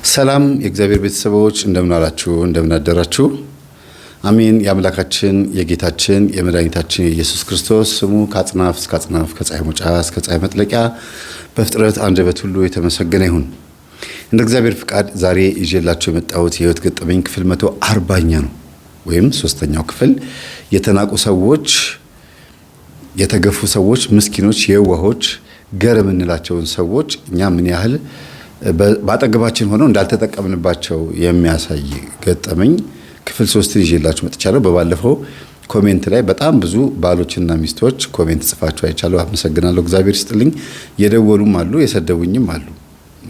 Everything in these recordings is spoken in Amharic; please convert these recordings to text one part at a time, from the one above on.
ሰላም የእግዚአብሔር ቤተሰቦች እንደምን አላችሁ እንደምን አደራችሁ። አሜን። የአምላካችን የጌታችን የመድኃኒታችን የኢየሱስ ክርስቶስ ስሙ ከአጽናፍ እስከ አጽናፍ ከፀሐይ መውጫ እስከ ፀሐይ መጥለቂያ በፍጥረት አንደበት ሁሉ የተመሰገነ ይሁን። እንደ እግዚአብሔር ፍቃድ ዛሬ ይዤላችሁ የመጣሁት የህይወት ገጠመኝ ክፍል 140ኛ ነው ወይም ሶስተኛው ክፍል የተናቁ ሰዎች፣ የተገፉ ሰዎች፣ ምስኪኖች፣ የዋሆች ገር የምንላቸውን ሰዎች እኛ ምን ያህል ባጠገባችን ሆነው እንዳልተጠቀምንባቸው የሚያሳይ ገጠመኝ ክፍል 3 ይዤላችሁ መጥቻለሁ። በባለፈው ኮሜንት ላይ በጣም ብዙ ባሎችና ሚስቶች ኮሜንት ጽፋችሁ አይቻለሁ። አመሰግናለሁ። እግዚአብሔር ይስጥልኝ። የደወሉም አሉ፣ የሰደቡኝም አሉ።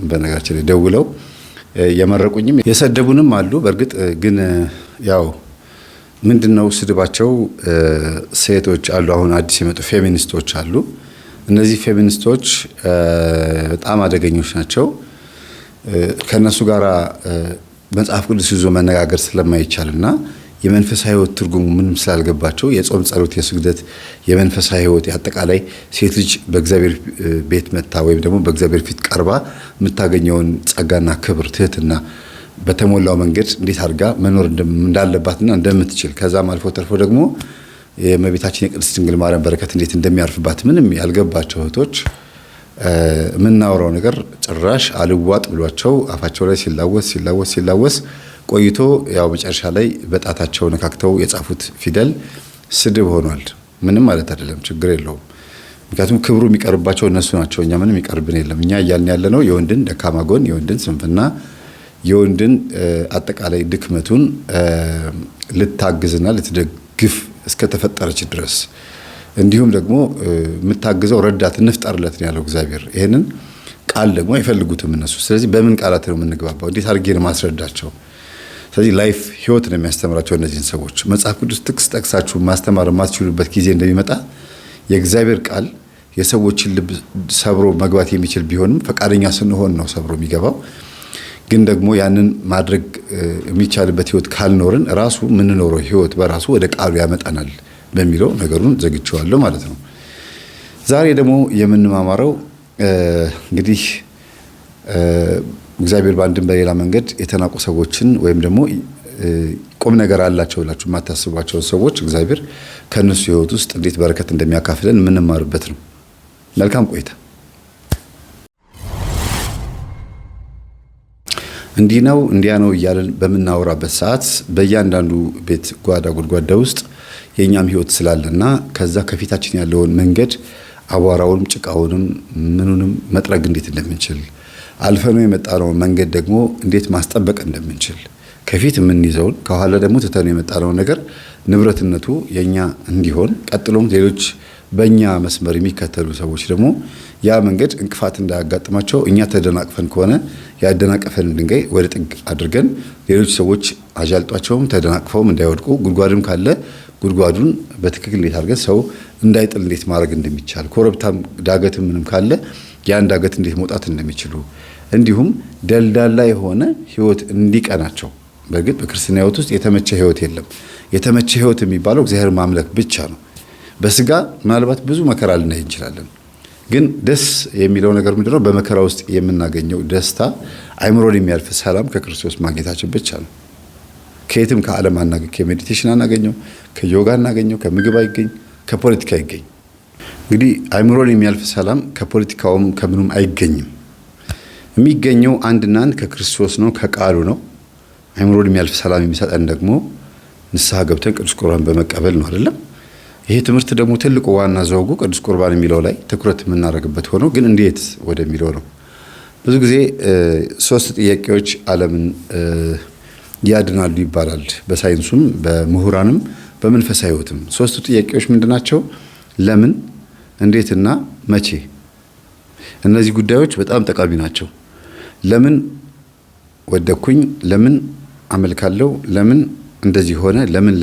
በነገራችን ላይ ደውለው የመረቁኝም የሰደቡንም አሉ። በእርግጥ ግን ያው ምንድነው ስድባቸው? ሴቶች አሉ፣ አሁን አዲስ የመጡ ፌሚኒስቶች አሉ። እነዚህ ፌሚኒስቶች በጣም አደገኞች ናቸው። ከነሱ ጋራ መጽሐፍ ቅዱስ ይዞ መነጋገር ስለማይቻልና የመንፈሳዊ ሕይወት ትርጉሙ ምንም ስላልገባቸው የጾም ጸሎት፣ የስግደት፣ የመንፈሳዊ ሕይወት አጠቃላይ ሴት ልጅ በእግዚአብሔር ቤት መታ ወይም ደግሞ በእግዚአብሔር ፊት ቀርባ የምታገኘውን ጸጋና ክብር፣ ትህትና በተሞላው መንገድ እንዴት አድርጋ መኖር እንዳለባትና እንደምትችል ከዛም አልፎ ተርፎ ደግሞ የእመቤታችን የቅድስት ድንግል ማርያም በረከት እንዴት እንደሚያርፍባት ምንም ያልገባቸው እህቶች የምናወራው ነገር ጭራሽ አልዋጥ ብሏቸው አፋቸው ላይ ሲላወስ ቆይቶ ያው መጨረሻ ላይ በጣታቸው ነካክተው የጻፉት ፊደል ስድብ ሆኗል። ምንም ማለት አይደለም፣ ችግር የለውም። ምክንያቱም ክብሩ የሚቀርባቸው እነሱ ናቸው። እኛ ምንም የሚቀርብን የለም። እኛ እያልን ያለነው የወንድን ደካማ ጎን፣ የወንድን ስንፍና፣ የወንድን አጠቃላይ ድክመቱን ልታግዝና ልትደግፍ እስከተፈጠረች ድረስ እንዲሁም ደግሞ የምታግዘው ረዳት እንፍጠርለት ነው ያለው እግዚአብሔር። ይሄንን ቃል ደግሞ አይፈልጉትም እነሱ። ስለዚህ በምን ቃላት ነው የምንግባባው? እንዴት አድርጌ ነው ማስረዳቸው? ስለዚህ ላይፍ ህይወት ነው የሚያስተምራቸው እነዚህን ሰዎች። መጽሐፍ ቅዱስ ጥቅስ ጠቅሳችሁ ማስተማር የማትችሉበት ጊዜ እንደሚመጣ የእግዚአብሔር ቃል የሰዎችን ልብ ሰብሮ መግባት የሚችል ቢሆንም ፈቃደኛ ስንሆን ነው ሰብሮ የሚገባው። ግን ደግሞ ያንን ማድረግ የሚቻልበት ህይወት ካልኖርን ራሱ የምንኖረው ህይወት በራሱ ወደ ቃሉ ያመጣናል በሚለው ነገሩን ዘግቼዋለሁ ማለት ነው። ዛሬ ደግሞ የምንማማረው እንግዲህ እግዚአብሔር በአንድም በሌላ መንገድ የተናቁ ሰዎችን ወይም ደግሞ ቁም ነገር አላቸው ብላችሁ የማታስቧቸውን ሰዎች እግዚአብሔር ከነሱ ህይወት ውስጥ እንዴት በረከት እንደሚያካፍለን የምንማርበት ነው። መልካም ቆይታ። እንዲህ ነው እንዲያ ነው እያለን በምናወራበት ሰዓት በእያንዳንዱ ቤት ጓዳ ጉድጓዳ ውስጥ የኛም ህይወት ስላለና ከዛ ከፊታችን ያለውን መንገድ አቧራውንም ጭቃውንም ምኑንም መጥረግ እንዴት እንደምንችል አልፈነው የመጣነውን መንገድ ደግሞ እንዴት ማስጠበቅ እንደምንችል ከፊት የምንይዘውን ከኋላ ደግሞ ትተነው የመጣነውን ነገር ንብረትነቱ የኛ እንዲሆን ቀጥሎም ሌሎች በእኛ መስመር የሚከተሉ ሰዎች ደግሞ ያ መንገድ እንቅፋት እንዳያጋጥማቸው እኛ ተደናቅፈን ከሆነ ያደናቀፈን ድንጋይ ወደ ጥግ አድርገን ሌሎች ሰዎች አጃልጧቸውም ተደናቅፈውም እንዳይወድቁ ጉድጓድም ካለ ጉድጓዱን በትክክል እንዴት አድርገን ሰው እንዳይጥል እንዴት ማድረግ እንደሚቻል ኮረብታም ዳገትም ምንም ካለ ያን ዳገት እንዴት መውጣት እንደሚችሉ እንዲሁም ደልዳላ የሆነ ህይወት እንዲቀናቸው። በእርግጥ በክርስትና ህይወት ውስጥ የተመቸ ህይወት የለም። የተመቸ ህይወት የሚባለው እግዚአብሔር ማምለክ ብቻ ነው። በስጋ ምናልባት ብዙ መከራ ልናይ እንችላለን። ግን ደስ የሚለው ነገር ምንድነው? በመከራ ውስጥ የምናገኘው ደስታ አይምሮን የሚያልፍ ሰላም ከክርስቶስ ማግኘታችን ብቻ ነው። ከየትም ከዓለም አናገኝ፣ ከሜዲቴሽን አናገኘው፣ ከዮጋ አናገኘው፣ ከምግብ አይገኝ፣ ከፖለቲካ አይገኝ። እንግዲህ አይምሮን የሚያልፍ ሰላም ከፖለቲካውም ከምኑም አይገኝም። የሚገኘው አንድና አንድ ከክርስቶስ ነው፣ ከቃሉ ነው። አይምሮን የሚያልፍ ሰላም የሚሰጠን ደግሞ ንስሐ ገብተን ቅዱስ ቁርባን በመቀበል ነው አይደለም? ይሄ ትምህርት ደግሞ ትልቁ ዋና ዘውጉ ቅዱስ ቁርባን የሚለው ላይ ትኩረት የምናደርግበት ሆኖ ግን እንዴት ወደሚለው ነው። ብዙ ጊዜ 3 ጥያቄዎች ዓለምን ያድናሉ ይባላል። በሳይንሱም በምሁራንም በመንፈሳዊ ህይወትም 3 ጥያቄዎች ምንድናቸው? ለምን፣ እንዴትና መቼ። እነዚህ ጉዳዮች በጣም ጠቃሚ ናቸው። ለምን ወደኩኝ፣ ለምን አመልካለሁ፣ ለምን እንደዚህ ሆነ፣ ለምን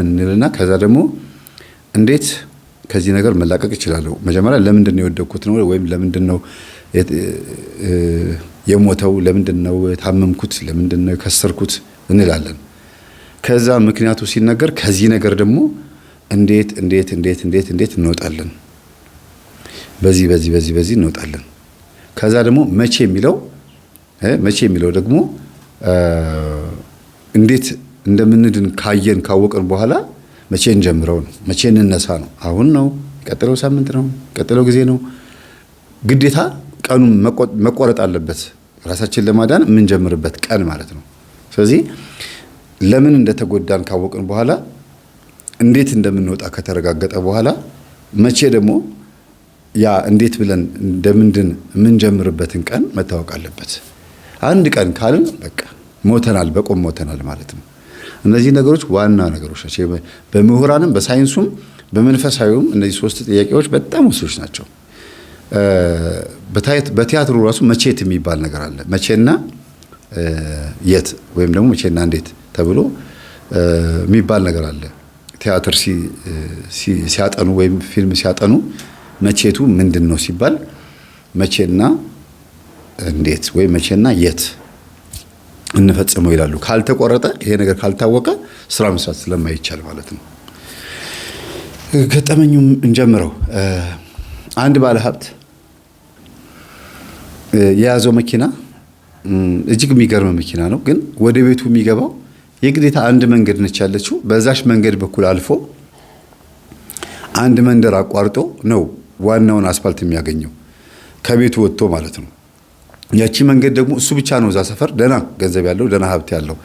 እንልና ከዛ ደግሞ እንዴት ከዚህ ነገር መላቀቅ እችላለሁ። መጀመሪያ ለምንድን ነው የወደኩት ነው ወይም ለምንድን ነው የሞተው፣ ለምንድን ነው ታመምኩት፣ ለምንድን ነው የከሰርኩት እንላለን። ከዛ ምክንያቱ ሲነገር ከዚህ ነገር ደግሞ እንዴት እንወጣለን። በዚህ እንወጣለን። ከዛ ደግሞ መቼ የሚለው ደግሞ እንዴት እንደምንድን ካወቅን በኋላ መቼ እንጀምረው ነው? መቼ እንነሳ ነው? አሁን ነው? ቀጥለው ሳምንት ነው? ቀጥለው ጊዜ ነው? ግዴታ ቀኑ መቆረጥ አለበት። ራሳችን ለማዳን የምንጀምርበት ቀን ማለት ነው። ስለዚህ ለምን እንደተጎዳን ካወቅን በኋላ እንዴት እንደምንወጣ ከተረጋገጠ በኋላ መቼ ደግሞ ያ እንዴት ብለን እንደምንድን የምንጀምርበትን ቀን መታወቅ አለበት። አንድ ቀን ካልን በቃ ሞተናል፣ በቆም ሞተናል ማለት ነው። እነዚህ ነገሮች ዋና ነገሮች ናቸው። በምሁራንም በሳይንሱም በመንፈሳዊውም እነዚህ ሶስት ጥያቄዎች በጣም ወሳኞች ናቸው። በቲያትሩ ራሱ መቼት የሚባል ነገር አለ። መቼና የት ወይም ደግሞ መቼና እንዴት ተብሎ የሚባል ነገር አለ። ቲያትር ሲያጠኑ ወይም ፊልም ሲያጠኑ መቼቱ ምንድን ነው ሲባል መቼና እንዴት ወይም መቼና የት እንፈጽመው ይላሉ። ካልተቆረጠ ይሄ ነገር ካልታወቀ ስራ መስራት ስለማይቻል ማለት ነው። ገጠመኙም እንጀምረው። አንድ ባለ ሀብት የያዘው መኪና እጅግ የሚገርም መኪና ነው። ግን ወደ ቤቱ የሚገባው የግዴታ አንድ መንገድ ነች ያለችው። በዛሽ መንገድ በኩል አልፎ አንድ መንደር አቋርጦ ነው ዋናውን አስፋልት የሚያገኘው ከቤቱ ወጥቶ ማለት ነው። ያቺ መንገድ ደግሞ እሱ ብቻ ነው እዛ ሰፈር ደና ገንዘብ ያለው ደና ሀብት ያለው።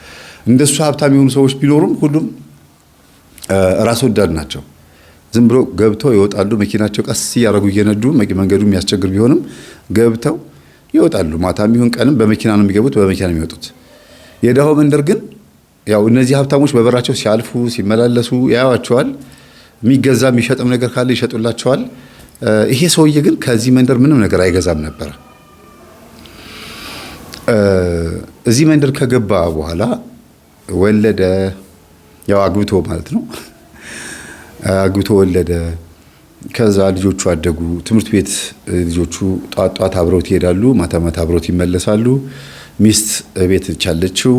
እንደሱ ሀብታም የሆኑ ሰዎች ቢኖሩም ሁሉም ራስ ወዳድ ናቸው። ዝም ብሎ ገብተው ይወጣሉ። መኪናቸው ቀስ እያደረጉ እየነዱ መንገዱ የሚያስቸግር ቢሆንም ገብተው ይወጣሉ። ማታም ይሁን ቀንም በመኪና ነው የሚገቡት፣ በመኪና ነው የሚወጡት። የደሃው መንደር ግን ያው እነዚህ ሀብታሞች በበራቸው ሲያልፉ ሲመላለሱ ያዩዋቸዋል። የሚገዛ የሚሸጥም ነገር ካለ ይሸጡላቸዋል። ይሄ ሰውዬ ግን ከዚህ መንደር ምንም ነገር አይገዛም ነበር። እዚህ መንደር ከገባ በኋላ ወለደ። ያው አግብቶ ማለት ነው። አግብቶ ወለደ። ከዛ ልጆቹ አደጉ። ትምህርት ቤት ልጆቹ ጧት አብረውት ይሄዳሉ፣ ማታ ማታ አብረውት ይመለሳሉ። ሚስት ቤት ቻለችው።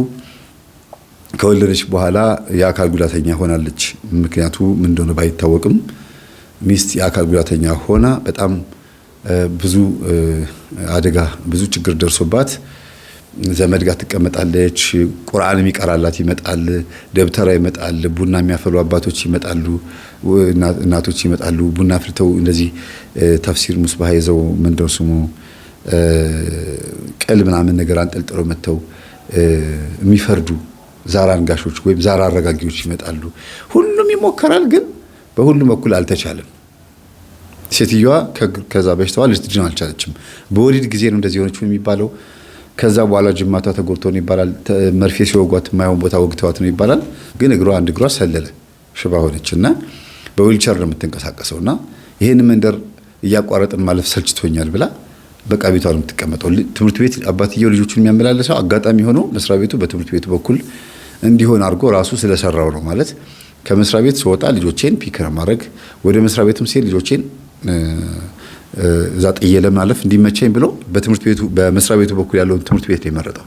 ከወለደች በኋላ የአካል ጉዳተኛ ሆናለች። ምክንያቱ ምን እንደሆነ ባይታወቅም ሚስት የአካል ጉዳተኛ ሆና በጣም ብዙ አደጋ ብዙ ችግር ደርሶባት ዘመድ ጋር ትቀመጣለች። ቁርአን የሚቀራላት ይመጣል፣ ደብተራ ይመጣል፣ ቡና የሚያፈሉ አባቶች ይመጣሉ፣ እናቶች ይመጣሉ። ቡና አፍልተው እንደዚህ ተፍሲር ሙስባህ ይዘው ምንድነው ስሙ ቀል ምናምን ነገር አንጠልጥለው መተው የሚፈርዱ ዛራ አንጋሾች ወይም ዛራ አረጋጊዎች ይመጣሉ። ሁሉም ይሞከራል፣ ግን በሁሉም በኩል አልተቻለም። ሴትዮዋ ከዛ በሽታዋ ልትድን አልቻለችም። በወሊድ ጊዜ ነው እንደዚህ ሆነች የሚባለው። ከዛ በኋላ ጅማቷ ተጎድቶ ነው ይባላል። መርፌ ሲወጓት የማይሆን ቦታ ወግተዋት ነው ይባላል። ግን አንድ እግሯ ሰለለ፣ ሽባ ሆነችና በዊልቸር ነው የምትንቀሳቀሰውና ይሄን መንደር እያቋረጥን ማለፍ ሰልችቶኛል ብላ በቃ ቤቷ ነው የምትቀመጠው። ትምህርት ቤት አባትየው ልጆቹን የሚያመላለሰው አጋጣሚ ሆኖ መስሪያ ቤቱ በትምህርት ቤቱ በኩል እንዲሆን አድርጎ ራሱ ስለሰራው ነው ማለት። ከመስሪያ ቤት ስወጣ ልጆቼን ፒክ ማድረግ፣ ወደ መስሪያ ቤቱም ሲሄድ ልጆቼን እዛ ጥዬ ለማለፍ እንዲመቸኝ ብሎ በትምህርት ቤቱ በመስሪያ ቤቱ በኩል ያለውን ትምህርት ቤት ነው የመረጠው።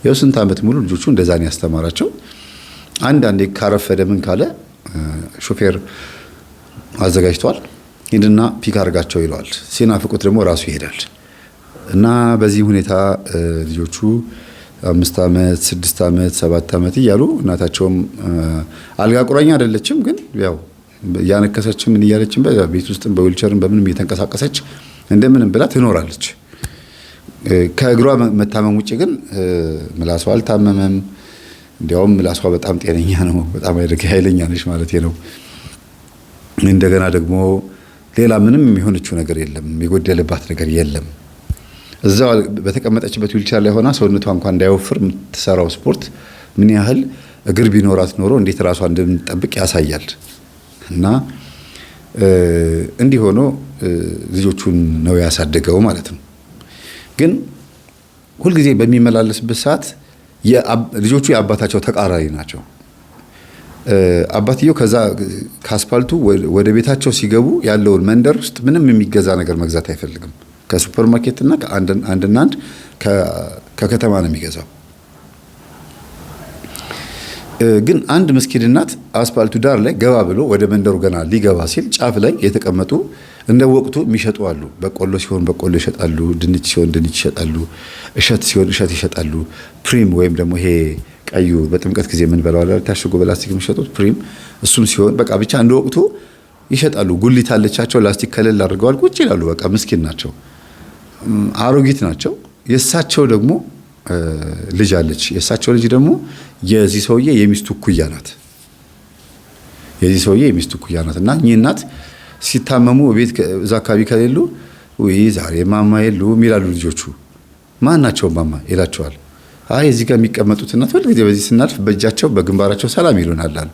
ያው ስንት ዓመት ሙሉ ልጆቹ እንደዛ ነው ያስተማራቸው። አንዳንዴ ካረፈደ ምን ካለ ሾፌር አዘጋጅቷል፣ ሂድና ፒክ አድርጋቸው ይለዋል። ሲናፍቁት ደግሞ ራሱ ይሄዳል። እና በዚህ ሁኔታ ልጆቹ 5 ዓመት 6 ዓመት 7 ዓመት እያሉ እናታቸውም አልጋ ቁራኛ አይደለችም፣ ግን ያው ያነከሰችም ምን እያለችም በቤት ውስጥም በዊልቸርም በምንም እየተንቀሳቀሰች እንደምንም ብላ ትኖራለች። ከእግሯ መታመም ውጭ ግን ምላሷ አልታመመም። እንዲያውም ምላሷ በጣም ጤነኛ ነው። በጣም ኃይለኛ ነች ማለት ነው። እንደገና ደግሞ ሌላ ምንም የሚሆነችው ነገር የለም፣ የጎደለባት ነገር የለም። እዛው በተቀመጠችበት ዊልቸር ላይ ሆና ሰውነቷ እንኳን እንዳይወፍር የምትሰራው ስፖርት ምን ያህል እግር ቢኖራት ኖሮ እንዴት ራሷ እንደምትጠብቅ ያሳያል። እና እንዲህ ሆኖ ልጆቹን ነው ያሳደገው ማለት ነው። ግን ሁልጊዜ በሚመላለስበት ሰዓት ልጆቹ የአባታቸው ተቃራኒ ናቸው። አባትየው ከዛ ከአስፓልቱ ወደ ቤታቸው ሲገቡ ያለውን መንደር ውስጥ ምንም የሚገዛ ነገር መግዛት አይፈልግም። ከሱፐር ማርኬትና ከአንድና አንድ ከከተማ ነው የሚገዛው። ግን አንድ ምስኪን እናት አስፓልቱ ዳር ላይ ገባ ብሎ ወደ መንደሩ ገና ሊገባ ሲል ጫፍ ላይ የተቀመጡ እንደ ወቅቱ የሚሸጡ አሉ። በቆሎ ሲሆን በቆሎ ይሸጣሉ፣ ድንች ሲሆን ድንች ይሸጣሉ፣ እሸት ሲሆን እሸት ይሸጣሉ። ፕሪም ወይም ደግሞ ይሄ ቀዩ በጥምቀት ጊዜ ምን በላው አለ ታሽጎ በላስቲክ የሚሸጡት ፕሪም፣ እሱም ሲሆን በቃ ብቻ እንደ ወቅቱ ይሸጣሉ። ጉሊት አለቻቸው፣ ላስቲክ ከለል አድርገዋል፣ ቁጭ ይላሉ። በቃ ምስኪን ናቸው፣ አሮጊት ናቸው። የእሳቸው ደግሞ ልጅ አለች። የእሳቸው ልጅ ደግሞ የዚህ ሰውዬ የሚስቱ እኩያ ናት። የዚህ ሰውዬ የሚስቱ እኩያ ናት። እና እኚህ እናት ሲታመሙ ቤት እዛ አካባቢ ከሌሉ ወይ ዛሬ ማማ የሉም ይላሉ ልጆቹ። ማን ናቸው ማማ ይላቸዋል። አይ እዚህ ጋር የሚቀመጡት እናት ሁል ጊዜ በዚህ ስናልፍ በእጃቸው በግንባራቸው ሰላም ይሉናል አሉ።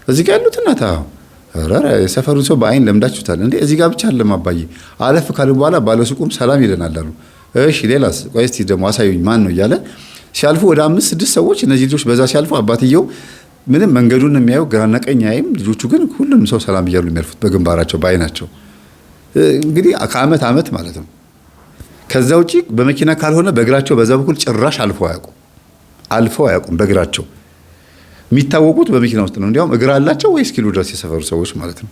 እዚህ ጋር ያሉት እናት ረረ የሰፈሩን ሰው በአይን ለምዳችሁታል እንዴ? እዚህ ጋር ብቻ አይደለም አባዬ፣ አለፍ ካሉ በኋላ ባለሱቁም ሰላም ይለናል አሉ። እሺ ሌላስ? ቆይ እስቲ ደግሞ አሳዩኝ ማን ነው እያለ ሲያልፉ ወደ 5-6 ሰዎች እነዚህ ልጆች በዛ ሲያልፉ አባትየው ምንም መንገዱን የሚያየው ግራና ቀኝ አይም። ልጆቹ ግን ሁሉም ሰው ሰላም እያሉ የሚያልፉት በግንባራቸው በአይናቸው። እንግዲህ ከአመት አመት ማለት ነው። ከዛ ውጪ በመኪና ካልሆነ በእግራቸው በዛ በኩል ጭራሽ አልፈው አያውቁም በእግራቸው። የሚታወቁት በመኪና ውስጥ ነው። እንዲያውም እግር አላቸው ወይ እስኪሉ ድረስ የሰፈሩ ሰዎች ማለት ነው።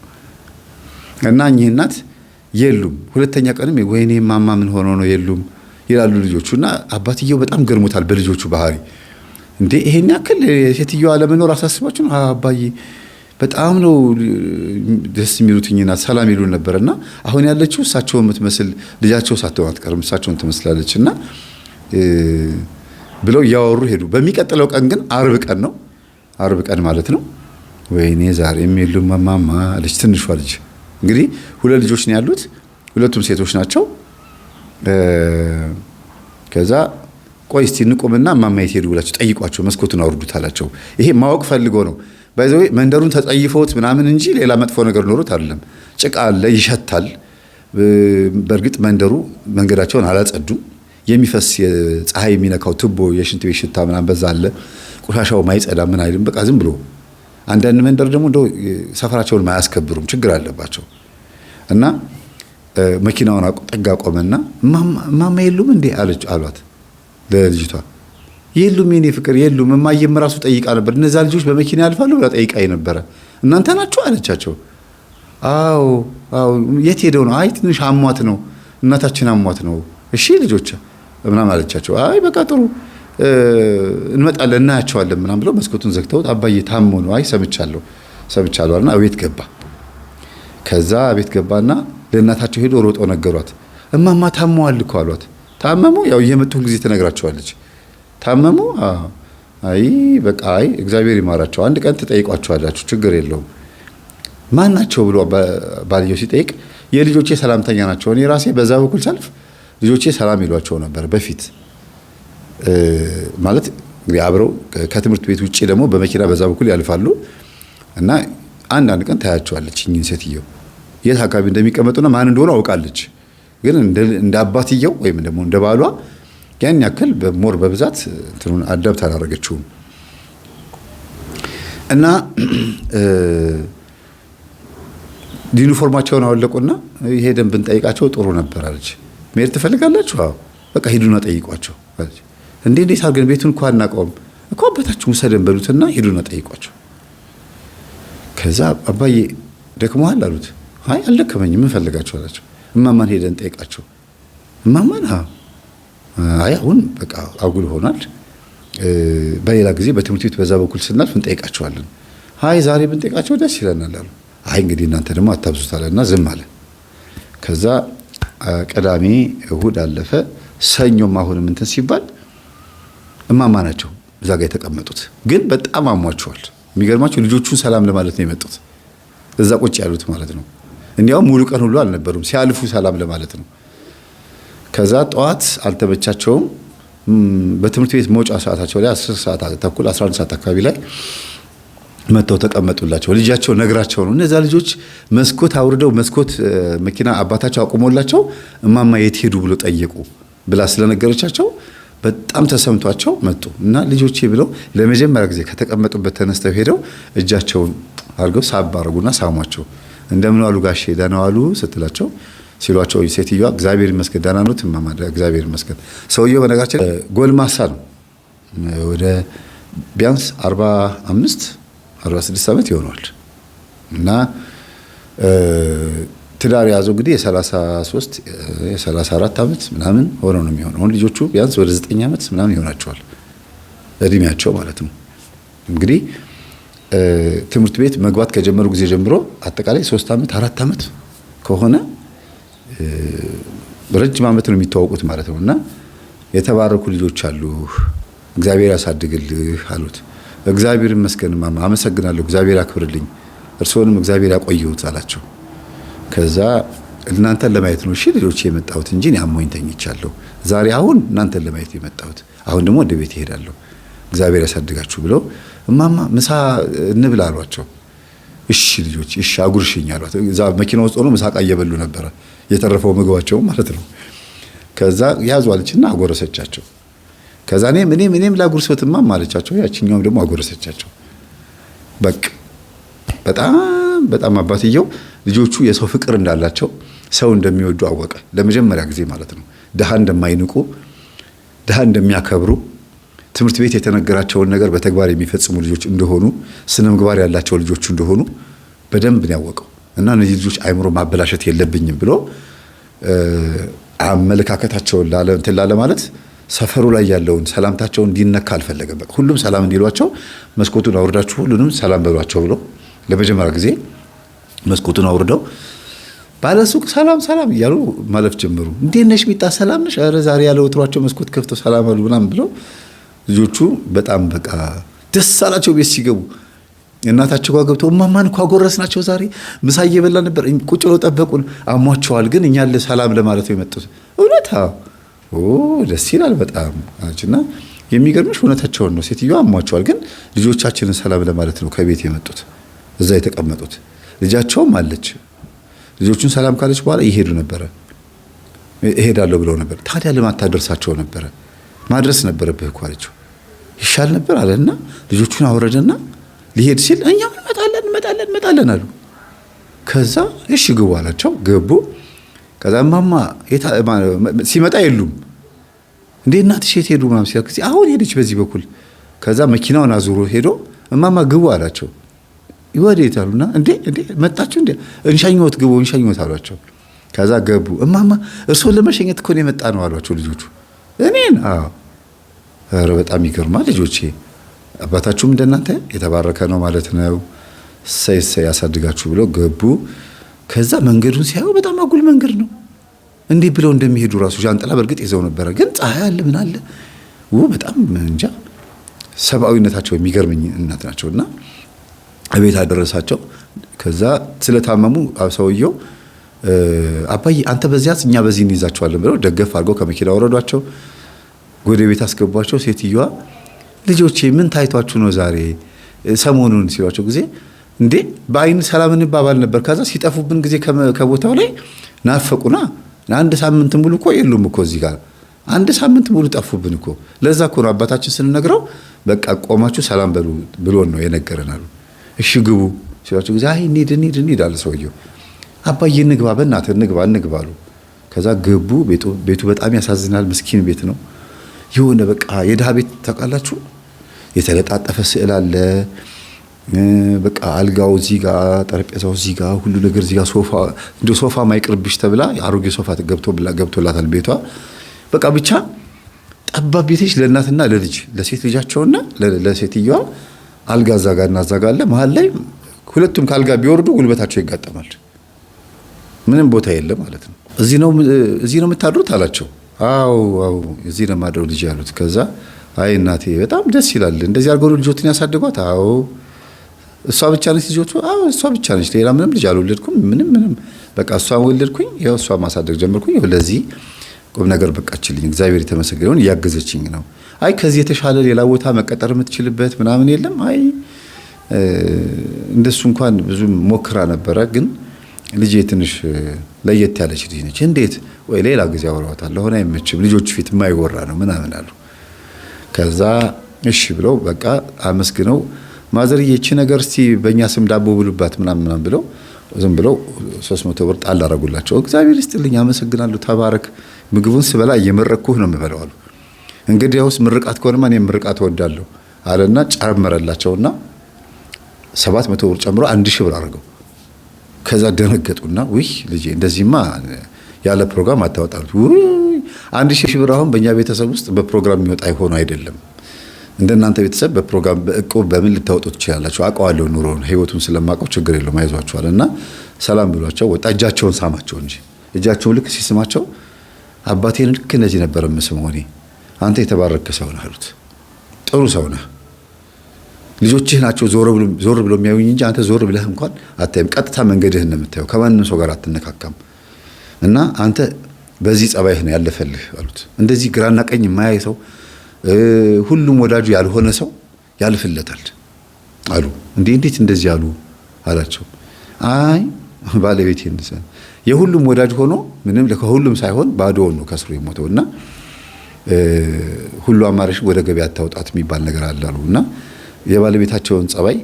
እና እኚህ እናት የሉም። ሁለተኛ ቀንም ወይኔ ማማ ምን ሆኖ ነው የሉም ይላሉ ልጆቹ። እና አባትየው በጣም ገርሞታል በልጆቹ ባህሪ። እንዴ ይሄን ያክል ሴትዮዋ ለመኖር አሳስባችሁ ነው? አባዬ በጣም ነው ደስ የሚሉት እናት ሰላም ይሉን ነበርና አሁን ያለችው እሳቸውን የምትመስል ልጃቸው ሳትሆን አትቀርም፣ እሳቸውን ትመስላለች እና ብለው እያወሩ ሄዱ። በሚቀጥለው ቀን ግን አርብ ቀን ማለት ነው። ወይኔ ዛሬም የሉም ማማ አለች ትንሿ ልጅ። እንግዲህ 2 ልጆች ነው ያሉት፣ ሁለቱም ሴቶች ናቸው። ከዛ ቆይ እስቲ እንቁምና ማማ የት ሄዱ ብላችሁ ጠይቋቸው፣ መስኮቱን አውርዱት አላቸው። ይሄ ማወቅ ፈልጎ ነው ባይዘው መንደሩን ተጸይፈውት ምናምን እንጂ ሌላ መጥፎ ነገር ኖሮት አይደለም። ጭቃ አለ፣ ይሸታል። በእርግጥ መንገዳቸውን አላጸዱም። የሚፈስ የፀሐይ የሚነካው ቱቦ የሽንት ቤት ሽታ ምናምን በዛ አለ። ቆሻሻው ማይጸዳ ምን አይልም። በቃ ዝም ብሎ አንዳንድ መንደር ደግሞ እንደው ሰፈራቸውን ማያስከብሩም ችግር አለባቸው። እና መኪናውን ጠጋ ቆመና ማማ የሉም እንዴ አሏት ለልጅቷ። የሉም የኔ ፍቅር የሉም፣ እማዬም ራሱ ጠይቃ ነበር። እነዛ ልጆች በመኪና ያልፋሉ ብላ ጠይቃኝ ነበረ። እናንተ ናችሁ አለቻቸው። አዎ የት ሄደው ነው? አይ ትንሽ አሟት ነው እናታችን አሟት ነው። እሺ ልጆች ምናምን አለቻቸው። አይ በቃ ጥሩ እንመጣለን እናያቸዋለን ምናምን ብለው መስኮቱን ዘግተውት አባዬ ታሞ ነው አይ ሰምቻለሁ አለና ቤት ገባ። ከዛ ቤት ገባና ለእናታቸው ሄዶ ሮጦ ነገሯት። እማማ ታመዋል እኮ አሏት። ታመሙ? ያው እየመጡ ጊዜ ትነግራቸዋለች። ታመሙ? አይ በቃ አይ እግዚአብሔር ይማራቸው፣ አንድ ቀን ትጠይቋቸዋላችሁ ችግር የለውም። ማን ናቸው ብሎ ባልየው ሲጠይቅ የልጆቼ ሰላምተኛ ናቸው። እኔ ራሴ በዛ በኩል ሳልፍ ልጆቼ ሰላም ይሏቸው ነበር በፊት ማለት እንግዲህ አብረው ከትምህርት ቤት ውጪ ደግሞ በመኪና በዛ በኩል ያልፋሉ። እና አንዳንድ ቀን ታያቸዋለች እኚህን ሴትየው የት አካባቢ እንደሚቀመጡና ማን እንደሆነ አውቃለች። ግን እንደ አባትየው ወይም ደግሞ እንደ ባሏ ያን ያክል በብዛት እንትኑን አዳብት አላደረገችውም። እና ዩኒፎርማቸውን አወለቁና ሄደን ብንጠይቃቸው ጥሩ ነበር አለች። መሄድ ትፈልጋላችሁ? አዎ በቃ ሂዱና ጠይቋቸው አለች። እንዴት አድርገን ቤቱን እንኳን አናውቀውም እኮ አባታችሁ ውሰደን በሉትና ሂዱና ጠይቋቸው። ከዛ አባዬ ደክሞሃል አሉት። አይ አልደከመኝም፣ ምን ፈልጋችሁ አላቸው። እማማን ሄደን ጠይቃቸው። እማማን አይ አሁን በቃ አጉል ሆኗል፣ በሌላ ጊዜ በትምህርት ቤት በዛ በኩል ስናልፍ እንጠይቃቸዋለን። አይ ዛሬ ብንጠይቃቸው ደስ ይለናል አሉ። አይ እንግዲህ እናንተ ደግሞ አታብዙታለና ዝም አለ። ከዛ ቅዳሜ እሁድ አለፈ። ሰኞም አሁንም እንትን ሲባል እማማ ናቸው እዛ ጋር የተቀመጡት፣ ግን በጣም አሟቸዋል። የሚገርማቸው ልጆቹን ሰላም ለማለት ነው የመጡት እዛ ቁጭ ያሉት ማለት ነው። እንዲያውም ሙሉ ቀን ሁሉ አልነበሩም፣ ሲያልፉ ሰላም ለማለት ነው። ከዛ ጠዋት አልተመቻቸውም። በትምህርት ቤት መውጫ ሰዓታቸው ላይ 10 ሰዓት ተኩል 11 ሰዓት አካባቢ ላይ መተው ተቀመጡላቸው። ልጃቸው ነግራቸው ነው። እነዛ ልጆች መስኮት አውርደው መስኮት መኪና አባታቸው አቁሞላቸው እማማ የት ሄዱ ብሎ ጠየቁ ብላ ስለነገረቻቸው በጣም ተሰምቷቸው መጡ። እና ልጆቼ ብለው ለመጀመሪያ ጊዜ ከተቀመጡበት ተነስተው ሄደው እጃቸውን አድርገው ሳብ አድርጉና ሳሟቸው። እንደምን ዋሉ ጋሼ ደህና ዋሉ ስትላቸው ሲሏቸው ሴትዮዋ እግዚአብሔር ይመስገን ደህና ነው እማማ እግዚአብሔር ይመስገን። ሰውየው በነገራችን ጎልማሳ ነው። ወደ ቢያንስ 46 ዓመት ይሆነዋል። እና ትዳር ያዘው እንግዲህ የ33 የ34 ዓመት ምናምን ሆነው ነው የሚሆነው። አሁን ልጆቹ ቢያንስ ወደ 9 ዓመት ምናምን ይሆናቸዋል እድሜያቸው ማለት ነው። እንግዲህ ትምህርት ቤት መግባት ከጀመሩ ጊዜ ጀምሮ አጠቃላይ 3 ዓመት 4 ዓመት ከሆነ ረጅም ዓመት ነው የሚተዋወቁት ማለት ነውና የተባረኩ ልጆች አሉ፣ እግዚአብሔር ያሳድግልህ አሉት። እግዚአብሔር ይመስገን ማማ አመሰግናለሁ፣ እግዚአብሔር ያክብርልኝ፣ እርስዎንም እግዚአብሔር ያቆየውት አላቸው። ከዛ እናንተን ለማየት ነው እሺ ልጆች የመጣሁት እንጂ እኔ አሞኝ ተኝቻለሁ። ዛሬ አሁን እናንተን ለማየት የመጣሁት፣ አሁን ደግሞ ወደ ቤት እሄዳለሁ፣ እግዚአብሔር ያሳድጋችሁ ብለው እማማ ምሳ እንብላ አሏቸው። እሺ ልጆች እሺ አጉርሽኝ አሏት። እዛ መኪና ውስጥ ሆኖ ምሳቃ እየበሉ ነበረ፣ የተረፈው ምግባቸው ማለት ነው። ከዛ ያዙ አለችና አጎረሰቻቸው። ከዛ እኔም ላጉርሶት እማማ አለቻቸው። ያቺኛውም ደግሞ አጎረሰቻቸው። በቃ በጣም አባትየው ልጆቹ የሰው ፍቅር እንዳላቸው ሰው እንደሚወዱ አወቀ። ለመጀመሪያ ጊዜ ማለት ነው። ድሃ እንደማይንቁ፣ ድሃ እንደሚያከብሩ፣ ትምህርት ቤት የተነገራቸውን ነገር በተግባር የሚፈጽሙ ልጆች እንደሆኑ፣ ስነ ምግባር ያላቸው ልጆች እንደሆኑ በደንብ ነው ያወቀው። እና እነዚህ ልጆች አይምሮ ማበላሸት የለብኝም ብሎ አመለካከታቸውን ላለ ማለት ሰፈሩ ላይ ያለውን ሰላምታቸውን እንዲነካ አልፈለገም። በቃ ሁሉም ሰላም እንዲሏቸው መስኮቱን አውርዳችሁ ሁሉንም ሰላም በሏቸው ብሎ ለመጀመሪያ ጊዜ መስኮቱን አውርደው ባለሱቅ ሰላም እያሉ ማለፍ ጀመሩ። እንዴት ነሽ ሚጣ ሰላም ነሽ? ኧረ ዛሬ ያለ ወትሯቸው መስኮት ከፍተው ሰላም አሉ ምናምን ብለው ልጆቹ በጣም በቃ ደስ አላቸው። ቤት ሲገቡ እናታቸው ጋር ገብተው እማማን እኮ አጎረስናቸው፣ ዛሬ ምሳ እየበላ ነበር፣ ቁጭ ብለው ጠበቁን፣ አሟቸዋል፣ ግን እኛ ሰላም ለማለት ነው የመጡት። እውነት ደስ ይላል በጣም አለችና የሚገርምሽ እውነታቸውን ነው። ሴትዮዋ አሟቸዋል፣ ግን ልጆቻችንን ሰላም ለማለት ነው ከቤት የመጡት እዛ የተቀመጡት። ልጃቸውም አለች። ልጆቹን ሰላም ካለች በኋላ ይሄዱ ነበረ። እሄዳለሁ ብለው ነበር። ታዲያ ለማታደርሳቸው ነበረ ማድረስ ነበረብህ እኮ አለችው። ይሻል ነበር አለና ልጆቹን አወረደና ሊሄድ ሲል እኛም እንመጣለን አሉ። ከዛ እሺ ግቡ አላቸው። ገቡ። ከዛ እማማ ሲመጣ የሉም። እንዴ እናትሽ የት ሄዱ ምናምን ሲል ጊዜ አሁን ሄደች በዚህ በኩል። ከዛ መኪናውን አዙሮ ሄዶ እማማ ግቡ አላቸው። ይወዴት አሉና እንዴ መጣችሁ እንዴ እንሻኝዎት ግቡ እንሻኝዎት አሏቸው። ከዛ ገቡ። እማማ እርስዎን ለመሸኘት እኮ ነው የመጣ ነው አሏቸው ልጆቹ። እኔን ኧረ በጣም ይገርማል ልጆቼ፣ አባታችሁም እንደናንተ የተባረከ ነው ማለት ነው፣ ሰይ ያሳድጋችሁ ብለው ገቡ። ከዛ መንገዱን ሲያዩ በጣም አጉል መንገድ ነው። እንዲህ ብለው እንደሚሄዱ ራሱ ዣንጥላ በእርግጥ ይዘው ነበረ፣ ግን ፀሐይ አለ ምን አለ በጣም እንጃ። ሰብአዊነታቸው የሚገርምኝ እናት ናቸውና እቤት አደረሳቸው። ከዛ ስለታመሙ ሰውየው አባዬ አንተ በዚያስ እኛ በዚህ እንይዛቸዋለን ብለው ደገፍ አድርገው ከመኪና ወረዷቸው፣ ወደ ቤት አስገቧቸው። ሴትዮዋ ልጆቼ ምን ታይቷችሁ ነው ዛሬ ሰሞኑን ሲሏቸው ጊዜ እንዴ በአይን ሰላም እንባባል ነበር፣ ከዛ ሲጠፉብን ጊዜ ከቦታው ላይ ናፈቁና አንድ ሳምንት ሙሉ እኮ የሉም እኮ እዚህ ጋር አንድ ሳምንት ሙሉ ጠፉብን እኮ። ለዛ እኮ ነው አባታችን ስንነግረው በቃ ቆማችሁ ሰላም በሉ ብሎን ነው የነገረን አሉ። እሺ ግቡ ሲሏቸው ጊዜ አይ እንሂድ አለ ሰውየው። አባዬ እንግባ በእናትህ እንግባ አሉ። ከዛ ገቡ። ቤቱ በጣም ያሳዝናል። ምስኪን ቤት ነው። የሆነ በቃ የድሃ ቤት ታውቃላችሁ። የተለጣጠፈ ስዕል አለ። በቃ አልጋው እዚህ ጋር፣ ጠረጴዛው እዚህ ጋር፣ ሁሉ ነገር እዚህ ጋር፣ ሶፋ ማይቅርብሽ ተብላ አሮጌ ሶፋ ገብቶላታል ቤቷ። በቃ ብቻ ጠባብ ቤትሽ ለእናትና ለልጅ ለሴት ልጃቸውና ለሴትዮዋ አልጋ እዛ ጋር እና እዛ ጋር አለ። መሀል ላይ ሁለቱም ካልጋ ቢወርዱ ጉልበታቸው ይጋጠማል። ምንም ቦታ የለም ማለት ነው። እዚህ ነው የምታድሩት አላቸው። አዎ እዚህ ነው የማድረው ልጅ ያሉት። ከዛ አይ እናቴ በጣም ደስ ይላል እንደዚህ አድርገው ልጆትን ያሳድጓት። አዎ እሷ ብቻ ነች ልጆቹ? አዎ እሷ ብቻ ነች፣ ሌላ ምንም ልጅ አልወለድኩም። ምንም በቃ እሷን ወለድኩኝ፣ ይኸው እሷ ማሳደግ ጀመርኩኝ። ይኸው ለዚህ ቁም ነገር በቃችልኝ። እግዚአብሔር የተመሰገነውን እያገዘችኝ ነው። አይ ከዚህ የተሻለ ሌላ ቦታ መቀጠር የምትችልበት ምናምን የለም? አይ እንደሱ እንኳን ብዙ ሞክራ ነበረ፣ ግን ልጄ ትንሽ ለየት ያለች ልጅ ነች። እንዴት? ወይ ሌላ ጊዜ አወራዋታለሁ፣ አሁን አይመችም፣ ልጆች ፊት የማይወራ ነው ምናምን አሉ። ከዛ እሺ ብለው በቃ አመስግነው ማዘርዬ እቺ ነገር እስቲ በእኛ ስም ዳቦ ብሉባት ምናምን ብለው ዝም ብለው 300 ብር ጣል አደረጉላቸው። እግዚአብሔር ይስጥልኝ አመሰግናለሁ፣ ተባረክ፣ ምግቡን ስበላ እየመረቅኩህ ነው የምበላው አሉ። እንግዲያውስ ምርቃት ከሆነማ እኔ ምርቃት እወዳለሁ አለና ጨመረላቸውና 700 ብር ጨምሮ 1000 ብር አድርገው ከዛ ደነገጡና ውይ ልጄ እንደዚህማ ያለ ፕሮግራም አታወጣሉት። ውይ 1000 ብር አሁን በእኛ ቤተሰብ ውስጥ በፕሮግራም የሚወጣ አይሆኑ አይደለም። እንደናንተ ቤተሰብ በፕሮግራም በእቁብ በምን ልታወጡት ትችላላችሁ? አውቀዋለሁ ኑሮውን ህይወቱን ስለማውቀው ችግር የለውም አይዟችኋልና ሰላም ብሏቸው ወጣ። እጃቸውን ሳማቸው እንጂ እጃቸውን ልክ ሲስማቸው አባቴን ልክ እንደዚህ ነበር የምስመው እኔ። አንተ የተባረከ ሰው ነህ አሉት። ጥሩ ሰው ነህ። ልጆችህ ናቸው ዞር ብሎ የሚያዩኝ እንጂ አንተ ዞር ብለህ እንኳን አታይም። ቀጥታ መንገድህን ነው የምታየው። ከማንም ሰው ጋር አትነካካም። እና አንተ በዚህ ጸባይህ ነው ያለፈልህ አሉት። እንደዚህ ግራና ቀኝ የማያይ ሰው ሁሉም ወዳጁ ያልሆነ ሰው ያልፍለታል አሉ። እንዴት እንደዚህ አሉ አላቸው። አይ ባለቤቴ የሁሉም ወዳጅ ሆኖ ምንም ከሁሉም ሳይሆን ባዶውን ነው ከስሩ የሞተውና ሁሉ አማራጭ ወደ ገበያ አታውጣት የሚባል ነገር አላሉና የባለቤታቸውን ጸባይ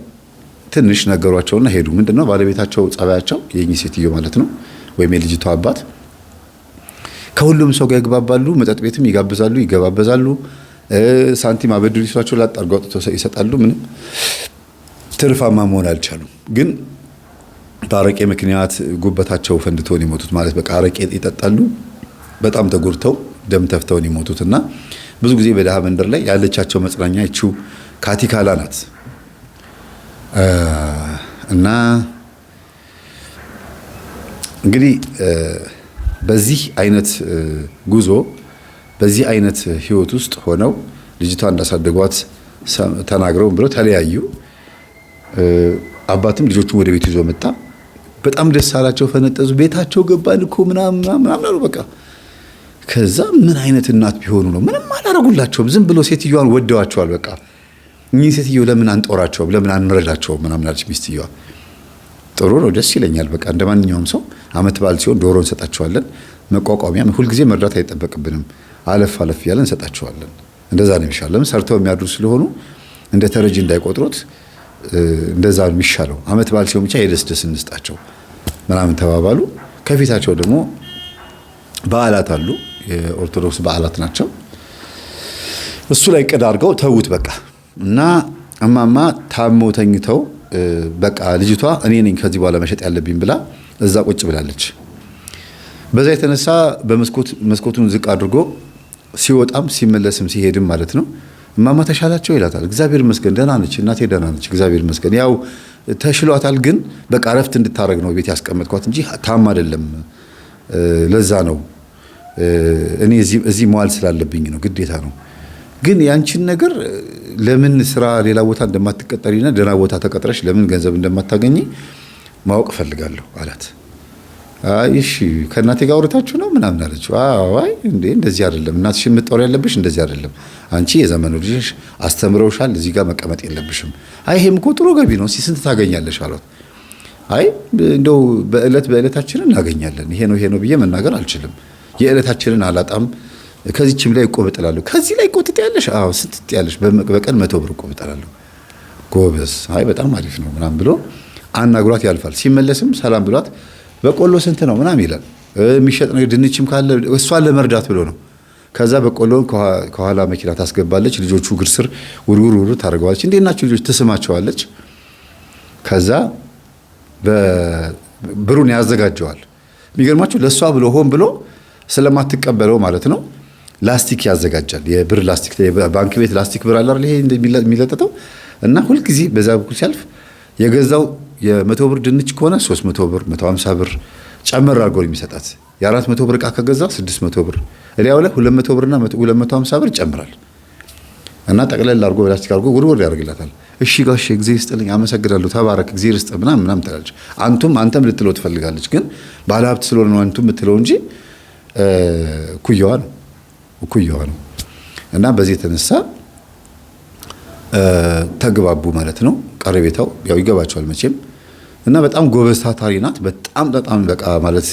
ትንሽ ነገሯቸውና ሄዱ። ምንድነው ባለቤታቸው ጸባያቸው የኚህ ሴትዮ ማለት ነው ወይም የልጅቷ አባት ከሁሉም ሰው ጋር ይግባባሉ። መጠጥ ቤትም ይጋብዛሉ፣ ይገባበዛሉ። ሳንቲም አበድሩ ይስራቸው ላጣርገው ይሰጣሉ። ምንም ትርፋማ መሆን አልቻሉም። ግን በአረቄ ምክንያት ጉበታቸው ፈንድተውን የሞቱት ማለት በቃ አረቄ ይጠጣሉ። በጣም ተጎድተው ደም ተፍተውን የሞቱትና ብዙ ጊዜ በደሃ መንደር ላይ ያለቻቸው መጽናኛ ይቺው ካቲካላ ናት። እና እንግዲህ በዚህ አይነት ጉዞ በዚህ አይነት ህይወት ውስጥ ሆነው ልጅቷ እንዳሳደጓት ተናግረው ብለው ተለያዩ። አባትም ልጆቹን ወደ ቤት ይዞ መጣ። በጣም ደስ አላቸው፣ ፈነጠዙ። ቤታቸው ገባን እኮ ምናምን አሉ በቃ። ከዛ ምን አይነት እናት ቢሆኑ ነው? ምንም አላረጉላቸውም። ዝም ብሎ ሴትዮዋን ወደዋቸዋል። በቃ እኚህ ሴትዮ ለምን አንጦራቸውም? ለምን አንረዳቸውም? ምናምን አለች ሚስትየዋ። ጥሩ ነው፣ ደስ ይለኛል። በቃ እንደማንኛውም ሰው አመት በዓል ሲሆን ዶሮ እንሰጣቸዋለን። መቋቋሚያ ሁልጊዜ መርዳት አይጠበቅብንም። አለፍ እያለን እንሰጣቸዋለን። እንደዛ ነው የሚሻለው። ሰርተው የሚያድሩ ስለሆኑ እንደ ተረጂ እንዳይቆጥሩት እንደዛ ነው የሚሻለው። አመት በዓል ሲሆን ብቻ የደስ እንስጣቸው ምናምን ተባባሉ። ከፊታቸው ደግሞ በዓላት አሉ። የኦርቶዶክስ በዓላት ናቸው። እሱ ላይ ቅድ አድርገው ተውት በቃ። እና እማማ ታመው ተኝተው በቃ ልጅቷ እኔ ነኝ ከዚህ በኋላ መሸጥ ያለብኝ ብላ እዛ ቁጭ ብላለች። በዛ የተነሳ መስኮቱን ዝቅ አድርጎ ሲወጣም ሲመለስም ሲሄድም ማለት ነው እማማ ተሻላቸው ይላታል። እግዚአብሔር ይመስገን ደህና ነች እናቴ፣ ደህና ነች እግዚአብሔር ይመስገን። ያው ተሽሏታል፣ ግን በቃ እረፍት እንድታረግ ነው ቤት ያስቀመጥኳት እንጂ ታማ አይደለም። ለዛ ነው እኔ እዚህ መዋል ስላለብኝ ነው፣ ግዴታ ነው። ግን ያንቺን ነገር ለምን ስራ ሌላ ቦታ እንደማትቀጠሪና ደህና ቦታ ተቀጥረሽ ለምን ገንዘብ እንደማታገኝ ማወቅ ፈልጋለሁ አላት። አይ እሺ ከእናቴ ጋር አውርታችሁ ነው ምናምን አለችው። አይ እንዴ እንደዚህ አይደለም እናትሽን መጣወር ያለብሽ እንደዚህ አይደለም። አንቺ የዘመኑ ልጅሽ አስተምረውሻል፣ እዚህ ጋር መቀመጥ የለብሽም። አይ ይሄም እኮ ጥሩ ገቢ ነው፣ ስንት ታገኛለሽ አሏት። አይ እንደው በእለታችንን እናገኛለን፣ ይሄ ነው ብዬ መናገር አልችልም። የእለታችንን አላጣም። ከዚህችም ላይ እቆብ እጥላለሁ። ከዚህ ላይ እቆብ ትጥያለሽ? አዎ ስንት ትጥያለሽ? በቀን 100 ብር እቆብ እጥላለሁ። ጎበዝ፣ አይ በጣም አሪፍ ነው ምናምን ብሎ አናግሯት ያልፋል። ሲመለስም ሰላም ብሏት በቆሎ ስንት ነው ምናምን ይላል። የሚሸጥ ነገር ድንችም ካለ እሷን ለመርዳት ብሎ ነው። ከዛ በቆሎን ከኋላ መኪና ታስገባለች። ልጆቹ እግር ስር ውርውር ታደርገዋለች። እንዴት ናችሁ ልጆች ትስማቸዋለች። ከዛ ብሩን ያዘጋጀዋል። የሚገርማችሁ ለሷ ብሎ ሆን ብሎ ስለማትቀበለው ማለት ነው ላስቲክ ያዘጋጃል። የብር ላስቲክ፣ ባንክ ቤት ላስቲክ ብር አለ አይደል? ይሄ የሚለጠጠው እና ሁልጊዜ በዛ በኩል ሲያልፍ የገዛው የ100 ብር ድንች ከሆነ 300 ብር 150 ብር ጨመር አድርጎ የሚሰጣት። የ400 ብር ዕቃ ከገዛ 600 ብር እሊያው ላይ 200 ብርና 250 ብር ይጨምራል። እና ጠቅለል አድርጎ ላስቲክ አድርጎ ውርውር ያደርግላታል። እሺ ጋሼ እግዚአብሔር ይስጥልኝ አመሰግናለሁ ተባረክ እግዚአብሔር ይስጥ ምናምን ትላለች። አንተም ልትለው ትፈልጋለች። ግን ባለሀብት ስለሆነ ነው አንቱም የምትለው እንጂ ኩያዋ ነው። እና በዚህ የተነሳ ተግባቡ ማለት ነው። ቀረቤታው ያው ይገባቸዋል መቼም። እና በጣም ጎበዝ ታታሪ ናት። በጣም በቃ ማለት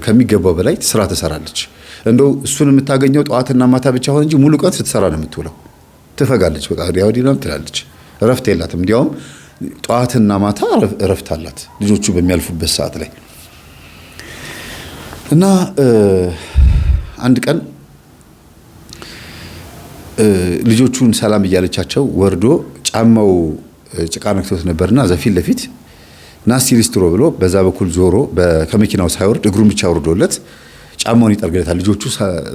ከሚገባው በላይ ስራ ትሰራለች። እንደው እሱን የምታገኘው ጠዋትና ማታ ብቻ ሆነ እንጂ ሙሉ ቀን ስትሰራ ነው የምትውለው። ትፈጋለች በቃ ዲያውዲናም ትላለች። እረፍት የላትም። እንዲያውም ጠዋትና ማታ እረፍት አላት ልጆቹ በሚያልፉበት ሰዓት ላይ። እና አንድ ቀን ልጆቹን ሰላም እያለቻቸው ወርዶ ጫማው ጭቃ ነክቶት ነበርና እዛ ፊት ለፊት ናስቲ ሊስትሮ ብሎ በዛ በኩል ዞሮ ከመኪናው ሳይወርድ እግሩን ብቻ አውርዶለት ጫማውን ይጠርግለታል። ልጆቹ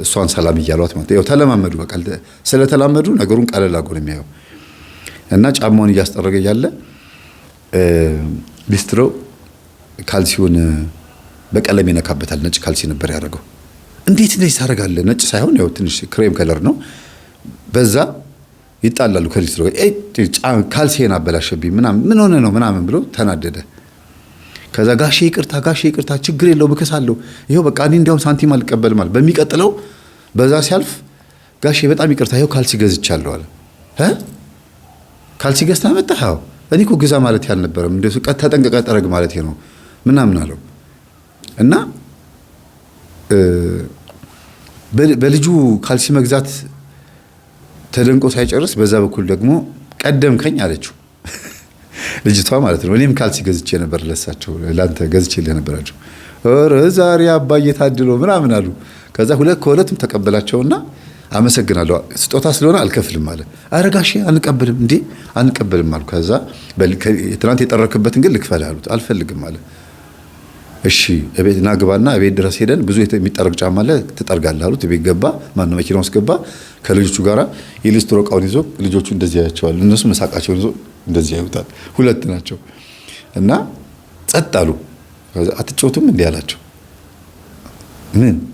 እሷን ሰላም እያሏት ማለት ያው ተለማመዱ። በቃ ስለተላመዱ ነገሩን ቀለል አድርጎ ነው የሚያየው። እና ጫማውን እያስጠረገ እያለ ሊስትሮ ካልሲውን በቀለም ይነካበታል። ነጭ ካልሲ ነበር ያደረገው። እንዴት እንደዚህ ታደርጋለህ? ነጭ ሳይሆን ያው ትንሽ ክሬም ከለር ነው። በዛ ይጣላሉ ከሊስትሮ ጋር። ካልሲዬን አበላሸብኝ ምናምን ምን ሆነ ነው ምናምን ብሎ ተናደደ። ከዛ ጋሼ ይቅርታ ችግር የለው ብከሳለሁ። ይኸው በቃ እኔ እንዲያውም ሳንቲም አልቀበልም አለ። በሚቀጥለው በዛ ሲያልፍ ጋሼ በጣም ይቅርታ ይኸው ካልሲ ገዝቻለሁ አለ። ካልሲ ገዝታ መጣህ? አዎ። እኔ እኮ ግዛ ማለት ያልነበረም እንደሱ ተጠንቀቀ ጠረግ ማለት ነው ምናምን አለው። እና በልጁ ካልሲ መግዛት ተደንቆ ሳይጨርስ በዛ በኩል ደግሞ ቀደምከኝ አለችው ልጅቷ ማለት ነው። እኔም ካልሲ ገዝቼ ነበር ለሳቸው ላንተ ገዝቼልህ ነበራቸው። ኧረ ዛሬ አባዬ ታድሎ ምናምን አሉ። ከዛ ከሁለቱም ተቀበላቸውና አመሰግናለሁ ስጦታ ስለሆነ አልከፍልም አለ። ኧረ ጋሼ አንቀበልም አሉ። ከዛ ትናንት የጠረክበትን ግን ልክፈልህ አሉት። አልፈልግም አለ። እሺ እቤት ና ግባና እቤት ድረስ ሄደን ብዙ የሚጠረግ ጫማ አለ ትጠርጋለህ አሉት። እቤት ገባ። ማነው መኪና ውስጥ ገባ ከልጆቹ ጋራ የሊስትሮ ዕቃውን ይዞ ልጆቹ እንደዚህ ያያቸዋል። እነሱ መሳቃቸውን ይዞ እንደዚህ ያዩታል። ሁለት ናቸው እና ጸጥ አሉ። አትጫወቱም እንዲህ አላቸው።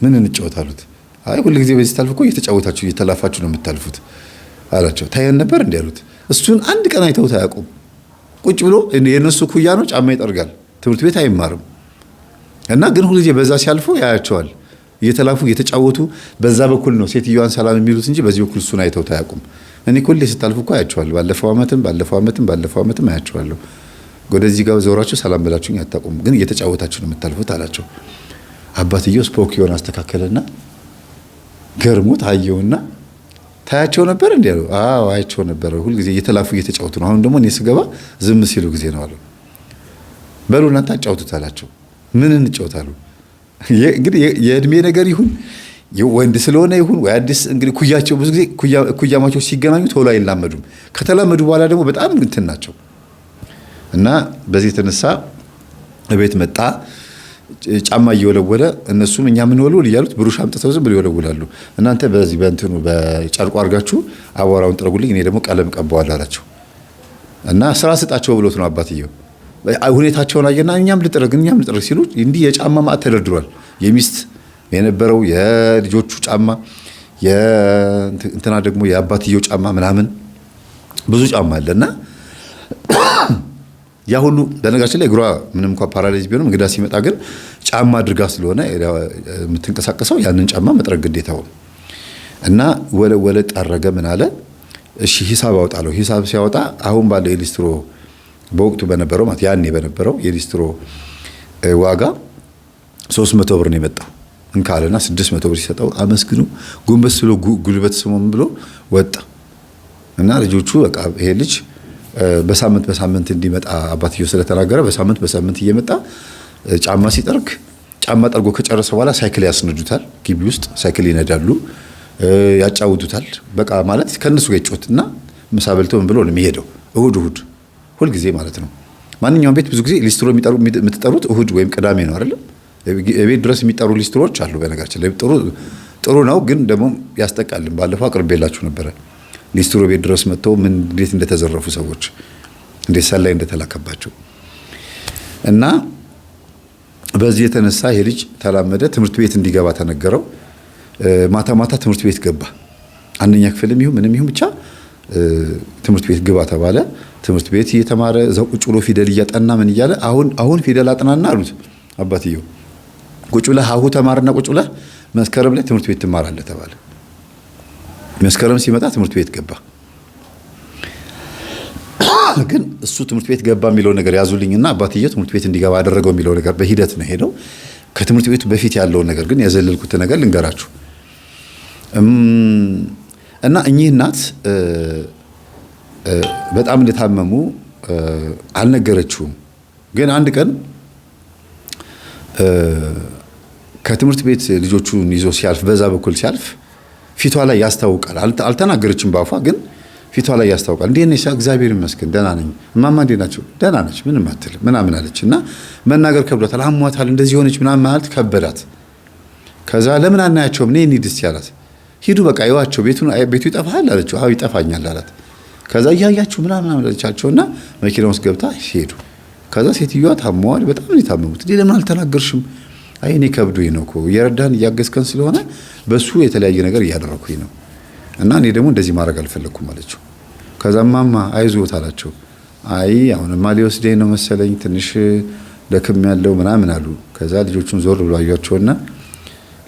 ምን እንጫወት አሉት። አይ ሁሉ ጊዜ በዚህ ታልፉ እኮ እየተጫወታችሁ እየተላፋችሁ ነው የምታልፉት አላቸው። ታየን ነበር እንዲህ አሉት። እሱን አንድ ቀን አይተውት አያውቁም። ቁጭ ብሎ የነሱ ኩያ ነው ጫማ ይጠርጋል። ትምህርት ቤት አይማርም። እና ግን ሁሉ ጊዜ በዛ ሲያልፉ ያያቸዋል እየተላፉ እየተጫወቱ። በዛ በኩል ነው ሴትዮዋን ሰላም የሚሉት እንጂ በዚህ በኩል እሱን አይተውት አያውቁም። እኔ ሁሌ ስታልፉ እኮ አያቸዋለሁ። ባለፈው ዓመትም አያቸዋለሁ። ወደዚህ ጋር ዘውራችሁ ሰላም ብላችሁኝ አታውቁም፣ ግን እየተጫወታችሁ ነው የምታልፉት አላቸው። አባትየው ስፖኪዮን አስተካከለና ገርሞት አየውና ታያቸው ነበር እንዴ አለው። አዎ አያቸው ነበር። ሁሉ ጊዜ እየተላፉ እየተጫወቱ ነው። አሁን ደግሞ እኔ ስገባ ዝም ሲሉ ጊዜ ነው አለው። በሉ እናንተ አጫውቱት አላቸው። ምን እንጫወታሉ? እንግዲህ የእድሜ ነገር ይሁን ወንድ ስለሆነ ይሁን ወይ አዲስ እንግዲህ ኩያቸው ብዙ ጊዜ ኩያማቾች ሲገናኙ ቶሎ አይላመዱም። ከተላመዱ በኋላ ደግሞ በጣም እንትን ናቸው። እና በዚህ የተነሳ ቤት መጣ። ጫማ እየወለወለ እነሱም እኛ ምን ወልወል እያሉት ብሩሽ አምጥተው ዝም ብለው ይወለውላሉ። እናንተ በዚህ በእንትኑ በጨርቁ አድርጋችሁ አቧራውን ጥረጉልኝ፣ እኔ ደግሞ ቀለም ቀባዋለሁ አላቸው። እና ስራ ስጣቸው ብሎት ነው አባትየው። ሁኔታቸውን አየና እኛም ልጥረግ ሲሉ እንዲህ የጫማ ማዕት ተደርድሯል። የሚስት የነበረው የልጆቹ ጫማ እንትና ደግሞ የአባትየው ጫማ ምናምን ብዙ ጫማ አለና ያ ሁሉ በነገራችን ላይ እግሯ ምንም እንኳን ፓራላይዝ ቢሆንም እንግዳ ሲመጣ ግን ጫማ አድርጋ ስለሆነ የምትንቀሳቀሰው ያንን ጫማ መጥረግ ግዴታው ነው። እና ወለ ጠረገ ምን አለ እሺ ሂሳብ አወጣለሁ። ሂሳብ ሲያወጣ አሁን ባለው የሊስትሮ በወቅቱ በነበረው ማለት ያኔ በነበረው የሊስትሮ ዋጋ 300 ብር ነው የመጣው። እንካለና 600 ብር ሲሰጠው አመስግኑ ጎንበስ ብሎ ጉልበት ስሞም ብሎ ወጣ። እና ልጆቹ በቃ ይሄ ልጅ በሳምንት እንዲመጣ አባትየው ስለተናገረ በሳምንት እየመጣ ጫማ ሲጠርግ ጫማ ጠርጎ ከጨረሰ በኋላ ሳይክል ያስነዱታል። ግቢ ውስጥ ሳይክል ይነዳሉ፣ ያጫውቱታል። በቃ ማለት ከነሱ ጋር ይጮትና ምሳ በልቶ ምን ብሎ ነው የሚሄደው። እሁድ ሁልጊዜ ማለት ነው። ማንኛውም ቤት ብዙ ጊዜ ሊስትሮ የምትጠሩት እሁድ ወይም ቅዳሜ ነው አይደለም? ቤት ድረስ የሚጠሩ ሊስትሮች አሉ። በነገራችን ላይ ጥሩ ነው፣ ግን ደግሞ ያስጠቃልም። ባለፈው አቅርቤላችሁ ነበረ። ሊስትሮ ቤት ድረስ መጥተው እንዴት እንደተዘረፉ ሰዎች እንዴት ሰላይ እንደተላከባቸው። እና በዚህ የተነሳ ይሄ ልጅ ተላመደ። ትምህርት ቤት እንዲገባ ተነገረው። ማታ ትምህርት ቤት ገባ። አንደኛ ክፍልም ይሁን ምንም ይሁን ብቻ ትምህርት ቤት ግባ ተባለ። ትምህርት ቤት እየተማረ እዛው ቁጭ ብሎ ፊደል እያጠና ምን እያለ አሁን ፊደል አጥናና አሉት አባትየው። ቁጭ ብለህ ሀሁ ተማርና ቁጭ ብለህ መስከረም ላይ ትምህርት ቤት ትማራለህ ተባለ። መስከረም ሲመጣ ትምህርት ቤት ገባ። ግን እሱ ትምህርት ቤት ገባ የሚለው ነገር ያዙልኝና አባትየው ትምህርት ቤት እንዲገባ አደረገው የሚለው ነገር በሂደት ነው ሄደው። ከትምህርት ቤቱ በፊት ያለውን ነገር ግን ያዘለልኩት ነገር ልንገራችሁ። እና እኚህ እናት በጣም እንደታመሙ አልነገረችውም። ግን አንድ ቀን ከትምህርት ቤት ልጆቹን ይዞ ሲያልፍ በዛ በኩል ሲያልፍ ፊቷ ላይ ያስታውቃል። አልተናገረችም ባፏ፣ ግን ፊቷ ላይ ያስታውቃል። እንዴት ነሽ? እግዚአብሔር ይመስገን ደህና ነኝ። እማማ እንዴት ናቸው? ደህና ነች፣ ምንም አትልም ምናምን አለች። እና መናገር ከብዷታል፣ አሟታል፣ እንደዚህ ሆነች ምናምን ማለት ከበዳት። ከዛ ለምን አናያቸውም? እኔ እንሂድ እስኪ አላት። ሂዱ በቃ ይዋቸው፣ ቤቱ ይጠፋል አለችው። አዎ ይጠፋኛል አላት። ከዛ እያያችሁ ምናምን አለቻቸውና መኪና ውስጥ ገብታ ሄዱ። ከዛ ሴትዮዋ ታመዋል፣ በጣም ነው የታመሙት። ለምን አልተናገርሽም? አይ እኔ ከብዶኝ ነው እኮ እየረዳን እያገዝከን ስለሆነ በሱ የተለያየ ነገር እያደረኩኝ ነው እና እኔ ደግሞ እንደዚህ ማድረግ አልፈለኩም አለችው። ከዛ ማማ አይዞት አላቸው። አይ አሁንማ ሊወስደኝ ነው መሰለኝ ትንሽ ደክም ያለው ምናምን አሉ። ከዛ ልጆቹን ዞር ብሎ አዩአቸውና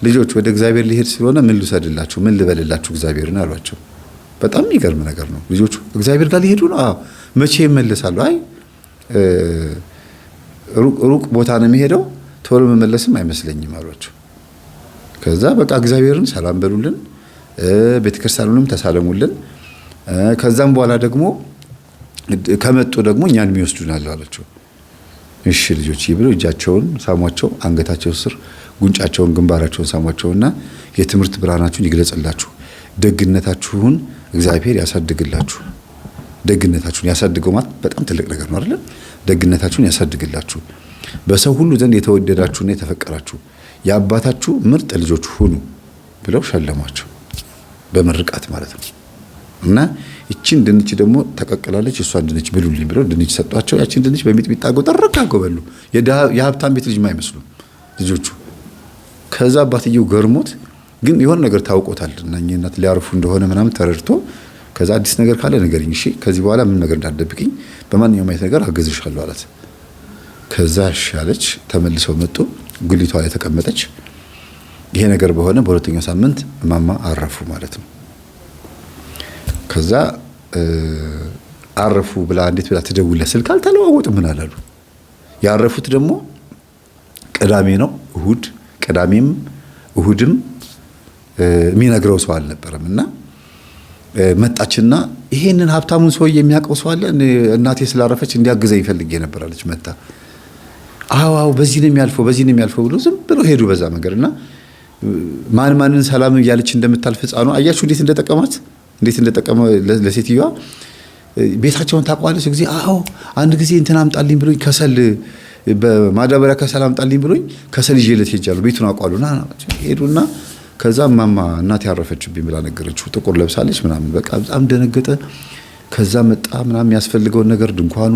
ልጆች ወደ እግዚአብሔር ሊሄድ ስለሆነ ምን ልውሰድላችሁ፣ ምን ልበልላችሁ እግዚአብሔርን አሏቸው። በጣም የሚገርም ነገር ነው። ልጆቹ እግዚአብሔር ጋር ሊሄዱ ነው። አዎ መቼ ይመለሳሉ? አይ ሩቅ ቦታ ነው የሚሄደው፣ ቶሎ መመለስም አይመስለኝም አሏቸው። ከዛ በቃ እግዚአብሔርን ሰላም በሉልን፣ ቤተክርስቲያኑንም ተሳለሙልን፣ ከዛም በኋላ ደግሞ ከመጡ ደግሞ እኛን የሚወስዱናል አላቸው። እሺ ልጆች ይብሉ እጃቸውን ሳሟቸው፣ አንገታቸው ስር ጉንጫቸውን፣ ግንባራቸውን ሳሟቸውና የትምህርት ብርሃናችሁን ይግለጽላችሁ፣ ደግነታችሁን እግዚአብሔር ያሳድግላችሁ። ደግነታችሁን ያሳድገው ማለት በጣም ትልቅ ነገር ነው አይደል? ደግነታችሁን ያሳድግላችሁ፣ በሰው ሁሉ ዘንድ የተወደዳችሁና የተፈቀራችሁ የአባታችሁ ምርጥ ልጆች ሁኑ ብለው ሸለሟቸው፣ በምርቃት ማለት ነው። እና እቺን ድንች ደግሞ ተቀቅላለች፣ እሷን ድንች ብሉልኝ ብለው ድንች ሰጧቸው። ያቺን ድንች በሚጥሚጣ ጎጠረቅ አጎበሉ። የሀብታም ቤት ልጅም አይመስሉም ልጆቹ። ከዛ አባትየው ገርሞት ግን የሆነ ነገር ታውቆታል እና እናት ሊያርፉ እንደሆነ ምናምን ተረድቶ ከዛ አዲስ ነገር ካለ ንገሪኝ፣ እሺ ከዚህ በኋላ ምን ነገር እንዳትደብቅኝ፣ በማንኛውም አይነት ነገር አገዝሻለሁ አላት። ከዛ እሺ አለች። ተመልሰው መጡ። ጉሊቷ ላይ ተቀመጠች። ይሄ ነገር በሆነ በሁለተኛው ሳምንት እማማ አረፉ ማለት ነው። ከዛ አረፉ ብላ እንዴት ብላ ትደውልለት ስልክ አልተለዋወጡ ምን አላሉ። ያረፉት ደግሞ ቅዳሜ ነው እሁድ፣ ቅዳሜም እሁድም የሚነግረው ሰው አልነበረም። እና መጣችና ይሄንን ሀብታሙን ሰውዬ የሚያውቀው ሰው አለ እናቴ ስላረፈች እንዲያግዘኝ ፈልጌ ነበር አለች። መጣ። አዎ በዚህ ነው የሚያልፈው ብሎ ዝም ብሎ ሄዱ በዛ መንገድና ማንን ሰላም እያለች እንደምታልፍ ሕፃኗ አያችሁ እንዴት እንደጠቀመ ለሴትዮዋ። ቤታቸውን ታቋለች ጊዜ አዎ አንድ ጊዜ እንትን አምጣልኝ ብሎኝ ከሰል በማዳበሪያ ከሰል አምጣልኝ ብሎኝ ከሰል ይዤለት ሄጃለሁ ቤቱን አቋሉና ሄዱና ከዛ ማማ እናቴ ያረፈችብኝ ብላ ነገረችው። ጥቁር ለብሳለች ምናምን በቃ በጣም ደነገጠ። ከዛ መጣ ምናምን የሚያስፈልገውን ነገር ድንኳኑ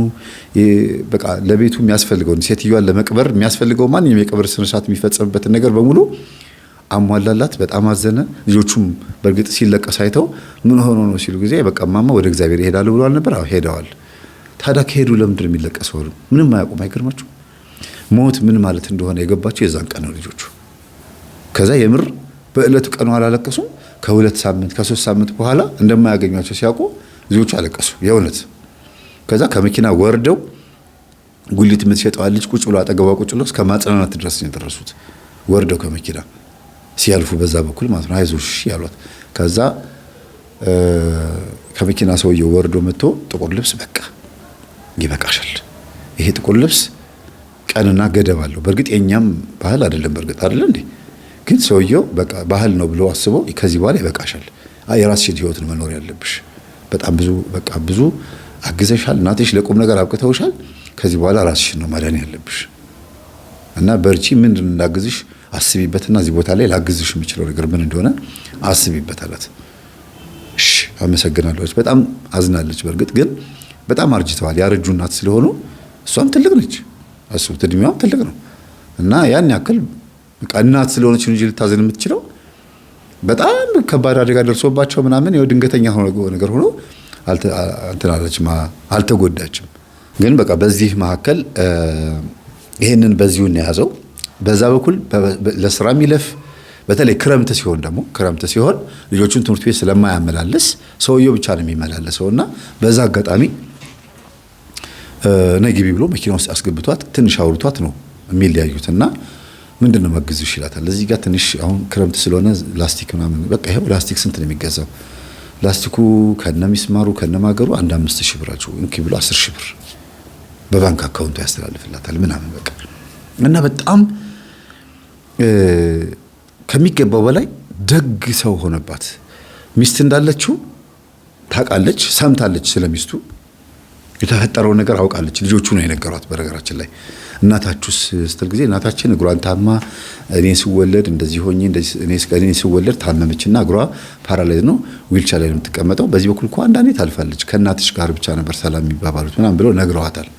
በቃ ለቤቱ የሚያስፈልገውን ሴትዮዋን ለመቅበር የሚያስፈልገው ማንኛውም የቀብር ስነ ስርዓት የሚፈጸምበትን ነገር በሙሉ አሟላላት። በጣም አዘነ። ልጆቹም በእርግጥ ሲለቀስ አይተው ምን ሆኖ ነው ሲሉ ጊዜ በቃ ማማ ወደ እግዚአብሔር ይሄዳሉ ብሏል ነበር። አዎ ሄደዋል። ታዲያ ከሄዱ ለምንድን ነው የሚለቀሰው? ምንም አያውቁም። አይገርማችሁ? ሞት ምን ማለት እንደሆነ የገባቸው የዛን ቀን ነው ልጆቹ። ከዛ የምር በእለቱ ቀኑ አላለቀሱም። ከ2 ሳምንት ከ3 ሳምንት በኋላ እንደማያገኟቸው ሲያውቁ ልጆቹ አለቀሱ የእውነት። ከዛ ከመኪና ወርደው ጉሊት የምትሸጠው ልጅ ቁጭ ብሎ አጠገቧ ቁጭ ብሎ እስከ ማጽናናት ድረስ ነው የደረሱት። ወርደው ከመኪና ሲያልፉ በዛ በኩል ማለት ነው አይዞሽ ያሏት። ከዛ ከመኪና ሰውየው ወርዶ መጥቶ ጥቁር ልብስ በቃ ይበቃሻል፣ ይሄ ጥቁር ልብስ ቀንና ገደብ አለው። በእርግጥ የኛም ባህል አይደለም በእርግጥ አይደለ እንዴ? ግን ሰውየው በቃ ባህል ነው ብሎ አስቦ ከዚህ በኋላ ይበቃሻል፣ የራስሽን ህይወት ነው መኖር ያለብሽ፣ በጣም ብዙ አግዘሻል፣ እናትሽ ለቁም ነገር አብቅተውሻል፣ ከዚህ በኋላ ራስሽን ነው ማዳን ያለብሽ እና በርቺ፣ ምንድን እንዳግዝሽ አስቢበትና እዚህ ቦታ ላይ ላግዝሽ የምችለው ነገር ምን እንደሆነ አስቢበት አላት። እሺ አመሰግናለሁ። በጣም አዝናለች። በእርግጥ ግን በጣም አርጅተዋል። ያረጁ እናት ስለሆኑ እሷም ትልቅ ነች፣ እሱም እድሜዋም ትልቅ ነው እና ያን ያክል በቃ እናት ስለሆነች እንጂ ልታዘን የምትችለው በጣም ከባድ አደጋ ደርሶባቸው ምናምን ያው ድንገተኛ ነገር ሆኖ አልተጎዳችም። ግን በቃ በዚህ መካከል ይሄንን በዚሁ ነው ያዘው። በዛ በኩል ለስራ የሚለፍ በተለይ ክረምት ሲሆን ልጆቹን ትምህርት ቤት ስለማያመላልስ ሰውየው ብቻ ነው የሚመላለሰውና በዛ አጋጣሚ ነግቢ ብሎ መኪና ውስጥ አስገብቷት ትንሽ አውርቷት ነው የሚለያዩትና ምንድነው መግዝሽ ይላታል። እዚህ ጋር ትንሽ አሁን ክረምት ስለሆነ ላስቲክ ምናምን በቃ ይሄው ላስቲክ ስንት ነው የሚገዛው? ላስቲኩ ከነሚስማሩ ከነማገሩ 5000 ብር አቸው እንኪ ብሎ 10000 ብር በባንክ አካውንቱ ያስተላልፍላታል ምናምን በቃ እና በጣም ከሚገባው በላይ ደግ ሰው ሆነባት። ሚስት እንዳለችው ታውቃለች፣ ሰምታለች ስለሚስቱ የተፈጠረው ነገር አውቃለች። ልጆቹ ነው የነገሯት። በነገራችን ላይ እናታችሁስ ስትል ጊዜ እናታችን እግሯን ታማ እኔ ስወለድ እንደዚህ ሆኜ እኔ ስወለድ ታመመችና እግሯ ፓራላይዝ ነው ዊልቸር ላይ ነው የምትቀመጠው። በዚህ በኩል እኮ አንዳንዴ ታልፋለች፣ ከእናትሽ ጋር ብቻ ነበር ሰላም የሚባባሉት ምናምን ብለው ነግረዋታል።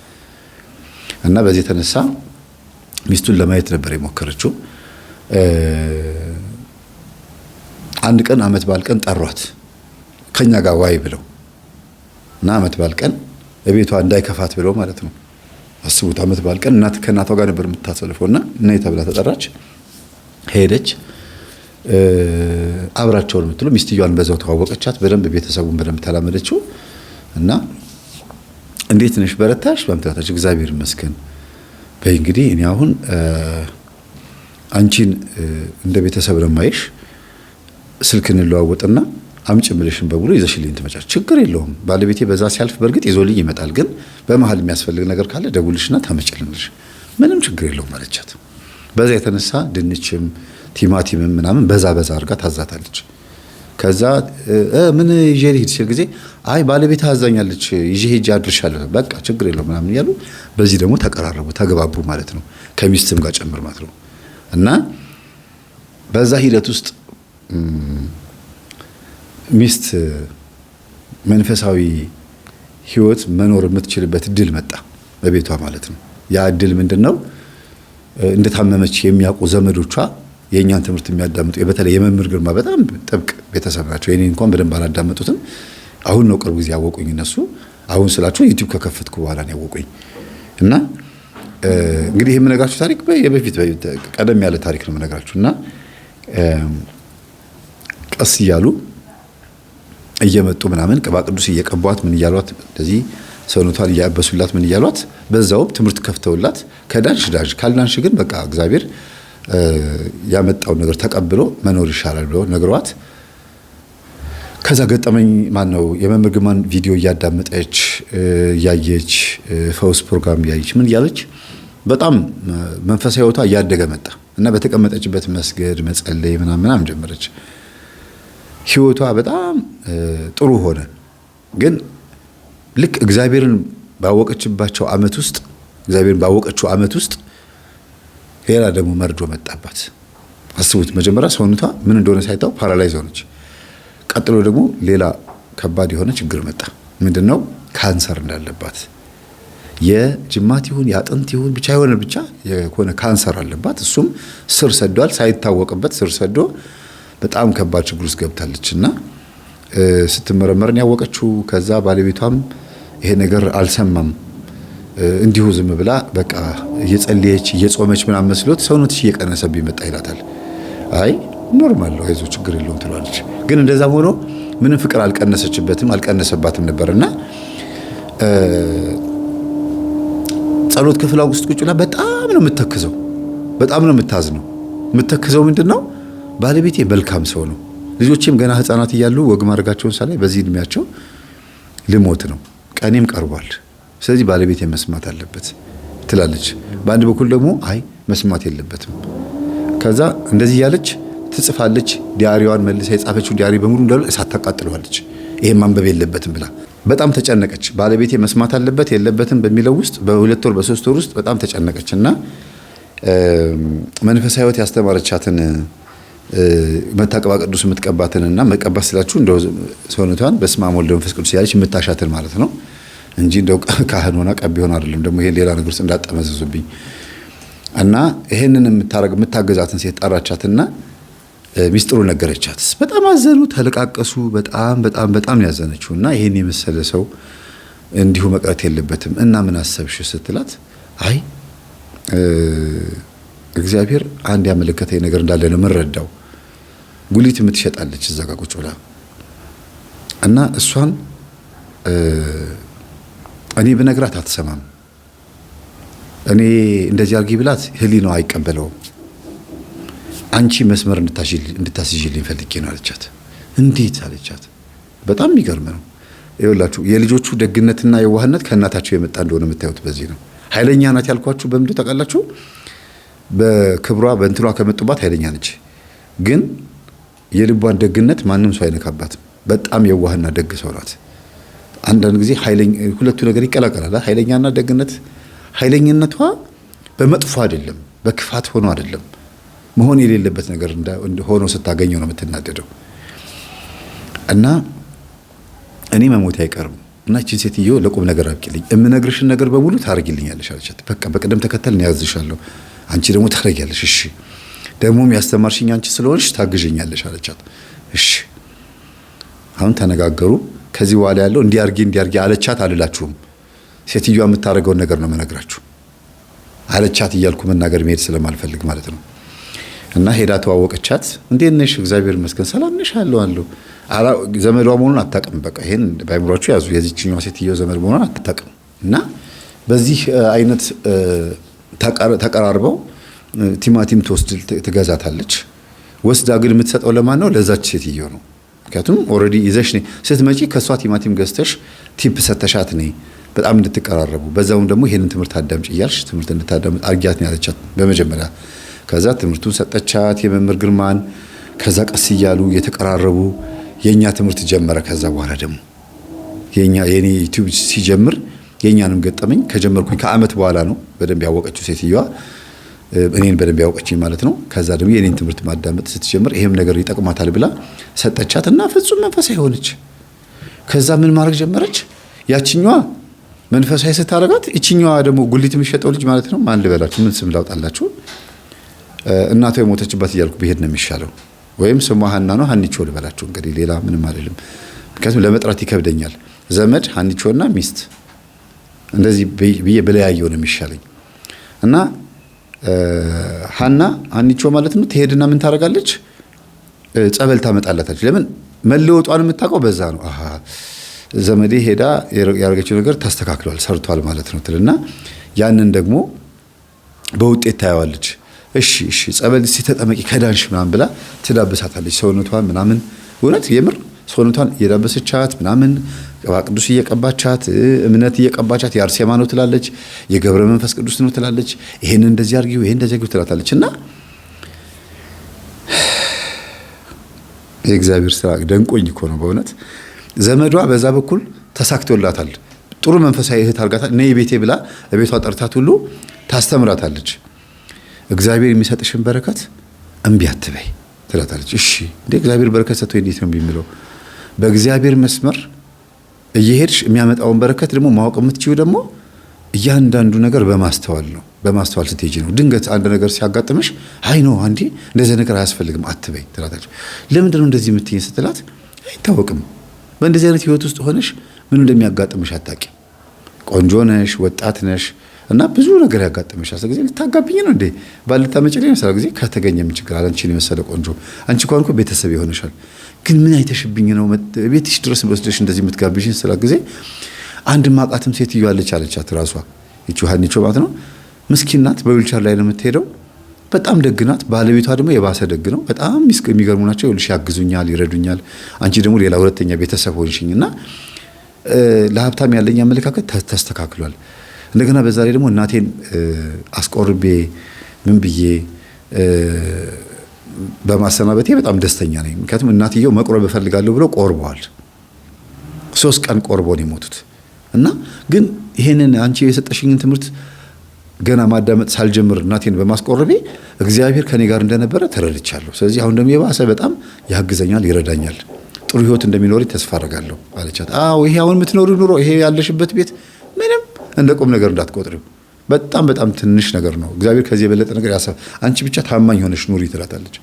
እና በዚህ የተነሳ ሚስቱን ለማየት ነበር የሞከረችው። አንድ ቀን አመት በዓል ቀን ጠሯት ከኛ ጋር ዋይ ብለው እና አመት በዓል ቀን በቤቷ እንዳይከፋት ብለው ማለት ነው። አስቡት፣ አመት በዓል ቀን ከእናቷ ጋር ነበር የምታሰልፈውና እና ተብላ ተጠራች። ሄደች። አብራቸው ነው የምትለው። ሚስትየዋን በዛው ተዋወቀቻት በደንብ፣ ቤተሰቡን በደንብ ተላመደችው። እና እንዴት ነሽ በረታሽ በምታታች እግዚአብሔር ይመስገን። በይ እንግዲህ እኔ አሁን አንቺን እንደ ቤተሰብ ነው የማይሽ፣ ስልክ እንለዋወጥና አምጪ ምልሽን በሙሉ ይዘሽልኝ ትመጫለሽ። ችግር የለውም ባለቤቴ በዛ ሲያልፍ በርግጥ ይዞልኝ ይመጣል፣ ግን በመሃል የሚያስፈልግ ነገር ካለ ደውልሽና ታመጭልንልሽ፣ ምንም ችግር የለውም አለቻት። በዛ የተነሳ ድንችም ቲማቲምም ምናምን በዛ አድርጋ ታዛታለች። ከዛ ምን ይዤ ልሂድ ሲል ጊዜ አይ ባለቤት አዛኛለች ይዤ ሄጄ አድርሻለሁ፣ በቃ ችግር የለውም ምናምን እያሉ በዚህ ደግሞ ተቀራረቡ፣ ተግባቡ ማለት ነው። ከሚስትም ጋር ጨምር ማለት ነው። እና በዛ ሂደት ውስጥ ሚስት መንፈሳዊ ህይወት መኖር የምትችልበት እድል መጣ በቤቷ ማለት ነው። ያ እድል ምንድነው? እንደታመመች የሚያውቁ ዘመዶቿ የኛን ትምህርት የሚያዳምጡ በተለይ የመምህር ግርማ በጣም ጥብቅ ቤተሰብ ናቸው። የኔ እንኳን በደንብ አላዳመጡትም። አሁን ነው ቅርብ ጊዜ ያወቁኝ እነሱ። አሁን ስላችሁ ዩቲዩብ ከከፈትኩ በኋላ ነው ያወቁኝ። እና እንግዲህ ይሄ የምነግራችሁ ታሪክ በፊት ቀደም ያለ ታሪክ ነው የምነግራችሁና ቀስ እያሉ እየመጡ ምናምን ቅባ ቅዱስ እየቀቧት ምን እያሏት እንደዚህ ሰውነቷን እያበሱላት ምን እያሏት በዛውም ትምህርት ከፍተውላት ከዳንሽ ካልዳንሽ ግን በቃ እግዚአብሔር ያመጣው ነገር ተቀብሎ መኖር ይሻላል ብለው ነግሯት። ከዛ ገጠመኝ ማነው የመምህር ግርማን ቪዲዮ እያዳመጠች ያየች ፈውስ ፕሮግራም ያየች ምን እያለች በጣም መንፈሳዊ ህይወቷ እያደገ መጣ እና በተቀመጠችበት መስገድ መጸለይ ምናምን ጀመረች። ህይወቷ በጣም ጥሩ ሆነ። ግን ልክ እግዚአብሔርን ባወቀችው አመት ውስጥ ሌላ ደግሞ መርዶ መጣባት። አስቡት፣ መጀመሪያ ሰውነቷ ምን እንደሆነ ሳይታው ፓራላይዝ ሆነች። ቀጥሎ ደግሞ ሌላ ከባድ የሆነ ችግር መጣ። ምንድነው? ካንሰር እንዳለባት የጅማት ይሁን የአጥንት ይሁን ብቻ የሆነ ካንሰር አለባት። እሱም ስር ሰዷል፣ ሳይታወቅበት ስር ሰዶ በጣም ከባድ ችግር ውስጥ ገብታለችና ስትመረመርን ያወቀችው። ከዛ ባለቤቷም ይሄ ነገር አልሰማም፣ እንዲሁ ዝም ብላ በቃ እየጸለየች እየጾመች ምናምን መስሎት ሰውነትሽ እየቀነሰብኝ መጣ ይላታል። አይ ኖርማል ነው አይዞህ ችግር የለውም ትላለች። ግን እንደዛም ሆኖ ምንም ፍቅር አልቀነሰባትም ነበርና ጸሎት ክፍሏ ውስጥ ቁጭ ብላ በጣም ነው የምትተክዘው፣ በጣም ነው የምታዝነው። የምትተክዘው ምንድነው? ባለቤቴ መልካም ሰው ነው፣ ልጆቼም ገና ህፃናት እያሉ ወግ ማድረጋቸውን ሳላይ በዚህ እድሜያቸው ልሞት ነው፣ ቀኔም ቀርቧል፣ ስለዚህ ባለቤቴ መስማት አለበት ትላለች። በአንድ በኩል ደግሞ አይ መስማት የለበትም። ከዛ እንደዚህ ያለች ትጽፋለች። ዲያሪዋን መልሳ የጻፈችው ዲያሪ በሙሉ እንዳለ እሳት ታቃጥለዋለች። ይሄ ማንበብ የለበትም ብላ በጣም ተጨነቀች። ባለቤቴ መስማት አለበት የለበትም በሚለው ውስጥ በ2 ወር በ3 ወር ውስጥ በጣም ተጨነቀችና መንፈሳዊ ህይወት ያስተማረቻትን መታቀባ ቅዱስ የምትቀባትንና መቀባት ስላችሁ እንደው ሰውነቷን በስመ አብ ወወልድ ወመንፈስ ቅዱስ ያለች የምታሻትን ማለት ነው እንጂ እንደው ካህን ሆና ቀቢ ሆና አይደለም። ደግሞ ይሄ ሌላ ነገር ውስጥ እንዳጠመዘዙብኝ እና ይሄንን የምታገዛትን ሴት ጠራቻትና ሚስጥሩ ነገረቻት። በጣም አዘኑ፣ ተለቃቀሱ። በጣም ያዘነችውና ይሄን የመሰለ ሰው እንዲሁ መቅረት የለበትም እና ምን አሰብሽ ስትላት አይ እግዚአብሔር አንድ ያመለከተኝ ነገር እንዳለ ነው የምረዳው። ጉሊት የምትሸጣለች እዛ ጋር ቁጭ ብላ እና እሷን እኔ ብነግራት አትሰማም። እኔ እንደዚህ አርጊ ብላት ህሊናዋ አይቀበለውም። አንቺ መስመር እንድታስይዥልኝ ፈልጌ ነው አለቻት። እንዴት አለቻት። በጣም የሚገርም ነው። ይኸውላችሁ የልጆቹ ደግነትና የዋህነት ከእናታቸው የመጣ እንደሆነ የምታዩት በዚህ ነው። ኃይለኛ ናት ያልኳችሁ በምንድን ታውቃላችሁ? በክብሯ በእንትኗ ከመጡባት ኃይለኛ ነች፣ ግን የልቧን ደግነት ማንም ሰው አይነካባትም። በጣም የዋህና ደግ ሰው ናት። አንዳንድ ጊዜ ሁለቱ ነገር ይቀላቀላል። ኃይለኛና ደግነት። ኃይለኝነቷ በመጥፎ አይደለም፣ በክፋት ሆኖ አይደለም፣ መሆን የሌለበት ነገር ሆኖ ስታገኘው ነው የምትናደደው። እና እኔ መሞት አይቀርም እና እቺን ሴትዮ ለቁም ነገር አብቂልኝ፣ የምነግርሽን ነገር በሙሉ ታረጊልኛለሽ አለቻት። በቃ በቅደም ተከተል ነው ያዝሻለሁ፣ አንቺ ደግሞ ታረጊያለሽ። እሺ ደግሞም ያስተማርሽኝ አንቺ ስለሆንሽ ታግዥኛለሽ አለቻት። እሺ አሁን ተነጋገሩ። ከዚህ በኋላ ያለው እንዲያርጊ አለቻት አልላችሁም። ሴትዮዋ የምታረገውን ነገር ነው መነግራችሁ። አለቻት እያልኩ መናገር መሄድ ስለማልፈልግ ማለት ነው። እና ሄዳ ተዋወቀቻት። እንዴት ነሽ? እግዚአብሔር ይመስገን ሰላም ነሽ? አለሁ። ዘመዷ መሆኑን አታውቅም። በቃ ይሄን በአይምሯችሁ ያዙ። የዚህኛው ሴትዮ ዘመድ መሆኑን አታውቅም። እና በዚህ አይነት ተቀራርበው ቲማቲም ትገዛታለች። ወስዳ ግን የምትሰጠው ለማን ነው? ለዛች ሴትዮ ነው። ምክንያቱም ኦልሬዲ ይዘሽ ስትመጪ ከሷ ቲማቲም ገዝተሽ ቲፕ ሰተሻት ነይ በጣም እንድትቀራረቡ፣ በዛውም ደግሞ ይሄንን ትምህርት አዳምጪ እያልሽ ትምህርት እንድታዳምጥ አርጊያት ነው ያለቻት በመጀመሪያ። ከዛ ትምህርቱን ሰጠቻት የመምህር ግርማን። ከዛ ቀስ እያሉ የተቀራረቡ የኛ ትምህርት ጀመረ። ከዛ በኋላ ደግሞ የኔ ዩቲዩብ ሲጀምር የኛንም ገጠመኝ ከጀመርኩኝ ከአመት በኋላ ነው በደንብ ያወቀችው ሴትዮዋ፣ እኔን በደንብ ያወቀችኝ ማለት ነው። ከዛ ደግሞ የኔን ትምህርት ማዳመጥ ስትጀምር ይሄም ነገር ይጠቅማታል ብላ ሰጠቻትና ፍጹም መንፈሳዊ ሆነች። ከዛ ምን ማድረግ ጀመረች? ያቺኛዋ መንፈሳዊ ስታረጋት እቺኛዋ ደግሞ ጉሊት የሚሸጠው ልጅ ማለት ነው። ማን ልበላችሁ? ምን ስም ላውጣላችሁ? እናቷ የሞተችባት እያልኩ ብሄድ ነው የሚሻለው። ወይም ስሟ ሀና ነው፣ ሀኒቾ ልበላችሁ። እንግዲህ ሌላ ምንም አይደለም፣ ምክንያቱም ለመጥራት ይከብደኛል። ዘመድ ሀኒቾና ሚስት እንደዚህ ብዬ በለያየው ነው የሚሻለኝ። እና ሀኒቾ ማለት ነው ትሄድና ምን ታደርጋለች? ጸበል ታመጣላታለች። ለምን መለወጧን የምታውቀው በዛ ነው። ዘመዴ ሄዳ ያደረገችው ነገር ተስተካክሏል፣ ሰርቷል ማለት ነው ትልና ያንን ደግሞ በውጤት ታየዋለች። እሺ ጸበል ሲተጠመቂ ከዳንሽ ምናምን ብላ ትዳብሳታለች። ሰውነቷን ምናምን እውነት የምር ሰውነቷን እየዳበሰቻት ምናምን ቅባ ቅዱስ እየቀባቻት እምነት እየቀባቻት የአርሴማ ነው ትላለች፣ የገብረ መንፈስ ቅዱስ ነው ትላለች። ይሄን እንደዚህ አድርጊው ይሄን እንደዚህ አድርጊው ትላታለች። እና የእግዚአብሔር ስራ ደንቆኝ እኮ ነው በእውነት። ዘመዷ በዛ በኩል ተሳክቶላታል። ጥሩ መንፈሳዊ እህት አድርጋታል። ነይ ቤቴ ብላ ቤቷ ጠርታት ሁሉ ታስተምራታለች። እግዚአብሔር የሚሰጥሽን በረከት እምቢ አትበይ ትላታለች። እሺ እንዴ እግዚአብሔር በረከት ሰጥቶ እንዴት ነው የሚለው? በእግዚአብሔር መስመር እየሄድሽ የሚያመጣውን በረከት ደግሞ ማወቅ የምትችይው ደግሞ እያንዳንዱ ነገር በማስተዋል ነው። በማስተዋል ስትሄጂ ነው። ድንገት አንድ ነገር ሲያጋጥምሽ አይ ነው አንዴ እንደዚህ ነገር አያስፈልግም አትበይ ትላታለች። ለምንድን ነው እንደዚህ የምትይኝ ስትላት አይታወቅም። በእንደዚህ አይነት ህይወት ውስጥ ሆነሽ ምን እንደሚያጋጥምሽ አታውቂም። ቆንጆ ነሽ፣ ወጣት ነሽ እና ብዙ ነገር ያጋጥምሻል። ስለዚህ ልታጋብኝ ነው እንዴ ባልታመጪልኝ ነው። ስለዚህ ከተገኘ ምን ችግር አለ? አንቺን የመሰለ ቆንጆ አንቺ እንኳን እኮ ቤተሰብ ይሆንሻል። ግን ምን አይተሽብኝ ነው ቤትሽ ድረስ ወስደሽ እንደዚህ የምትጋብዥኝ? ስለዚህ አንድ ማቃትም ሴትዮ አለቻት ራሷ ይቺ ሀኒቾ ማለት ነው። ምስኪን ናት፣ በዊልቸር ላይ ነው የምትሄደው። በጣም ደግ ናት። ባለቤቷ ደግሞ የባሰ ደግ ነው። በጣም የሚገርሙ ናቸው። ይኸውልሽ ያግዙኛል፣ ይረዱኛል። አንቺ ደግሞ ሌላ ሁለተኛ ቤተሰብ ሆንሽኝና ለሀብታም ያለኝ አመለካከት ተስተካክሏል። እንደገና በዛ ላይ ደግሞ እናቴን አስቆርቤ ምን ብዬ በማሰናበቴ በጣም ደስተኛ ነኝ። ምክንያቱም እናትየው መቁረብ እፈልጋለሁ ብለው ቆርበዋል። 3 ቀን ቆርበው ነው የሞቱት። እና ግን ይሄንን አንቺ የሰጠሽኝን ትምህርት ገና ማዳመጥ ሳልጀምር እናቴን በማስቆረቤ እግዚአብሔር ከኔ ጋር እንደነበረ ተረድቻለሁ። ስለዚህ አሁን ደግሞ የባሰ በጣም ያግዘኛል፣ ይረዳኛል። ጥሩ ህይወት እንደሚኖር ተስፋ አደርጋለሁ አለቻት። አዎ ይሄ አሁን የምትኖሩ ኑሮ ይሄ ያለሽበት ቤት ምንም እንደ ቁም ነገር እንዳትቆጥሪው፣ በጣም በጣም ትንሽ ነገር ነው። እግዚአብሔር ከዚህ የበለጠ ነገር አንቺ ብቻ ታማኝ ሆነሽ ኑሪ ትላታለች።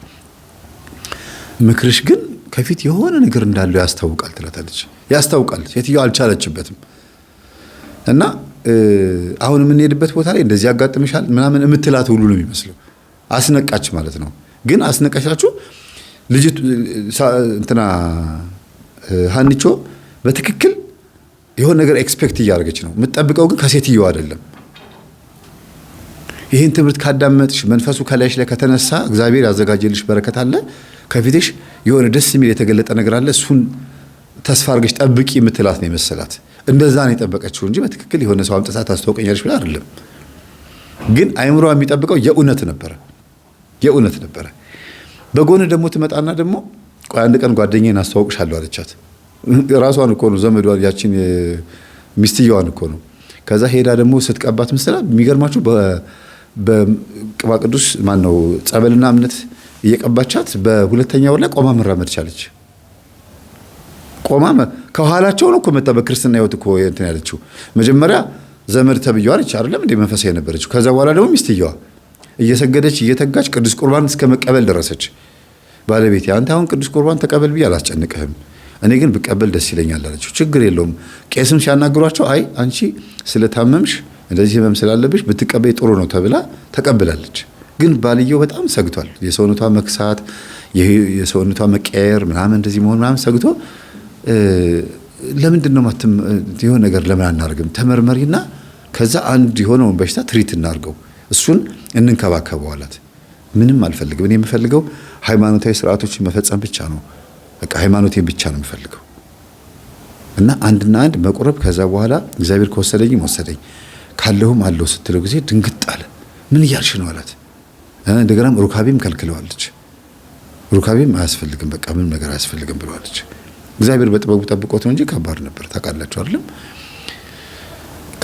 ምክርሽ ግን ከፊት የሆነ ነገር እንዳለው ያስታውቃል ትላታለች። ያስታውቃል። ሴትዮዋ አልቻለችበትም። እና አሁን የምንሄድበት ቦታ ላይ እንደዚህ ያጋጥምሻል ምናምን የምትላት ሁሉ ነው የሚመስለው። አስነቃች ማለት ነው። ግን አስነቃቻችሁ ልጅቱ እንትና ሀኒቾ በትክክል የሆነ ነገር ኤክስፔክት እያደረገች ነው የምትጠብቀው፣ ግን ከሴትዮዋ አይደለም። ይህን ትምህርት ካዳመጥሽ መንፈሱ ከላይሽ ላይ ከተነሳ እግዚአብሔር ያዘጋጀልሽ በረከት አለ። ከፊትሽ የሆነ ደስ የሚል የተገለጠ ነገር አለ። እሱን ተስፋ አድርገሽ ጠብቂ የምትላት ነው የመሰላት። እንደዛ ነው የጠበቀችው እንጂ በትክክል የሆነ ሰው አምጥታ ታስተዋውቀኛለሽ ብላ አይደለም። ግን አይምሮዋ የሚጠብቀው የእውነት ነበረ። በጎን ደግሞ ትመጣና ደግሞ ቆይ አንድ ቀን ጓደኛዬን አስተዋውቅሻለሁ አለቻት። ራሷን እኮ ነው ዘመዷን ያቺን ሚስትየዋን እኮ ነው። ከዛ ሄዳ ደግሞ ስትቀባት ምስላ የሚገርማችሁ በቅባ ቅዱስ ማን ነው ጸበልና እምነት እየቀባቻት በሁለተኛው ላይ ቆማ መራመድ ቻለች። ቆማ ከኋላቸው ነው እኮ መጣ በክርስትና ህይወት እኮ እንትን ያለችው መጀመሪያ ዘመድ ተብያዋ ነች አይደለም እንደ መንፈሳዊ ነበረችው። ከዛ በኋላ ደግሞ ሚስትየዋ እየሰገደች እየተጋች ቅዱስ ቁርባን እስከ መቀበል ደረሰች። ባለቤቴ አንተ አሁን ቅዱስ ቁርባን ተቀበል ብዬ አላስጨንቅህም፣ እኔ ግን ብቀበል ደስ ይለኛል አለችው። ችግር የለውም። ቄስም ሲያናግሯቸው አይ አንቺ ስለታመምሽ እንደዚህ ህመም ስላለብሽ ብትቀበይ ጥሩ ነው ተብላ ተቀብላለች። ግን ባልየው በጣም ሰግቷል። የሰውነቷ መክሳት፣ የሰውነቷ መቀየር ምናምን እንደዚህ መሆን ምናምን ሰግቶ ለምንድን ነው የሆነ ነገር ለምን አናርግም ተመርመሪና ከዛ አንድ የሆነውን በሽታ ትሪት እናርገው እሱን እንንከባከበው አላት። ምንም አልፈልግም፣ እኔ የምፈልገው ሃይማኖታዊ ስርዓቶችን መፈጸም ብቻ ነው። በቃ ሃይማኖቴን ብቻ ነው የምፈልገው እና አንድና አንድ መቁረብ። ከዛ በኋላ እግዚአብሔር ከወሰደኝ ወሰደኝ ካለሁም አለው ስትለው ጊዜ ድንግጥ አለ። ምን እያልሽ ነው አላት። እንደገናም ሩካቤም ከልክለዋለች። ሩካቤም አያስፈልግም፣ በቃ ምንም ነገር አያስፈልግም ብለዋለች። እግዚአብሔር በጥበቡ ጠብቆት ነው እንጂ ከባድ ነበር ታውቃላችሁ አይደለም።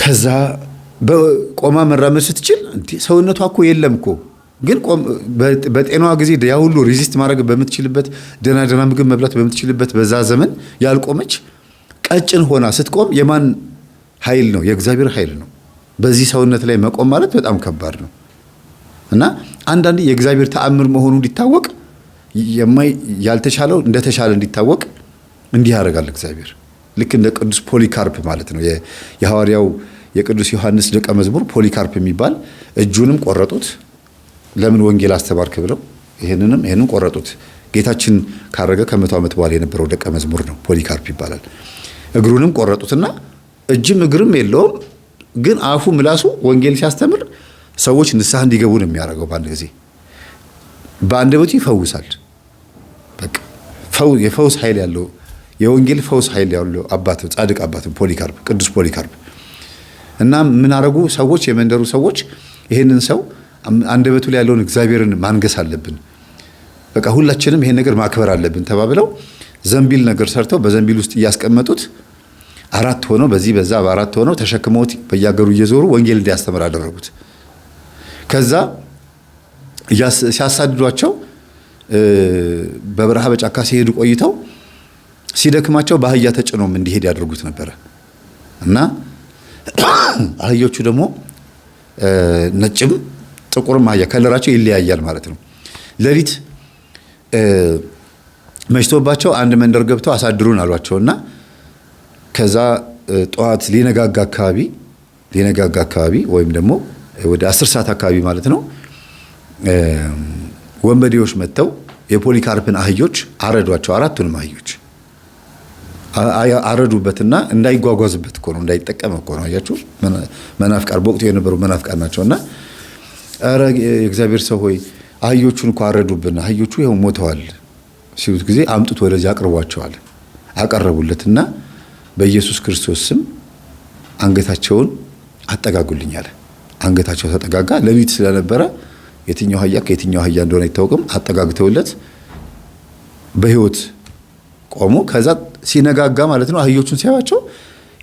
ከዛ በቆማ መራመድ ስትችል ሰውነቷ እኮ የለም እኮ ግን በጤናዋ ጊዜ ያ ሁሉ ሬዚስት ማድረግ በምትችልበት ደህና ምግብ መብላት በምትችልበት በዛ ዘመን ያልቆመች ቀጭን ሆና ስትቆም የማን ኃይል ነው? የእግዚአብሔር ኃይል ነው። በዚህ ሰውነት ላይ መቆም ማለት በጣም ከባድ ነው እና አንዳንዴ የእግዚአብሔር ተአምር መሆኑ እንዲታወቅ ያልተቻለው እንደተቻለ እንዲታወቅ እንዲህ ያደርጋል እግዚአብሔር። ልክ እንደ ቅዱስ ፖሊካርፕ ማለት ነው። የሐዋርያው የቅዱስ ዮሐንስ ደቀ መዝሙር ፖሊካርፕ የሚባል እጁንም ቆረጡት። ለምን ወንጌል አስተባርክ ብለው ይሄንን ቆረጡት። ጌታችን ካረገ ከ100 ዓመት በኋላ የነበረው ደቀ መዝሙር ነው፣ ፖሊካርፕ ይባላል። እግሩንም ቆረጡትና እጅም እግርም የለውም፣ ግን አፉ ምላሱ ወንጌል ሲያስተምር ሰዎች ንስሐ እንዲገቡ ነው የሚያደርገው። በአንድ ጊዜ በአንደበቱ ይፈውሳል። በቃ የፈውስ ኃይል ያለው የወንጌል ፈውስ ኃይል ያለው አባት ጻድቅ አባት ፖሊካርፕ፣ ቅዱስ ፖሊካርፕ እና ምን አረጉ ሰዎች፣ የመንደሩ ሰዎች ይሄንን ሰው አንደበቱ ላይ ያለውን እግዚአብሔርን ማንገስ አለብን፣ በቃ ሁላችንም ይሄን ነገር ማክበር አለብን ተባብለው ዘንቢል ነገር ሰርተው በዘንቢል ውስጥ እያስቀመጡት 4 ሆነው በዚህ በዛ በ4 ሆነው ተሸክመውት በየሀገሩ እየዞሩ ወንጌል እንዲያስተምር አደረጉት። ከዛ ሲያሳድዷቸው በበረሃ በጫካ ሲሄዱ ቆይተው ሲደክማቸው በአህያ ተጭኖም እንዲሄድ ያደርጉት ነበረ እና አህዮቹ ደግሞ ነጭም ጥቁርም አህያ ከለራቸው ይለያያል ማለት ነው። ሌሊት መሽቶባቸው አንድ መንደር ገብተው አሳድሩን አሏቸውና ከዛ ጠዋት ሊነጋጋ አካባቢ ወይም ደግሞ ወደ 10 ሰዓት አካባቢ ማለት ነው ወንበዴዎች መጥተው የፖሊካርፕን አህዮች አረዷቸው። 4ቱንም አህዮች አረዱበትና እንዳይጓጓዝበት እኮ ነው፣ እንዳይጠቀም እኮ ነው። አያችሁ መናፍቃን በወቅቱ የነበሩ መናፍቃን ናቸውና ኧረ የእግዚአብሔር ሰው ሆይ አህዮቹን እኮ አረዱብን፣ አህዮቹ ይኸው ሞተዋል ሲሉት ጊዜ አምጡት ወደዚህ አቅርቧቸዋል። አቀረቡለትና በኢየሱስ ክርስቶስ ስም አንገታቸውን አጠጋጉልኝ አለ። አንገታቸው ተጠጋጋ። ሌሊት ስለነበረ የትኛው አህያ ከየትኛው አህያ እንደሆነ አይታወቅም። አጠጋግተውለት በህይወት ቆሙ። ከዛ ሲነጋጋ ማለት ነው አህዮቹን ሲያዩአቸው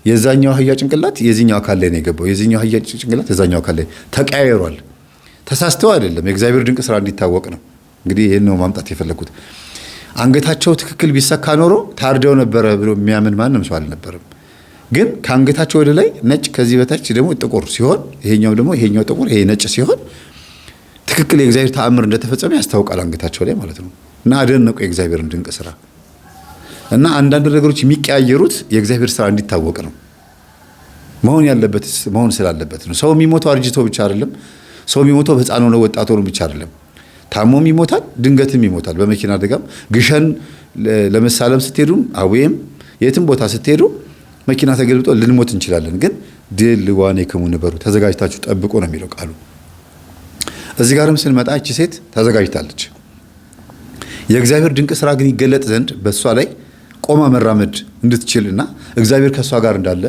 የዛኛው አህያ ጭንቅላት የዚህኛው አካል ላይ ነው የገባው፣ የዚህኛው አህያ ጭንቅላት የዛኛው አካል ላይ ተቀያይሯል። ተሳስተው አይደለም፣ የእግዚአብሔር ድንቅ ስራ እንዲታወቅ ነው። እንግዲህ ይሄን ነው ማምጣት የፈለኩት። አንገታቸው ትክክል ቢሰካ ኖሮ ታርደው ነበረ ብሎ የሚያምን ማንም ሰው አልነበረም። ግን ከአንገታቸው ወደ ላይ ነጭ ከዚህ በታች ደግሞ ጥቁር ሲሆን ይሄኛው ጥቁር ይሄ ነጭ ሲሆን ትክክል የእግዚአብሔር ተአምር እንደተፈጸመ ያስታውቃል አንገታቸው ላይ ማለት ነው። እና አደነቁ የእግዚአብሔርን ድንቅ ስራ። እና አንዳንድ ነገሮች የሚቀያየሩት የእግዚአብሔር ስራ እንዲታወቅ ነው፣ መሆን ስላለበት ነው። ሰው የሚሞተው አርጅቶ ብቻ አይደለም። ሰው የሚሞተው ህፃን ሆኖ ወጣት ሆኖ ብቻ አይደለም። ታሞም ይሞታል፣ ድንገትም ይሞታል። በመኪና አደጋም ግሸን ለመሳለም ስትሄዱም አዌም የትም ቦታ ስትሄዱ መኪና ተገልብጦ ልንሞት እንችላለን። ግን ድል ልዋኔክሙ ንበሩ፣ ተዘጋጅታችሁ ጠብቁ ነው የሚለው ቃሉ። እዚህ ጋርም ስንመጣ እቺ ሴት ተዘጋጅታለች። የእግዚአብሔር ድንቅ ስራ ግን ይገለጥ ዘንድ በእሷ ላይ ቆማ መራመድ እንድትችልና እግዚአብሔር ከእሷ ጋር እንዳለ፣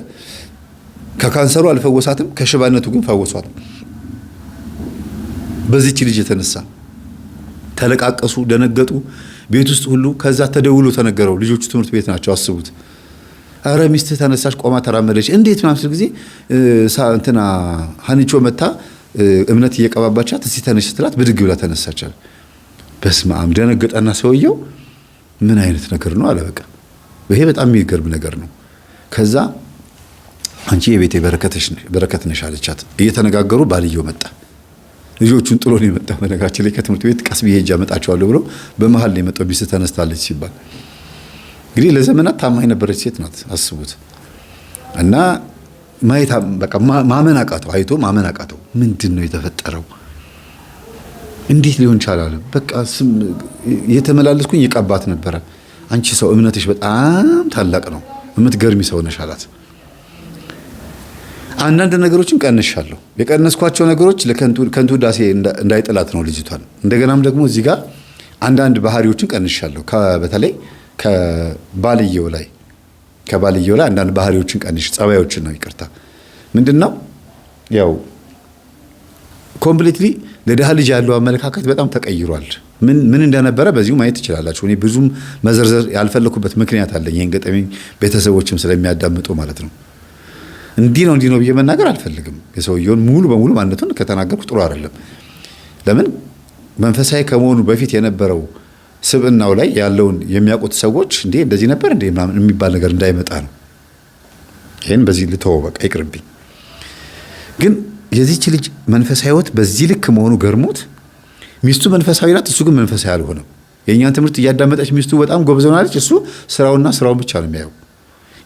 ከካንሰሩ አልፈወሳትም፣ ከሽባነቱ ግን ፈወሷት። በዚህች ልጅ የተነሳ ተለቃቀሱ፣ ደነገጡ ቤት ውስጥ ሁሉ። ከዛ ተደውሎ ተነገረው። ልጆቹ ትምህርት ቤት ናቸው አስቡት። አረ ሚስት ተነሳች፣ ቆማ ተራመደች። እንዴት ምናምን ሲል ጊዜ እንትና ሀኒቾ መታ እምነት እየቀባባቻት እስቲ ተነሽ ስትላት ብድግ ብላ ተነሳቻል። በስመ አብ ደነገጠና ሰውየው ምን አይነት ነገር ነው አለ። በቃ ይሄ በጣም የሚገርም ነገር ነው። ከዛ አንቺ የቤቴ በረከት ነሽ አለቻት። እየተነጋገሩ ባልየው መጣ። ልጆቹን ጥሎ ነው የመጣው። በነገራችን ላይ ከትምህርት ቤት ቀስ ብዬ ሄጄ አመጣቸዋለሁ ብሎ በመሃል ነው የመጣው። ሚስት ተነስታለች ሲባል እንግዲህ ለዘመናት ታማኝ ነበረች ሴት ናት። አስቡት። እና ማየት በቃ ማመን አቃተው። አይቶ ማመን አቃተው። ምንድን ነው የተፈጠረው? እንዴት ሊሆን ይችላል? በቃ እየተመላለስኩኝ ይቀባት ነበረ። አንቺ ሰው እምነትሽ በጣም ታላቅ ነው፣ የምትገርሚ ሰው ነሽ አላት። አንዳንድ ነገሮችን ቀንሻለሁ። የቀነስኳቸው ነገሮች ለከንቱ ዳሴ እንዳይጥላት ነው ልጅቷን። እንደገናም ደግሞ እዚህ ጋር አንዳንድ ባህሪዎችን ቀንሻለሁ። በተለይ ከባልየው ላይ አንዳንድ ባህሪዎችን ጸባዮችን ነው ይቅርታ። ምንድነው ያው ኮምፕሊትሊ ለደሃ ልጅ ያለው አመለካከት በጣም ተቀይሯል። ምን እንደነበረ በዚሁ ማየት ትችላላችሁ። እኔ ብዙም መዘርዘር ያልፈለኩበት ምክንያት አለኝ። ይሄን ገጠመኝ ቤተሰቦችም ስለሚያዳምጡ ማለት ነው። እንዲህ ነው ብዬ መናገር አልፈልግም። የሰውየውን ሙሉ በሙሉ ማንነቱን ከተናገርኩ ጥሩ አይደለም። ለምን መንፈሳዊ ከመሆኑ በፊት የነበረው ስብዕናው ላይ ያለውን የሚያውቁት ሰዎች እንዴ እንደዚህ ነበር እንዴ ምናምን የሚባል ነገር እንዳይመጣ ነው። ይሄን በዚህ ልተወው በቃ ይቅርብኝ። ግን የዚህች ልጅ መንፈሳዊ ሕይወት በዚህ ልክ መሆኑ ገርሞት፣ ሚስቱ መንፈሳዊ ናት፣ እሱ ግን መንፈሳዊ አልሆነም። የእኛን ትምህርት እያዳመጠች ሚስቱ በጣም ጎበዝ ሆናለች። እሱ ስራውን ብቻ ነው የሚያየው።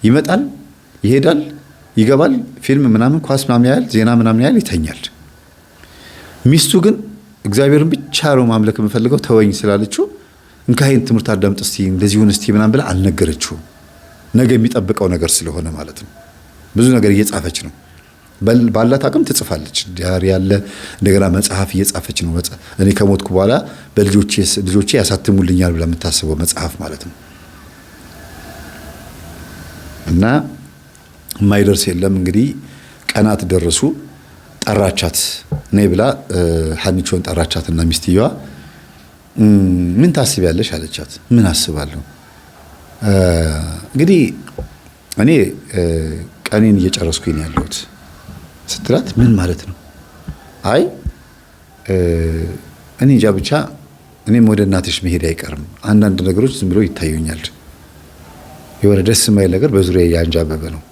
ይመጣል፣ ይሄዳል፣ ይገባል፣ ፊልም ምናምን ኳስ ምናምን ያያል፣ ዜና ምናምን ያያል፣ ይተኛል። ሚስቱ ግን እግዚአብሔርን ብቻ ነው ማምለክ የምፈልገው ተወኝ ስላለችው እንካይን ትምህርት አዳምጥ እስቲ እንደዚሁን እስቲ ምናምን ብላ አልነገረችውም። ነገ የሚጠብቀው ነገር ስለሆነ ማለት ነው። ብዙ ነገር እየጻፈች ነው። ባላት አቅም ትጽፋለች። ዲያሪ ያለ እንደገና መጽሐፍ እየጻፈች ነው። እኔ ከሞትኩ በኋላ ልጆቼ ያሳትሙልኛል ብላ የምታስበው መጽሐፍ ማለት ነው። እና የማይደርስ የለም እንግዲህ ቀናት ደረሱ። ጠራቻት ነይ ብላ ሀኒቾን ጠራቻትና ሚስትየዋ ምን ታስቢያለሽ አለቻት። ምን አስባለሁ እንግዲህ እኔ ቀኔን እየጨረስኩኝ ያለሁት ስትላት፣ ምን ማለት ነው? አይ እኔ እንጃ ብቻ እኔም ወደ እናትሽ መሄድ አይቀርም። አንዳንድ ነገሮች ዝም ብሎ ይታዩኛል። የሆነ ደስ የማይል ነገር በዙሪያ ያንጃበበ ነው።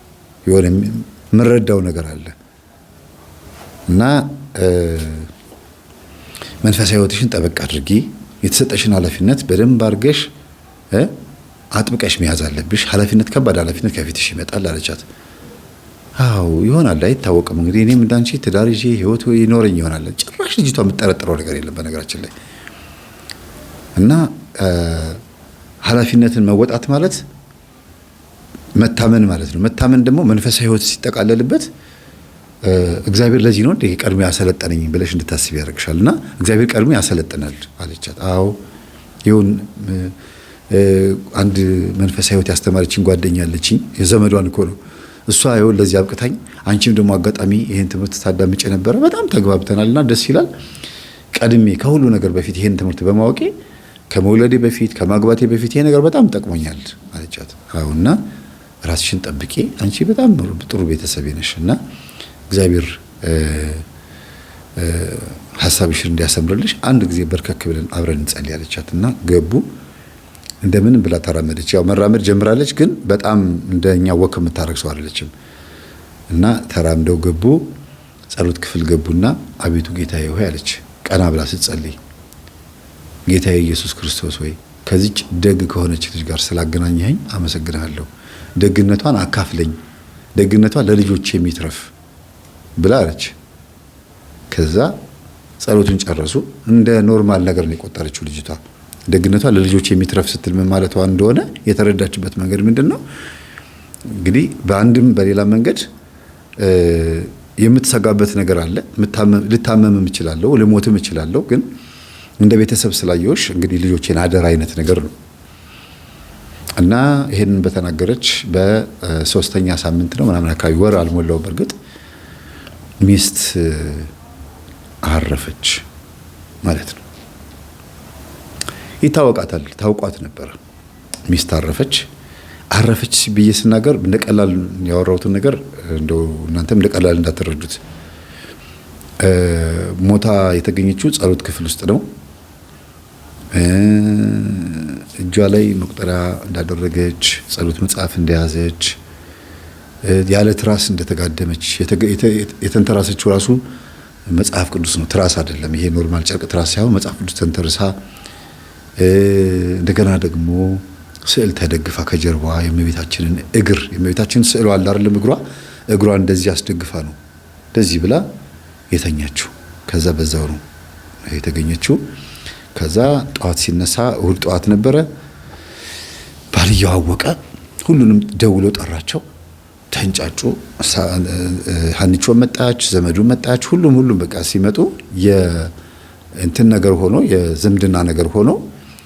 የሆነ የምረዳው ነገር አለ እና መንፈሳዊ ሕይወትሽን ጠበቅ አድርጊ፣ የተሰጠሽን ኃላፊነት በደንብ አድርገሽ አጥብቀሽ መያዝ አለብሽ። ኃላፊነት፣ ከባድ ኃላፊነት ከፊትሽ ይመጣል አለቻት። አዎ ይሆናል፣ አይታወቅም። እንግዲህ እኔም እንዳንቺ ትዳር ይዤ ሕይወት ይኖረኝ ይሆናል። ጭራሽ ልጅቷ የምትጠረጥረው ነገር የለም በነገራችን ላይ። እና ኃላፊነትን መወጣት ማለት መታመን ማለት ነው። መታመን ደግሞ መንፈሳዊ ሕይወት ሲጠቃለልበት እግዚአብሔር ለዚህ ነው እንዴ ቀድሞ ያሰለጠነኝ ብለሽ እንድታስብ ያደርግሻል። እና እግዚአብሔር ቀድሞ ያሰለጥናል አለቻት። አዎ ይሁን። አንድ መንፈሳዊ ሕይወት ያስተማረችኝ ጓደኛ አለችኝ፣ የዘመዷን እኮ ነው። እሷ ይሁን ለዚህ አብቅታኝ፣ አንቺም ደግሞ አጋጣሚ ይሄን ትምህርት ታዳምጪ ነበረ፣ በጣም ተግባብተናልና ደስ ይላል። ቀድሜ ከሁሉ ነገር በፊት ይሄን ትምህርት በማወቄ ከመውለዴ በፊት ከማግባቴ በፊት ይሄ ነገር በጣም ጠቅሞኛል አለቻት። አዎና ራስሽን ጠብቂ፣ አንቺ በጣም ጥሩ ቤተሰብ ነሽ እና እግዚአብሔር ሐሳብሽን እንዲያሰምርልሽ አንድ ጊዜ በርከክ ብለን አብረን እንጸልይ አለቻትና ገቡ። እንደምን ብላ ተራመደች። ያው መራመድ ጀምራለች፣ ግን በጣም እንደኛ ወክ የምታረግ ሰው አይደለችም። እና ተራምደው ገቡ። ጸሎት ክፍል ገቡና አቤቱ ጌታዬ ሆይ አለች። ቀና ብላ ስትጸልይ ጌታዬ ኢየሱስ ክርስቶስ ሆይ ከዚች ደግ ከሆነች ልጅ ጋር ስላገናኘኸኝ አመሰግናለሁ። ደግነቷን አካፍለኝ፣ ደግነቷ ለልጆች የሚትረፍ ብላ አለች። ከዛ ጸሎቱን ጨረሱ። እንደ ኖርማል ነገር ነው የቆጠረችው ልጅቷ። ደግነቷ ለልጆች የሚትረፍ ስትል ምን ማለቷ እንደሆነ የተረዳችበት መንገድ ምንድነው? እንግዲህ በአንድም በሌላ መንገድ የምትሰጋበት ነገር አለ። ልታመምም እችላለሁ፣ ልሞትም እችላለሁ፣ ግን እንደ ቤተሰብ ስላየሁሽ እንግዲህ ልጆቼን አደራ አይነት ነገር ነው። እና ይሄንን በተናገረች በ3ኛ ሳምንት ነው ምናምን አካባቢ፣ ወር አልሞላው በርግጥ ሚስት አረፈች ማለት ነው። ይታወቃታል፣ ታውቋት ነበር። ሚስት አረፈች። አረፈች ብዬ ስናገር እንደቀላል ያወራሁትን ነገር እንደው እናንተም እንደቀላል እንዳትረዱት። ሞታ የተገኘችው ጸሎት ክፍል ውስጥ ነው። እጇ ላይ መቁጠሪያ እንዳደረገች፣ ጸሎት መጽሐፍ እንደያዘች፣ ያለ ትራስ እንደተጋደመች፣ የተንተራሰችው ራሱ መጽሐፍ ቅዱስ ነው፣ ትራስ አይደለም። ይሄ ኖርማል ጨርቅ ትራስ ሳይሆን መጽሐፍ ቅዱስ ተንተርሳ፣ እንደገና ደግሞ ስዕል ተደግፋ ከጀርባዋ የእመቤታችንን እግር የእመቤታችንን ስዕል አለ አይደለም፣ እግሯ እንደዚህ አስደግፋ ነው እንደዚህ ብላ የተኛችው። ከዛ በዛው ነው የተገኘችው። ከዛ ጠዋት ሲነሳ እሁድ ጠዋት ነበረ። ባልየው አወቀ። ሁሉንም ደውሎ ጠራቸው። ተንጫጩ። ሀኒቾ መጣች፣ ዘመዱ መጣች። ሁሉም በቃ ሲመጡ የእንትን ነገር ሆኖ የዝምድና ነገር ሆኖ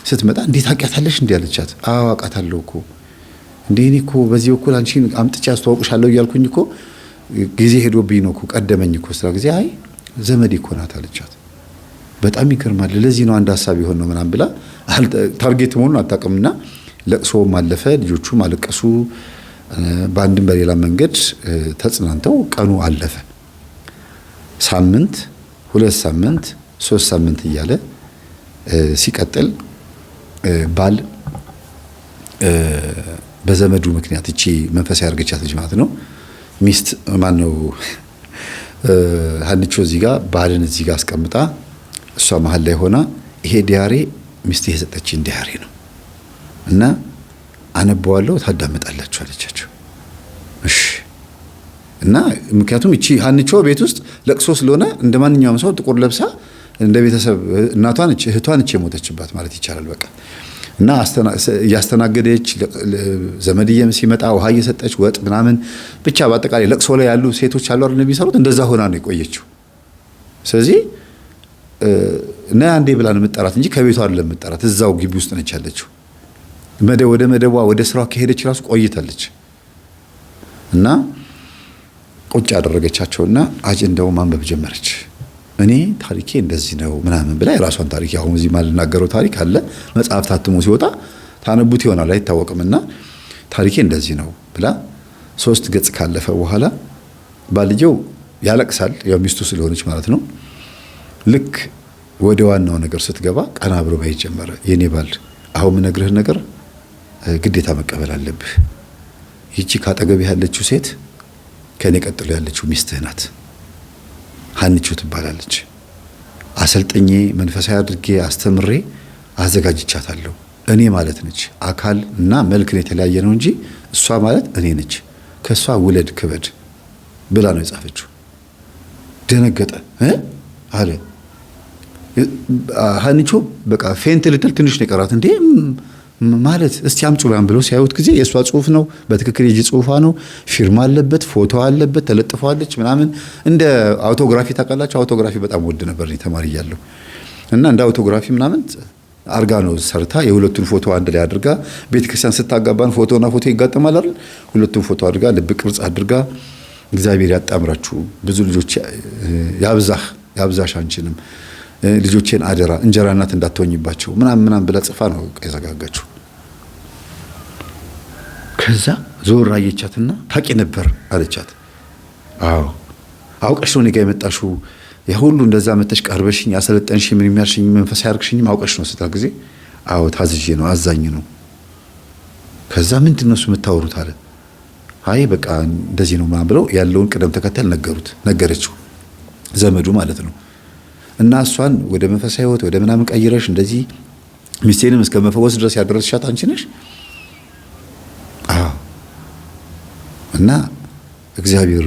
ስትመጣ እንዴት አውቂያታለሽ እንዴ አለቻት። አዎ አውቃታለሁ እኮ እንዴ እኔ እኮ በዚህ በኩል አንቺን አምጥቼ አስተዋውቅሻለሁ እያልኩኝ እኮ ጊዜ ሄዶብኝ ነው እኮ ቀደመኝ እኮ ስራ ጊዜ። አይ ዘመዴ እኮ ናት አለቻት። በጣም ይገርማል። ለዚህ ነው አንድ ሀሳብ ይሆን ነው ምናምን ብላ ታርጌት መሆኑን አታውቅምና ለቅሶም አለፈ። ልጆቹም አለቀሱ። በአንድም በሌላ መንገድ ተጽናንተው ቀኑ አለፈ። ሳምንት፣ 2 ሳምንት፣ 3 ሳምንት እያለ ሲቀጥል ባል በዘመዱ ምክንያት እቺ መንፈሳዊ ያርገቻት ልጅ ማለት ነው ሚስት ማን ነው ሀኒቾ እዚህ ጋር ባልን እዚህ ጋር አስቀምጣ እሷ መሀል ላይ ሆና ይሄ ዲያሪ ሚስት የሰጠችኝ ዲያሪ ነው እና አነበዋለሁ ታዳምጣላችሁ አለቻቸው። እሺ እና ምክንያቱም እቺ ሀኒቾ ቤት ውስጥ ለቅሶ ስለሆነ እንደማንኛውም ሰው ጥቁር ለብሳ እንደ ቤተሰብ እናቷን እህቷን የሞተችባት ማለት ይቻላል። በቃ እና እያስተናገደች ዘመድየም ሲመጣ ውሃ እየሰጠች ወጥ ምናምን ብቻ በአጠቃላይ ለቅሶ ላይ ያሉ ሴቶች አሉ አይደል የሚሰሩት እንደዛ ሆና ነው የቆየችው። ስለዚህ እና አንዴ ብላ ነው የምትጠራት እንጂ ከቤቷ አይደለም የምትጠራት፣ እዛው ግቢ ውስጥ ነች ያለችው። ወደ መደቧ ወደ ስራዋ ከሄደች ራሱ ቆይታለች። እና ቁጭ ያደረገቻቸውና አጀንዳው ማንበብ ጀመረች። እኔ ታሪኬ እንደዚህ ነው ምናምን ብላ የራሷን ታሪክ ያው እዚህ ማልናገረው ታሪክ አለ መጽሐፍ ታትሞ ሲወጣ ታነቡት ይሆናል አይታወቅምና ታሪኬ እንደዚህ ነው ብላ 3 ገጽ ካለፈ በኋላ ባልየው ያለቅሳል። ያው ሚስቱ ስለሆነች ማለት ነው። ልክ ወደ ዋናው ነገር ስትገባ ቀና ብሎ ባይ ጀመረ። የኔ ባል አሁን ምነግርህ ነገር ግዴታ መቀበል አለብህ። ይቺ ካጠገብህ ያለችው ሴት ከኔ ቀጥሎ ያለችው ሚስትህ ናት። ሀኒቾ ትባላለች። አሰልጠኜ መንፈሳዊ አድርጌ አስተምሬ አዘጋጅቻታለሁ። እኔ ማለት ነች። አካል እና መልክን የተለያየ ነው እንጂ እሷ ማለት እኔ ነች። ከሷ ውለድ ክበድ ብላ ነው የጻፈችው። ደነገጠ አለ ሀኒቾ። በቃ ፌንት ልትል ትንሽ ነው የቀራት። እንዴ ማለት እስቲ አምጪ ብለን ብለው ሲያዩት ጊዜ የእሷ ጽሁፍ ነው በትክክል የጂ ጽሁፏ ነው። ፊርማ አለበት፣ ፎቶ አለበት፣ ተለጥፈዋለች ምናምን። እንደ አውቶግራፊ ታውቃላችሁ። አውቶግራፊ በጣም ወድ ነበር ተማሪ እያለሁ እና እንደ አውቶግራፊ ምናምን አርጋ ነው ሰርታ የሁለቱን ፎቶ አንድ ላይ አድርጋ ቤተክርስቲያን ስታጋባን ፎቶና ፎቶ ይጋጠማል አይደል? ሁለቱን ፎቶ አድርጋ ልብ ቅርጽ አድርጋ እግዚአብሔር ያጣምራችሁ ብዙ ልጆች ያብዛሽ አንቺንም ልጆቼን አደራ እንጀራ እናት እንዳትሆኝባቸው ምናምን ብላ ጽፋ ነው የዘጋጋችው። ከዛ ዞር አየቻትና ታቂ ነበር አለቻት። አዎ አውቀሽ ነው እኔ ጋር የመጣሽው የሁሉ እንደዛ መተሽ ቀርበሽኝ ያሰለጠንሽ ምን የሚያርሽኝ መንፈሳዊ ያርክሽኝ አውቀሽ ነው ስትል ጊዜ አዎ ታዝዤ ነው አዛኝ ነው። ከዛ ምንድነው እሱ የምታወሩት አለ። አይ በቃ እንደዚህ ነው ማለት ብለው ያለውን ቅደም ተከተል ነገረችው ዘመዱ ማለት ነው። እና እሷን ወደ መንፈሳዊ ህይወት ወደ ምናምን ቀይረሽ እንደዚህ ሚስቴንም እስከ መፈወስ ድረስ ያደረስሻት አንቺ ነሽ። አዎ እና እግዚአብሔር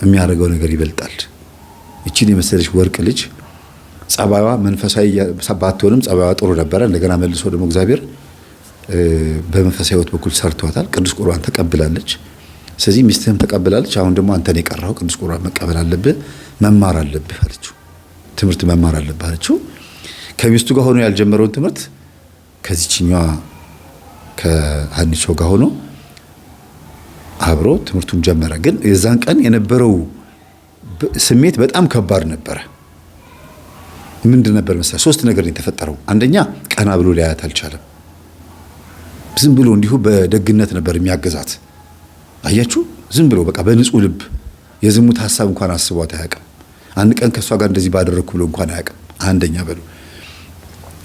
የሚያደርገው ነገር ይበልጣል። እቺን የመሰለች ወርቅ ልጅ ጸባይዋ መንፈሳዊ ባትሆንም ጸባይዋ ጥሩ ነበረ። እንደገና መልሶ ደግሞ እግዚአብሔር በመንፈሳዊ ህይወት በኩል ሰርቷታል። ቅዱስ ቁርባን ተቀብላለች። ስለዚህ ሚስትህም ተቀብላለች። አሁን ደግሞ አንተን የቀራው ቅዱስ ቁርባን መቀበል አለብህ፣ መማር አለብህ አለችው። ትምህርት መማር አለብህ አለችው። ከሚስቱ ጋር ሆኖ ያልጀመረውን ትምህርት ከዚህኛዋ ከሀኒቾ ጋር ሆኖ አብሮ ትምህርቱን ጀመረ። ግን የዛን ቀን የነበረው ስሜት በጣም ከባድ ነበረ። ምንድን ነበር መሰለህ? 3 ነገር ነው የተፈጠረው። አንደኛ ቀና ብሎ ሊያያት አልቻለም። ዝም ብሎ እንዲሁ በደግነት ነበር የሚያገዛት። አያችሁ፣ ዝም ብሎ በቃ በንጹህ ልብ የዝሙት ሐሳብ እንኳን አስቧት አያውቅም። አንድ ቀን ከሷ ጋር እንደዚህ ባደረኩ ብሎ እንኳን አያውቅም። አንደኛ በሉ።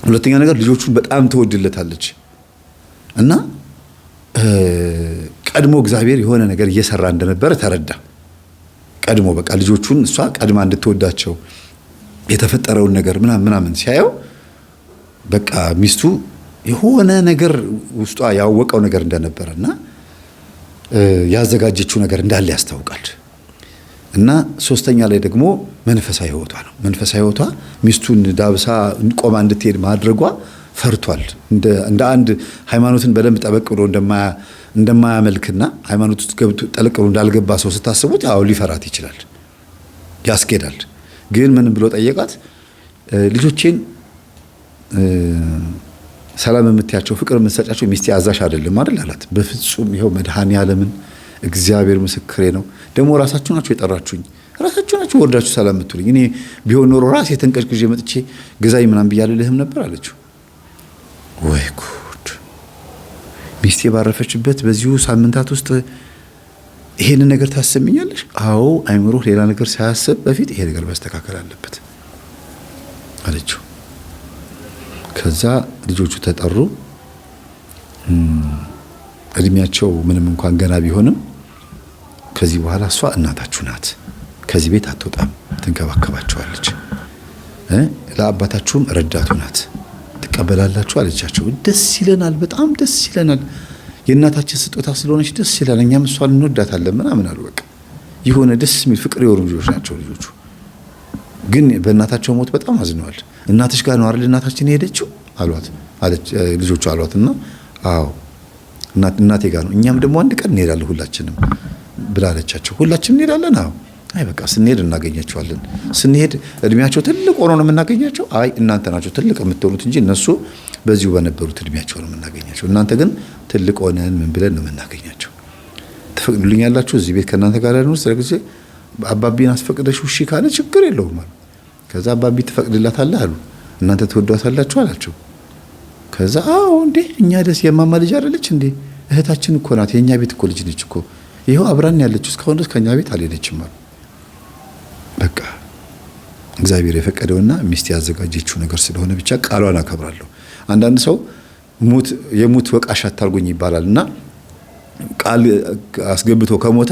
ሁለተኛ ነገር ልጆቹን በጣም ትወድለታለች እና ቀድሞ እግዚአብሔር የሆነ ነገር እየሰራ እንደነበረ ተረዳ። ቀድሞ በቃ ልጆቹን እሷ ቀድማ እንድትወዳቸው የተፈጠረውን ነገር ምናምን ሲያየው በቃ ሚስቱ የሆነ ነገር ውስጧ ያወቀው ነገር እንደነበረና ያዘጋጀችው ነገር እንዳለ ያስታውቃል። እና ሶስተኛ ላይ ደግሞ መንፈሳዊ ሕይወቷ ነው። መንፈሳዊ ሕይወቷ ሚስቱን ዳብሳ ቆማ እንድትሄድ ማድረጓ ፈርቷል። እንደ አንድ ሃይማኖትን በደንብ ጠበቅ ብሎ እንደማያመልክና ሃይማኖት ውስጥ ገብቶ ጠለቅ ብሎ እንዳልገባ ሰው ስታስቡት ያው ሊፈራት ይችላል፣ ያስኬዳል። ግን ምን ብሎ ጠየቃት? ልጆቼን ሰላም የምትያቸው ፍቅር የምትሰጫቸው ሚስቴ አዛሽ አይደለም አይደል አላት። በፍጹም ይኸው መድኃኔዓለምን እግዚአብሔር ምስክሬ ነው። ደግሞ ራሳችሁ ናችሁ የጠራችሁኝ፣ ራሳችሁ ናችሁ ወርዳችሁ ሰላም የምትሉኝ። እኔ ቢሆን ኖሮ ራሴ ተንቀጭቅዤ መጥቼ ግዛኝ ምናምን ብያለልህም ነበር አለችው። ወይ ጉድ! ሚስቴ ባረፈችበት በዚሁ ሳምንታት ውስጥ ይሄንን ነገር ታሰምኛለሽ? አዎ፣ አይምሮ ሌላ ነገር ሳያስብ በፊት ይሄ ነገር መስተካከል አለበት አለችው። ከዛ ልጆቹ ተጠሩ። እድሜያቸው ምንም እንኳን ገና ቢሆንም ከዚህ በኋላ እሷ እናታችሁ ናት፣ ከዚህ ቤት አትወጣም፣ ትንከባከባቸዋለች፣ ለአባታችሁም ረዳቱ ናት፣ ትቀበላላችሁ አለቻቸው። ደስ ይለናል፣ በጣም ደስ ይለናል፣ የእናታችን ስጦታ ስለሆነች ደስ ይላል፣ እኛም እሷን እንወዳታለን ምናምን አሉ። በቃ የሆነ ደስ የሚል ፍቅር የሆኑ ልጆች ናቸው ልጆቹ። ግን በእናታቸው ሞት በጣም አዝነዋል። እናትሽ ጋር ነው አይደል እናታችን ሄደችው አሏት ልጆቹ አሏትና አዎ እናቴ ጋር ነው፣ እኛም ደግሞ አንድ ቀን እንሄዳለን ሁላችንም ብላለቻቸው። ሁላችንም እንሄዳለን? አዎ። አይ በቃ ስንሄድ እናገኛቸዋለን። ስንሄድ እድሜያቸው ትልቅ ሆኖ ነው የምናገኛቸው? አይ እናንተ ናቸው ትልቅ የምትሆኑት እንጂ እነሱ በዚሁ በነበሩት እድሜያቸው ነው የምናገኛቸው። እናንተ ግን ትልቅ ሆነን ምን ብለን ነው የምናገኛቸው? ትፈቅዱልኛላችሁ እዚህ ቤት ከእናንተ ጋር ያለው? ስለዚህ አባቢን አስፈቅደሽ እሺ ካለ ችግር የለውም አሉ። ከዛ አባቢ ትፈቅድላታለህ አሉ። እናንተ ትወዷታላችሁ አላቸው። ከዛ አዎ እንዴ እኛ ደስ የማማ ልጅ አይደለች እንዴ? እህታችን እኮ ናት፣ የኛ ቤት እኮ ልጅ ነች እኮ፣ ይሄው አብራን ያለችው እስካሁን ድረስ ከኛ ቤት አልሄደችም አሉ። በቃ እግዚአብሔር የፈቀደውና ሚስት ያዘጋጀችው ነገር ስለሆነ ብቻ ቃሏን አከብራለሁ። አንዳንድ ሰው የሙት ወቃሽ አታርጉኝ ይባላልና ቃል አስገብቶ ከሞተ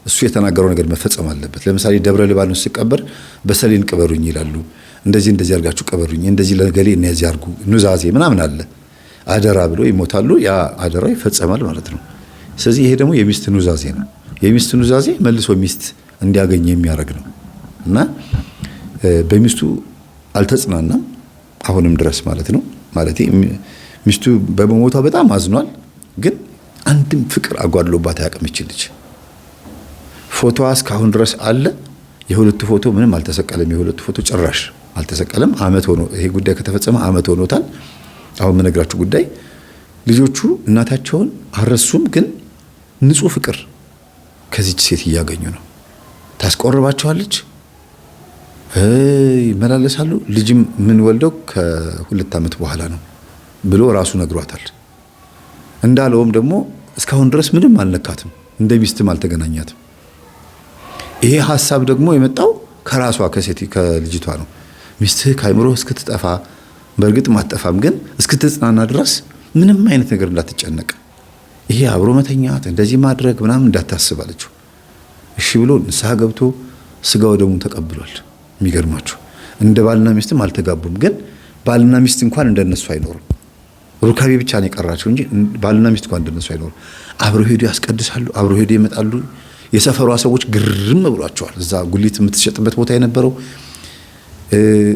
እሱ የተናገረው ነገር መፈጸም አለበት። ለምሳሌ ደብረ ሊባኖስ ሲቀበር በሰሌን ቅበሩኝ ይላሉ። እንደዚህ አድርጋችሁ ቀበሩኝ፣ እንደዚህ ለገሌ እነዚህ አድርጉ፣ ኑዛዜ ምናምን አለ። አደራ ብሎ ይሞታሉ። ያ አደራው ይፈጸማል ማለት ነው። ስለዚህ ይሄ ደግሞ የሚስት ኑዛዜ ነው። የሚስት ኑዛዜ መልሶ ሚስት እንዲያገኝ የሚያደርግ ነው እና በሚስቱ አልተጽናናም አሁንም ድረስ ማለት ነው። ማለት ሚስቱ በመሞቷ በጣም አዝኗል። ግን አንድም ፍቅር አጓድሎባት አያውቅም ልጅ። ፎቶዋ እስካሁን ድረስ አለ። የሁለቱ ፎቶ ምንም አልተሰቀለም። የሁለቱ ፎቶ ጭራሽ አልተሰቀለም። አመት ሆኖ ይሄ ጉዳይ ከተፈጸመ አመት ሆኖታል። አሁን የምነግራችሁ ጉዳይ ልጆቹ እናታቸውን አልረሱም፣ ግን ንጹህ ፍቅር ከዚች ሴት እያገኙ ነው። ታስቆርባቸዋለች፣ ይመላለሳሉ። ልጅም ምን ወልደው ከ2 ዓመት በኋላ ነው ብሎ ራሱ ነግሯታል። እንዳለውም ደግሞ እስካሁን ድረስ ምንም አልነካትም፣ እንደ ሚስትም አልተገናኛትም። ይሄ ሐሳብ ደግሞ የመጣው ከራሷ ከልጅቷ ነው። ሚስትህ ከአይምሮ እስክትጠፋ በእርግጥ ማጠፋም ግን እስክትጽናና ድረስ ምንም አይነት ነገር እንዳትጨነቅ፣ ይሄ አብሮ መተኛት እንደዚህ ማድረግ ምናምን እንዳታስብ አለችው። እሺ ብሎ ንስሐ ገብቶ ስጋው ደሙን ተቀብሏል። የሚገርማችሁ እንደ ባልና ሚስትም አልተጋቡም፣ ግን ባልና ሚስት እንኳን እንደነሱ አይኖሩም። ሩካቤ ብቻ ነው የቀራቸው እንጂ ባልና ሚስት እንኳን እንደነሱ አይኖሩም። አብረው ሄዱ ያስቀድሳሉ፣ አብረው ሄዱ ይመጣሉ። የሰፈሯ ሰዎች ግርም ብሏቸዋል። እዛ ጉሊት የምትሸጥበት ቦታ የነበረው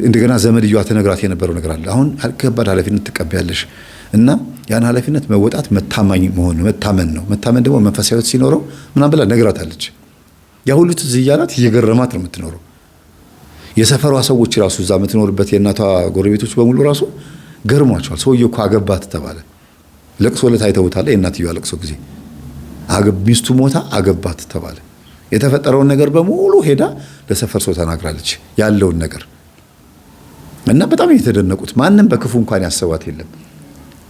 እንደገና ዘመድየዋ ተነግራት የነበረው ነገር አለ። አሁን ከባድ ኃላፊነት ትቀበያለሽ እና ያን ኃላፊነት መወጣት መታማኝ መሆን መታመን ነው። መታመን ደግሞ መንፈሳዊ ሕይወት ሲኖረው ምናምን ብላ ነግራታለች። ያ ሁሉ ትዝ እያላት እየገረማት ነው የምትኖረው። የሰፈሯ ሰዎች ራሱ እዛ የምትኖርበት የእናቷ ጎረቤቶች በሙሉ ራሱ ገርሟቸዋል። ሰውየው እኮ አገባት ተባለ። ለቅሶ ዕለት አይተውታል። የእናትየዋ ለቅሶ ጊዜ ሚስቱ ሞታ አገባት ተባለ። የተፈጠረውን ነገር በሙሉ ሄዳ ለሰፈር ሰው ተናግራለች ያለውን ነገር እና በጣም የተደነቁት። ማንም በክፉ እንኳን ያሰባት የለም።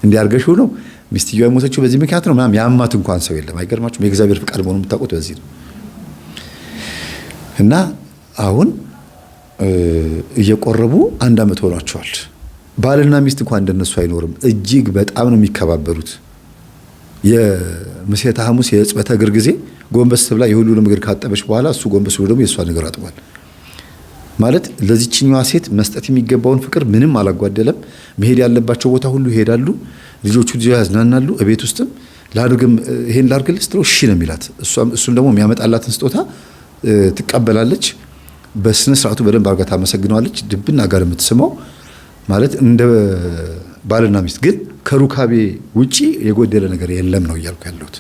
እንዲያርገሽው ነው ሚስትየዋ የሞተችው በዚህ ምክንያት ነው ምናምን ያማት እንኳን ሰው የለም። አይገርማችሁም? የእግዚአብሔር ፍቃድ መሆኑን የምታውቁት በዚህ ነው። እና አሁን እየቆረቡ 1 ዓመት ሆኗቸዋል። ባልና ሚስት እንኳን እንደነሱ አይኖርም። እጅግ በጣም ነው የሚከባበሩት። የምሴተ ሐሙስ የዕጽበተ እግር ጊዜ ጎንበስ ብላ የሁሉንም እግር ካጠበች በኋላ እሱ ጎንበስ ብሎ ደግሞ የእሷን እግር አጥቧል። ማለት ለዚችኛዋ ሴት መስጠት የሚገባውን ፍቅር ምንም አላጓደለም። መሄድ ያለባቸው ቦታ ሁሉ ይሄዳሉ። ልጆቹ ያዝናናሉ። እቤት ውስጥም ይሄን ላድርግልህ ስትለው እሺ ነው የሚላት። እሱም ደግሞ የሚያመጣላትን ስጦታ ትቀበላለች። በስነ ስርዓቱ በደንብ አድርጋ ታመሰግነዋለች። ድብና ጋር የምትስመው ማለት እንደ ባልና ሚስት ግን ከሩካቤ ውጪ የጎደለ ነገር የለም ነው እያልኩ ያለሁት።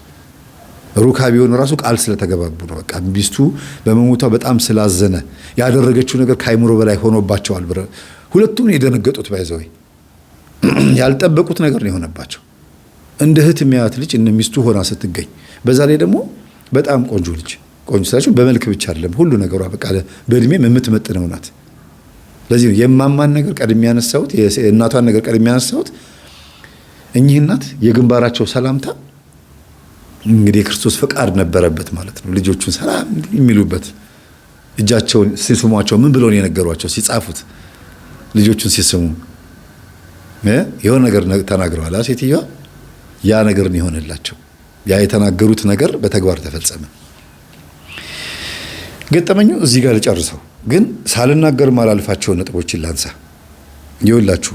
ሩካቤውን ራሱ ቃል ስለተገባቡ ነው። በቃ ሚስቱ በመሞቷ በጣም ስላዘነ ያደረገችው ነገር ከአይምሮ በላይ ሆኖባቸዋል። ሁለቱም የደነገጡት ባይዘው ያልጠበቁት ነገር ነው የሆነባቸው። እንደ እህት የሚያዩት ልጅ እነ ሚስቱ ሆና ስትገኝ፣ በዛ ላይ ደግሞ በጣም ቆንጆ ልጅ። ቆንጆ ስላችሁ በመልክ ብቻ አይደለም፣ ሁሉ ነገሯ በቃ በእድሜም የምትመጥነው ናት። ለዚህ ነው የማማን ነገር ቀድሜ ያነሳሁት፣ የእናቷን ነገር ቀድሜ ያነሳሁት። እኚህ እናት የግንባራቸው ሰላምታ እንግዲህ የክርስቶስ ፈቃድ ነበረበት ማለት ነው። ልጆቹን ሰላም የሚሉበት እጃቸውን ሲስሟቸው ምን ብለው ነው የነገሯቸው? ሲጻፉት ልጆቹን ሲስሙ የሆነ ነገር ተናግረዋል ሴትዮዋ። ያ ነገር ነው የሆነላቸው። ያ የተናገሩት ነገር በተግባር ተፈጸመ። ገጠመኙ እዚህ ጋር ልጨርሰው፣ ግን ሳልናገር ማላልፋቸው ነጥቦችን ላንሳ። ይኸውላችሁ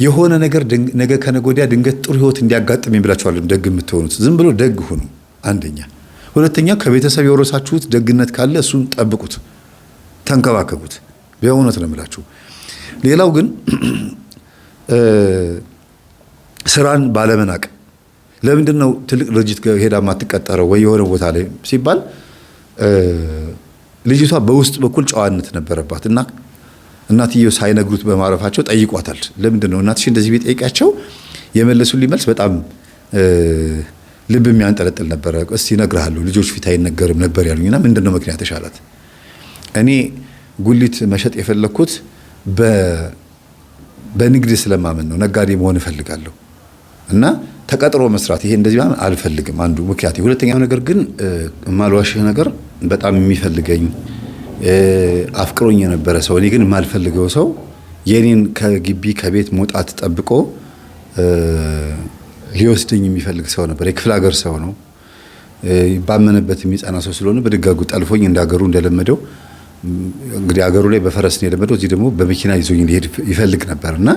የሆነ ነገር ነገ ከነገ ወዲያ ድንገት ጥሩ ህይወት እንዲያጋጥም ብላችኋል ደግ የምትሆኑት ዝም ብሎ ደግ ሁኑ። አንደኛ። ሁለተኛ ከቤተሰብ የወረሳችሁት ደግነት ካለ እሱን ጠብቁት፣ ተንከባከቡት። በእውነት ነው የምላችሁ። ሌላው ግን ስራን ባለመናቅ ለምንድን ነው ትልቅ ድርጅት ሄዳ ማትቀጠረው ወይ የሆነ ቦታ ላይ ሲባል ልጅቷ በውስጥ በኩል ጨዋነት ነበረባት እና እናትየው ሳይነግሩት በማረፋቸው ጠይቋታል። ለምንድን ነው እናትሽ እንደዚህ ቢጠይቃቸው የመለሱልኝ መልስ በጣም ልብ የሚያንጠለጥል ነበረ። እስቲ እነግርሃለሁ ልጆች ፊት አይነገርም ነበር ያሉኝና ምንድነው ምክንያትሽ አላት። እኔ ጉሊት መሸጥ የፈለኩት በንግድ ስለማመን ነው። ነጋዴ መሆን እፈልጋለሁ እና ተቀጥሮ መስራት ይሄ እንደዚህ ማለት አልፈልግም። አንዱ ምክንያት። ሁለተኛው ነገር ግን ማልዋሽህ ነገር በጣም የሚፈልገኝ አፍቅሮኝ የነበረ ሰው፣ እኔ ግን የማልፈልገው ሰው የኔን ከግቢ ከቤት መውጣት ጠብቆ ሊወስደኝ የሚፈልግ ሰው ነበር። የክፍለ ሀገር ሰው ነው። ባመነበት የሚጸና ሰው ስለሆነ በድጋጉ ጠልፎኝ እንዳገሩ እንደለመደው እንግዲህ አገሩ ላይ በፈረስ ነው የለመደው፣ እዚህ ደግሞ በመኪና ይዞኝ ሊሄድ ይፈልግ ነበርና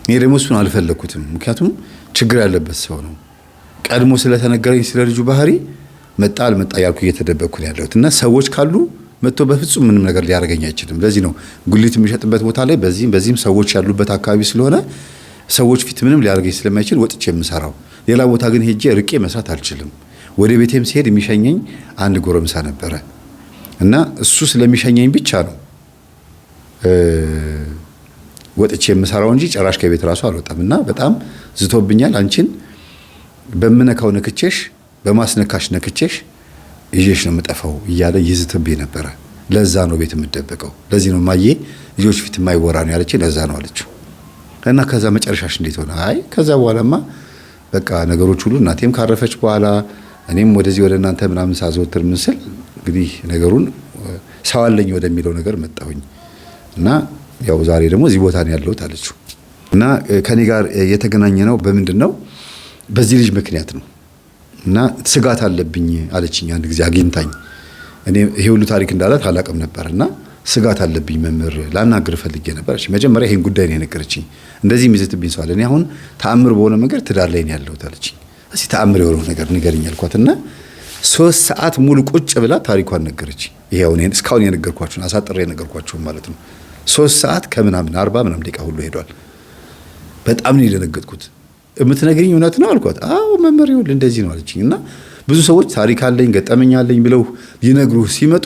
እኔ ደግሞ እሱን አልፈለኩትም። ምክንያቱም ችግር ያለበት ሰው ነው። ቀድሞ ስለተነገረኝ ስለ ልጁ ባህሪ መጣ አልመጣ ያልኩ እየተደበቅኩ ነው ያለሁት እና ሰዎች ካሉ መጥቶ በፍጹም ምንም ነገር ሊያደርገኝ አይችልም። ለዚህ ነው ጉሊት የሚሸጥበት ቦታ ላይ በዚህም ሰዎች ያሉበት አካባቢ ስለሆነ ሰዎች ፊት ምንም ሊያደርገኝ ስለማይችል ወጥቼ የምሰራው። ሌላ ቦታ ግን ሄጄ ርቄ መስራት አልችልም። ወደ ቤቴም ሲሄድ የሚሸኘኝ አንድ ጎረምሳ ነበረ እና እሱ ስለሚሸኘኝ ብቻ ነው ወጥቼ የምሰራው እንጂ ጭራሽ ከቤት ራሱ አልወጣም። እና በጣም ዝቶብኛል። አንቺን በምነካው ነክቼሽ፣ በማስነካሽ ነክቼሽ ይዤሽ ነው የምጠፋው እያለ ይዝትብኝ ነበረ። ለዛ ነው ቤት የምደበቀው። ለዚህ ነው ማዬ ልጆች ፊት የማይወራ ነው ያለችኝ። ለዛ ነው አለችው። እና ከዛ መጨረሻሽ እንዴት ሆነ? አይ ከዛ በኋላማ በቃ ነገሮች ሁሉ እናቴም ካረፈች በኋላ እኔም ወደዚህ ወደ እናንተ ምናምን ሳዘወትር ምስል እንግዲህ ነገሩን ሰው አለኝ ወደሚለው ነገር መጣሁኝ እና ያው ዛሬ ደግሞ እዚህ ቦታ ነው ያለሁት አለችው። እና ከኔ ጋር የተገናኘ ነው በምንድን ነው? በዚህ ልጅ ምክንያት ነው። እና ስጋት አለብኝ አለችኝ አንድ ጊዜ አግኝታኝ። እኔ ይሄ ሁሉ ታሪክ እንዳላት አላውቅም ነበርና ስጋት አለብኝ መምህር ላናግር ፈልጌ ነበር። መጀመሪያ ይሄን ጉዳይ ነው የነገረችኝ። እንደዚህ የሚዘትብኝ ሰው አለ። እኔ አሁን ተአምር በሆነ መንገድ ትዳር ላይ ነው ያለሁት አለችኝ። እስኪ ተአምር የሆነው ነገር ንገሪኝ አልኳትና 3 ሰዓት ሙሉ ቁጭ ብላ ታሪኳን ነገረችኝ። ይሄው እኔ እስካሁን የነገርኳችሁን አሳጥሬ የነገርኳችሁን ማለት ነው። 3 ሰዓት ከምናምን 40 ምናምን ደቂቃ ሁሉ ሄዷል። በጣም ነው የደነገጥኩት። የምትነግሪኝ እውነት ነው አልኳት። አዎ መምህር ይኸውልህ እንደዚህ ነው አለችኝ። እና ብዙ ሰዎች ታሪክ አለኝ ገጠመኝ አለኝ ብለው ሊነግሩህ ሲመጡ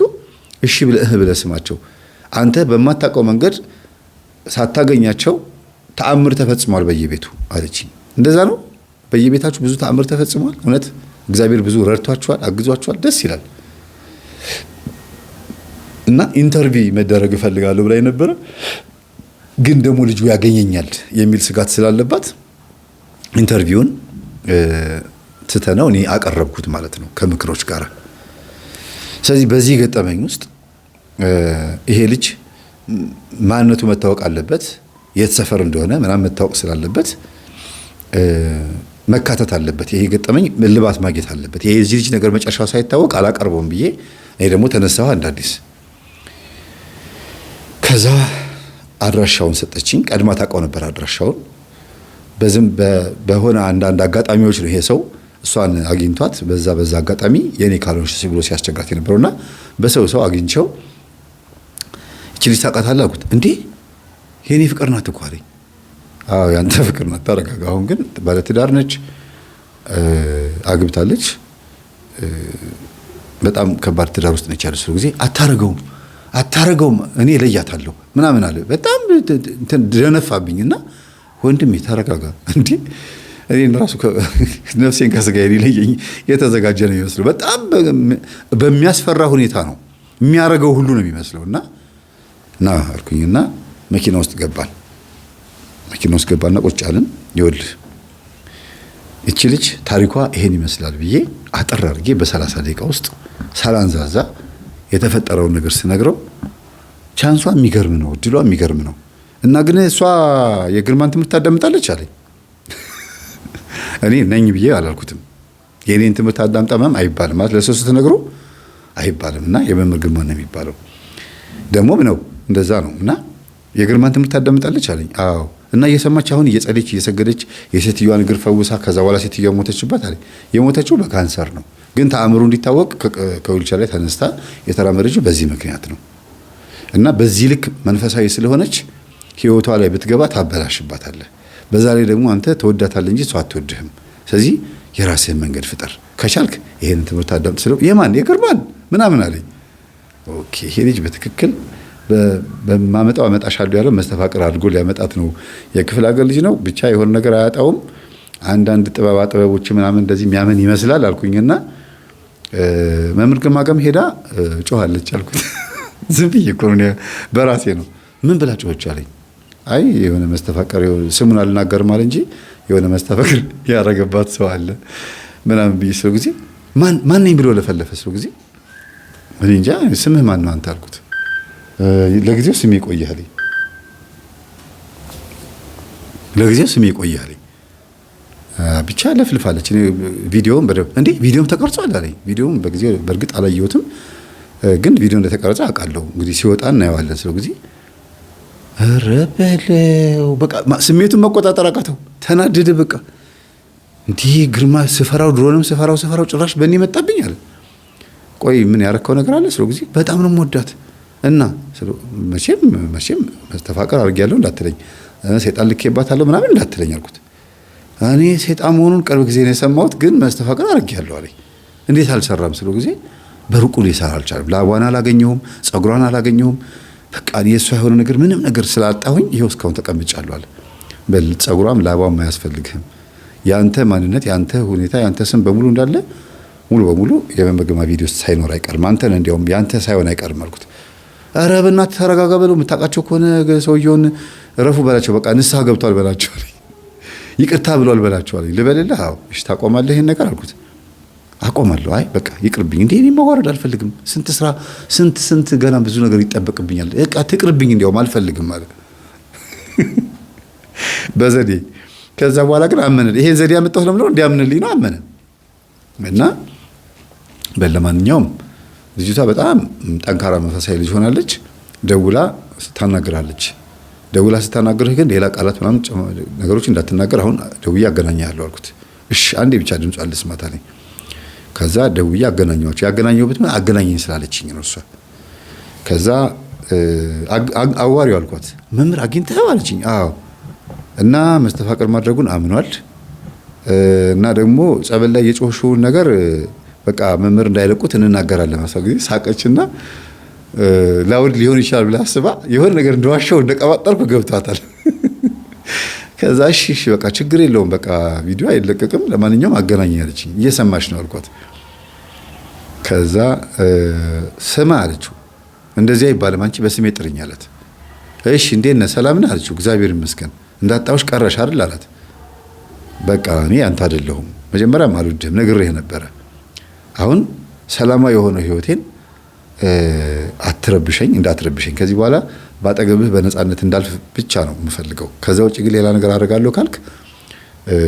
እሺ ብለህ ስማቸው። አንተ በማታውቀው መንገድ ሳታገኛቸው ተአምር ተፈጽሟል በየቤቱ አለችኝ። እንደዛ ነው? በየቤታችሁ ብዙ ተአምር ተፈጽሟል? እውነት እግዚአብሔር ብዙ ረድቷችኋል፣ አግዟችኋል? ደስ ይላል። እና ኢንተርቪው መደረግ እፈልጋለሁ ብላ ነበረ። ግን ደግሞ ልጁ ያገኘኛል የሚል ስጋት ስላለባት ኢንተርቪውን ትተነው እኔ አቀረብኩት ማለት ነው ከምክሮች ጋር። ስለዚህ በዚህ ገጠመኝ ውስጥ ይሄ ልጅ ማንነቱ መታወቅ አለበት፣ የት ሰፈር እንደሆነ ምናምን መታወቅ ስላለበት መካተት አለበት። ይሄ ገጠመኝ እልባት ማግኘት አለበት። ይሄ እዚህ ልጅ ነገር መጨረሻው ሳይታወቅ አላቀርበውም ብዬ እኔ ደግሞ ተነሳሁ እንደ አዲስ። ከዛ አድራሻውን ሰጠችኝ። ቀድማ ታውቀው ነበር አድራሻውን። በሆነ አንዳንድ አጋጣሚዎች ነው ይሄ ሰው እሷን አግኝቷት በዛ አጋጣሚ የኔ ካልሆንሽ ብሎ ሲያስቸግራት የነበረውና በሰው አግኝቸው እቺ ልጅ ታውቃታለህ አልኩት። እንዴ የኔ ፍቅር ናት እኮ አለኝ። አዎ ያንተ ፍቅር ናት፣ ተረጋጋ። አሁን ግን ባለትዳር ነች፣ አግብታለች፣ በጣም ከባድ ትዳር ውስጥ ነች ያለችው ጊዜ አታረገውም እኔ እለያታለሁ ምናምን አለ። በጣም ደነፋብኝና ወንድሜ ተረጋጋ እንዴ እኔን ራሱ ነፍሴን ከስጋዬ ሊለየኝ የተዘጋጀ ነው የሚመስለው። በጣም በሚያስፈራ ሁኔታ ነው የሚያረገው ሁሉ ነው የሚመስለውና አልኩኝና መኪና ውስጥ ገባና ቁጭ አልን። ይኸውልህ እቺ ልጅ ታሪኳ ይሄን ይመስላል ብዬ አጠር አድርጌ በ30 ደቂቃ ውስጥ ሳላንዛዛ የተፈጠረውን ነገር ስነግረው ቻንሷ የሚገርም ነው፣ እድሏ የሚገርም ነው። እና ግን እሷ የግርማን ትምህርት ታዳምጣለች አለኝ። እኔ ነኝ ብዬ አላልኩትም። የኔን ትምህርት አዳምጣማም አይባልም ማለት ለሰው ስትነግሩ አይባልም። እና የመምህር ግርማ ነው የሚባለው ደግሞም ነው እንደዛ ነው። እና የግርማን ትምህርት ታዳምጣለች አለኝ። አዎ። እና እየሰማች አሁን እየጸለች እየሰገደች የሴትዮዋን እግር ፈውሳ ከዛ በኋላ ሴትዮዋ ሞተችባት አለኝ። የሞተችው በካንሰር ነው፣ ግን ተአምሩ እንዲታወቅ ከዊልቸር ላይ ተነስታ የተራመደችው በዚህ ምክንያት ነው። እና በዚህ ልክ መንፈሳዊ ስለሆነች ህይወቷ ላይ ብትገባ ታበላሽባታለህ። በዛ ላይ ደግሞ አንተ ተወዳታለህ እንጂ እሷ አትወድህም። ስለዚህ የራስህን መንገድ ፍጠር፣ ከቻልክ ይሄን ትምህርት አዳምጥ ስለው የማን የግርማን ምናምን አለኝ። ኦኬ ይሄ ልጅ በትክክል በማመጣው አመጣሻለሁ ያለው መስተፋቅር አድርጎ ሊያመጣት ነው። የክፍለ ሀገር ልጅ ነው ብቻ የሆነ ነገር አያጣውም። አንዳንድ ጥበቦች ምናምን እንደዚህ የሚያምን ይመስላል አልኩኝና መምህር ግርማ ጋርም ሄዳ ጮኻለች አልኩት። ዝም ብዬ እኮ ነው በራሴ ነው። ምን ብላ ጮኸች አለኝ። አይ የሆነ መስተፋቅር ስሙን አልናገርም አለ እንጂ የሆነ መስተፋቅር ያረገባት ሰው አለ ምናምን ብዬ ስለው ጊዜ ማን ነኝ ብሎ ለፈለፈ ስለው ጊዜ እኔ እንጃ ስምህ ማን ነው አንተ አልኩት። ለጊዜው ስሜ ቆያለኝ ብቻ ለፍልፋለች። ቪዲዮም ቪዲዮም ተቀርጿል አለኝ። ቪዲዮም በጊዜው በእርግጥ አላየሁትም፣ ግን ቪዲዮ እንደተቀረጸ አውቃለሁ። እንግዲህ ሲወጣ እናየዋለን ስለው ጊዜ ኧረ በለው በቃ ስሜቱን መቆጣጠር አቃተው። ተናደደ። በቃ እንዲህ ግርማ ስፈራው ድሮንም ስፈራው ጭራሽ በእኔ መጣብኝ አለ። ቆይ ምን ያረከው ነገር አለ ስለው ጊዜ በጣም ነው የምወዳት እና መቼም መስተፋቅር አድርጌያለሁ እንዳትለኝ፣ ሰይጣን ልኬባታለሁ ምናምን እንዳትለኝ አልኩት። እኔ ሰይጣን መሆኑን ቅርብ ጊዜ ነው የሰማሁት፣ ግን መስተፋቅር አድርጌያለሁ አለኝ። እንዴት አልሰራም ስለው ጊዜ በሩቁ ሊሰራ አልቻለም። ላቧን አላገኘሁም፣ ጸጉሯን አላገኘሁም። በቃ የእሷ የሆነ ነገር ምንም ነገር ስላጣሁኝ ይኸው እስካሁን ተቀምጫለሁ አለ። በል ጸጉሯም ላቧም አያስፈልግህም። ያንተ ማንነት፣ ያንተ ሁኔታ፣ ያንተ ስም በሙሉ እንዳለ ሙሉ በሙሉ የመምህር ግርማ ቪዲዮ ሳይኖር አይቀርም። አንተ ነህ እንዲያውም ያንተ ሳይሆን አይቀርም አልኩት። ኧረ በእናትህ ተረጋጋ በለው። የምታውቃቸው ከሆነ ሰውየውን እረፉ በላቸው፣ በቃ ንስሐ ገብቷል በላቸው አለኝ። ይቅርታ ብሏል በላቸው አለኝ። ልበልልህ? አዎ። እሺ ታቆማለህ ይሄን ነገር አልኩት። አቆማለሁ። አይ በቃ ይቅርብኝ፣ እንዴ እኔ መዋረድ አልፈልግም። ስንት ስራ ስንት ገና ብዙ ነገር ይጠበቅብኛል። በቃ ትቅርብኝ፣ እንዲያውም አልፈልግም ማለት በዘዴ። ከዛ በኋላ ግን አመነ። ይሄን ዘዴ ያመጣሁት ለምን ነው እንዲያምንልኝ ነው። አመነ እና ለማንኛውም ልጅቷ በጣም ጠንካራ መንፈሳዊ ልጅ ሆናለች። ደውላ ስታናግራለች። ደውላ ስታናግርህ ግን ሌላ ቃላት ምናምን ነገሮች እንዳትናገር አሁን ደውዬ አገናኛለሁ አልኩት። እሺ አንዴ ብቻ ድምጿን ልስማት አለኝ። ከዛ ደውዬ አገናኘኋቸው። ያገናኘሁበት ምን አገናኘኝ ስላለችኝ ነው እሷ። ከዛ አዋሪው አልኳት። መምህር አግኝተኸው አለችኝ። አዎ። እና መስተፋቅር ማድረጉን አምኗል እና ደግሞ ጸበል ላይ የጮሽውን ነገር በቃ መምህር እንዳይለቁት እንናገራለን ማሳው ጊዜ ሳቀችና ላውድ ሊሆን ይችላል ብላ አስባ የሆነ ነገር እንደዋሸው እንደቀባጠርኩ ገብቷታል። ከዛ እሺ በቃ ችግር የለውም በቃ ቪዲዮ አይለቀቅም፣ ለማንኛውም አገናኘኝ አለችኝ። እየሰማሽ ነው አልኳት። ከዛ ስማ አለችው። እንደዚህ አይባልም አንቺ በስሜ ጥሪኝ አላት። እሺ እንዴት ነህ ሰላም ነህ አለችው። እግዚአብሔር ይመስገን እንዳጣውሽ ቀረሽ አይደል አላት። በቃ እኔ አንተ አይደለሁም መጀመሪያም አልወድህም ነግሬህ ነበረ። አሁን ሰላማዊ የሆነ ህይወቴን አትረብሸኝ፣ እንዳትረብሸኝ ከዚህ በኋላ ባጠገብህ በነፃነት እንዳልፍ ብቻ ነው የምፈልገው። ከዛ ውጭ ግን ሌላ ነገር አደርጋለሁ ካልክ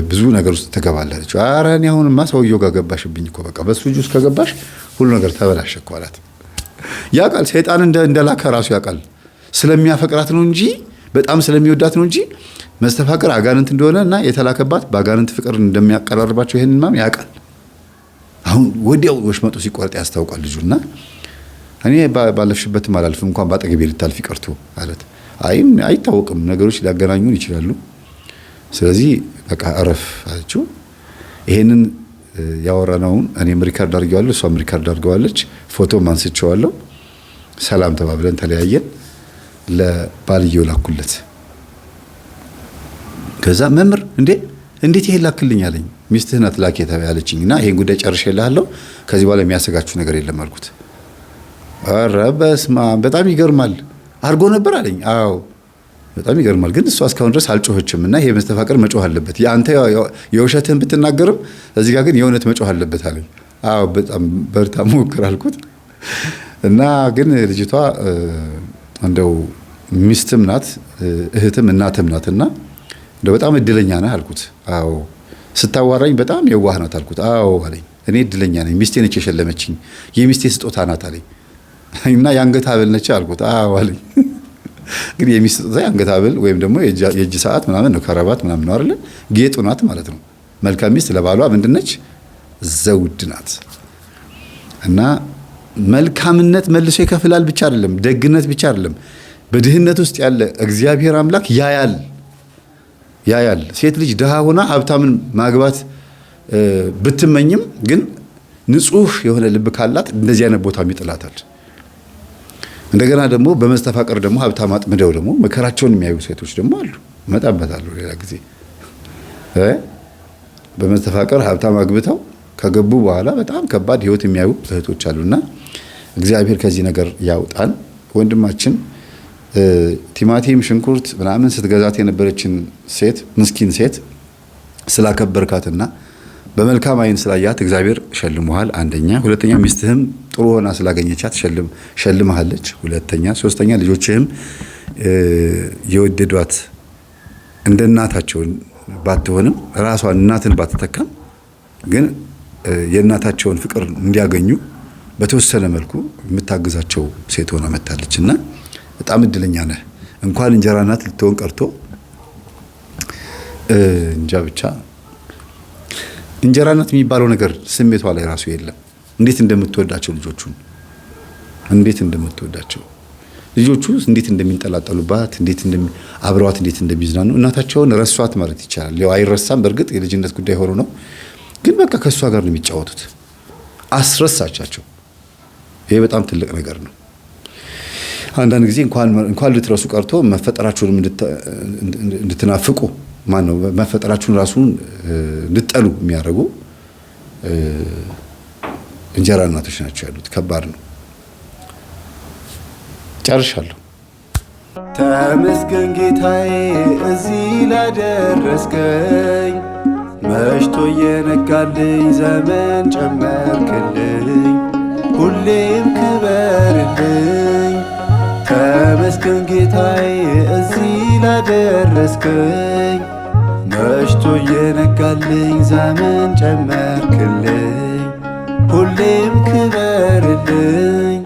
ብዙ ነገር ውስጥ ትገባለች። ኧረ እኔ አሁንማ ሰውየው ጋር ገባሽብኝ እኮ በቃ በሱ እጅ ውስጥ ከገባሽ ሁሉ ነገር ተበላሸ እኮ አላት። ያውቃል ሰይጣን እንደላከ ራሱ ያውቃል። ስለሚያፈቅራት ነው እንጂ በጣም ስለሚወዳት ነው እንጂ መስተፋቅር አጋንንት እንደሆነ እና የተላከባት በአጋንንት ፍቅር እንደሚያቀራርባቸው ይሄንን ማም ያውቃል። አሁን ወዲያው ወሽመጡ ሲቆርጥ ያስታውቃል ልጁና እኔ ባለፍሽበትም አላልፍም እንኳን ባጠገቤ ልታልፊ ቀርቶ አለት። አይታወቅም ነገሮች ሊያገናኙን ይችላሉ። ስለዚህ በቃ አረፍ አለችው። ይሄንን ያወራነውን እኔም ሪካርድ አድርጌዋለሁ፣ እሷም ሪካርድ አድርገዋለች። ፎቶም አንስቼዋለሁ። ሰላም ተባብለን ተለያየን። ለባልየው ላኩለት። ከዛ መምህር እንዴት ይሄን ላክልኝ አለኝ። ሚስትህ ናት ላክ ያለችኝና ይሄን ጉዳይ ጨርሼልሃለሁ ከዚህ በኋላ የሚያሰጋችሁ ነገር የለም አልኩት። ኧረ በስመ አብ በጣም ይገርማል አድርጎ ነበር አለኝ። አዎ በጣም ይገርማል፣ ግን እሷ እስካሁን ድረስ አልጮኸችም እና ይሄ መስተፋቅር መጮህ አለበት። አንተ የውሸትህን ብትናገርም እዚህ ጋር ግን የእውነት መጮህ አለበት አለኝ። አዎ በጣም በርታ ሞክር አልኩት። እና ግን ልጅቷ እንደው ሚስትም ናት እህትም እናትም ናትና እንደው በጣም እድለኛ ነህ አልኩት። አዎ ስታዋራኝ በጣም የዋህ ናት አልኩት። አዎ አለኝ። እኔ እድለኛ ነኝ፣ ሚስቴ ነች የሸለመችኝ፣ የሚስቴ ስጦታ ናት አለኝ። እና የአንገት ሐብል ነች አልኩት። አዎ አለኝ። ግን የሚስት ስጦታ የአንገት ሐብል ወይም ደግሞ የእጅ ሰዓት ምናምን ነው፣ ከረባት ምናምን ነው አይደል? ጌጡ ናት ማለት ነው። መልካም ሚስት ለባሏ ምንድነች? ዘውድ ናት። እና መልካምነት መልሶ ይከፍላል ብቻ አይደለም፣ ደግነት ብቻ አይደለም። በድህነት ውስጥ ያለ እግዚአብሔር አምላክ ያያል። ሴት ልጅ ድሃ ሆና ሀብታምን ማግባት ብትመኝም ግን ንጹህ የሆነ ልብ ካላት እንደዚህ አይነት ቦታ ይጥላታል። እንደገና ደግሞ በመስተፋቅር ደግሞ ሀብታም አጥምደው ደግሞ መከራቸውን የሚያዩ ሴቶች ደግሞ አሉ። እመጣበታለሁ ሌላ ጊዜ። በመስተፋቅር ሀብታም አግብተው ከገቡ በኋላ በጣም ከባድ ህይወት የሚያዩ እህቶች አሉና እግዚአብሔር ከዚህ ነገር ያውጣን። ወንድማችን ቲማቲም ሽንኩርት ምናምን ስትገዛት የነበረችን ሴት ምስኪን ሴት ስላከበርካትና በመልካም አይን ስላያት እግዚአብሔር ሸልሞሃል። አንደኛ። ሁለተኛ ሚስትህም ጥሩ ሆና ስላገኘቻት ሸልመሃለች። ሁለተኛ። ሶስተኛ ልጆችህም የወደዷት እንደ እናታቸው ባትሆንም ራሷን እናትን ባትተካም ግን የእናታቸውን ፍቅር እንዲያገኙ በተወሰነ መልኩ የምታግዛቸው ሴት ሆና መጣለችና በጣም እድለኛ ነህ። እንኳን እንጀራ እናት ልትሆን ቀርቶ እንጃ ብቻ እንጀራ እናት የሚባለው ነገር ስሜቷ ላይ ራሱ የለም። እንዴት እንደምትወዳቸው ልጆቹን እንዴት እንደሚንጠላጠሉባት አብረዋት እንዴት እንደሚዝናኑ እናታቸውን ረሷት ማለት ይቻላል። ያው አይረሳም በእርግጥ የልጅነት ጉዳይ ሆኖ ነው፣ ግን በቃ ከሷ ጋር ነው የሚጫወቱት። አስረሳቻቸው። ይሄ በጣም ትልቅ ነገር ነው። አንዳንድ ጊዜ እንኳን ልትረሱ ቀርቶ መፈጠራችሁንም እንድትናፍቁ መፈጠራችሁን ራሱን እንድትጠሉ የሚያደርጉ እንጀራ እናቶች ናቸው ያሉት። ከባድ ነው። ጨርሻለሁ። ተመስገን ጌታዬ እዚህ ላደረስከኝ፣ መሽቶ የነጋልኝ ዘመን ጨመርክልኝ፣ ሁሌም ክበርልኝ። ተመስገን ጌታዬ እዚህ ላደረስከኝ፣ መሽቶ የነጋልኝ ዘመን ጨመርክልኝ፣ ሁሌም ክበርልኝ።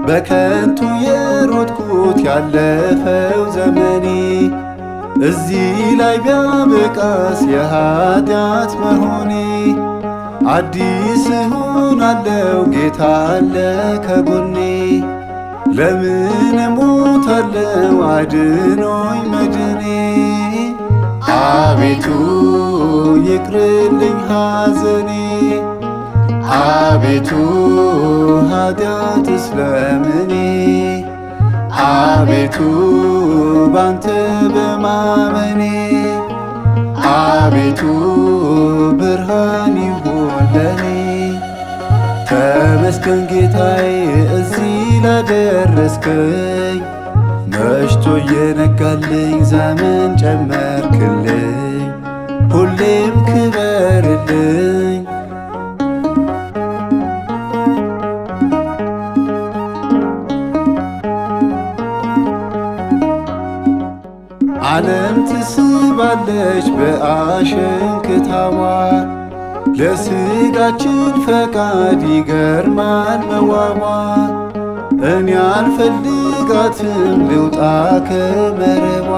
በከንቱ የሮጥኩት ያለፈው ዘመኔ እዚህ ላይ ቢያበቃስ የኃጢአት መሆኔ፣ አዲስ እሆናለሁ ጌታ አለ ከጎኔ። ለምን እሞታለሁ አድኖኝ መድኔ። አቤቱ ይቅርልኝ ሐዘኔ፣ አቤቱ ኃጢአት ስለምኔ፣ አቤቱ ባንተ በማመኔ፣ አቤቱ ብርሃን ይሁን ለኔ። ተመስገን ጌታዬ እዚህ ላደረስከኝ፣ መሽቶ እየነጋልኝ ዘመን ጨመርክልኝ፣ ሁሌም ክበርልኝ። ዓለም ትስባለች በአሸንክታዋ፣ ለሥጋችን ፈቃድ ይገርማል መዋቧ። እኔ አልፈልጋትም ልውጣ ከመረቧ፣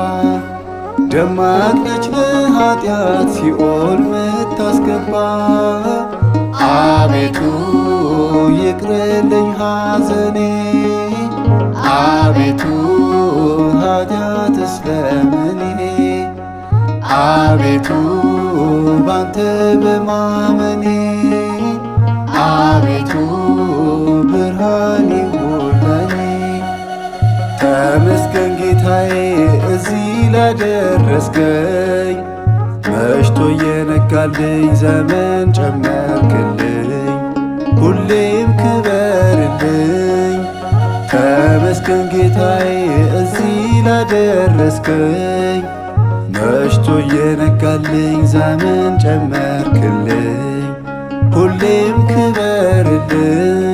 ደማቅ ነች ለኃጢአት ሲኦል ምታስገባ። አቤቱ ይቅርልኝ ሐዘኔ፣ አቤቱ ኃጢአት ስለምኔ፣ አቤቱ ባንተ በማመኔ፣ አቤቱ ብርሃን ይሁን ለኔ። ተመስገን ጌታዬ እዚህ ላደረስከኝ፣ መሽቶ እየነጋልኝ ዘመን ጨመርክልኝ፣ ሁሌም ክበርልኝ። ተመስገን ጌታዬ እዚህ ላደረስከኝ፣ መሽቶ እየነጋልኝ ዘመን ጨመርክልኝ፣ ሁሌም ክበርልኝ።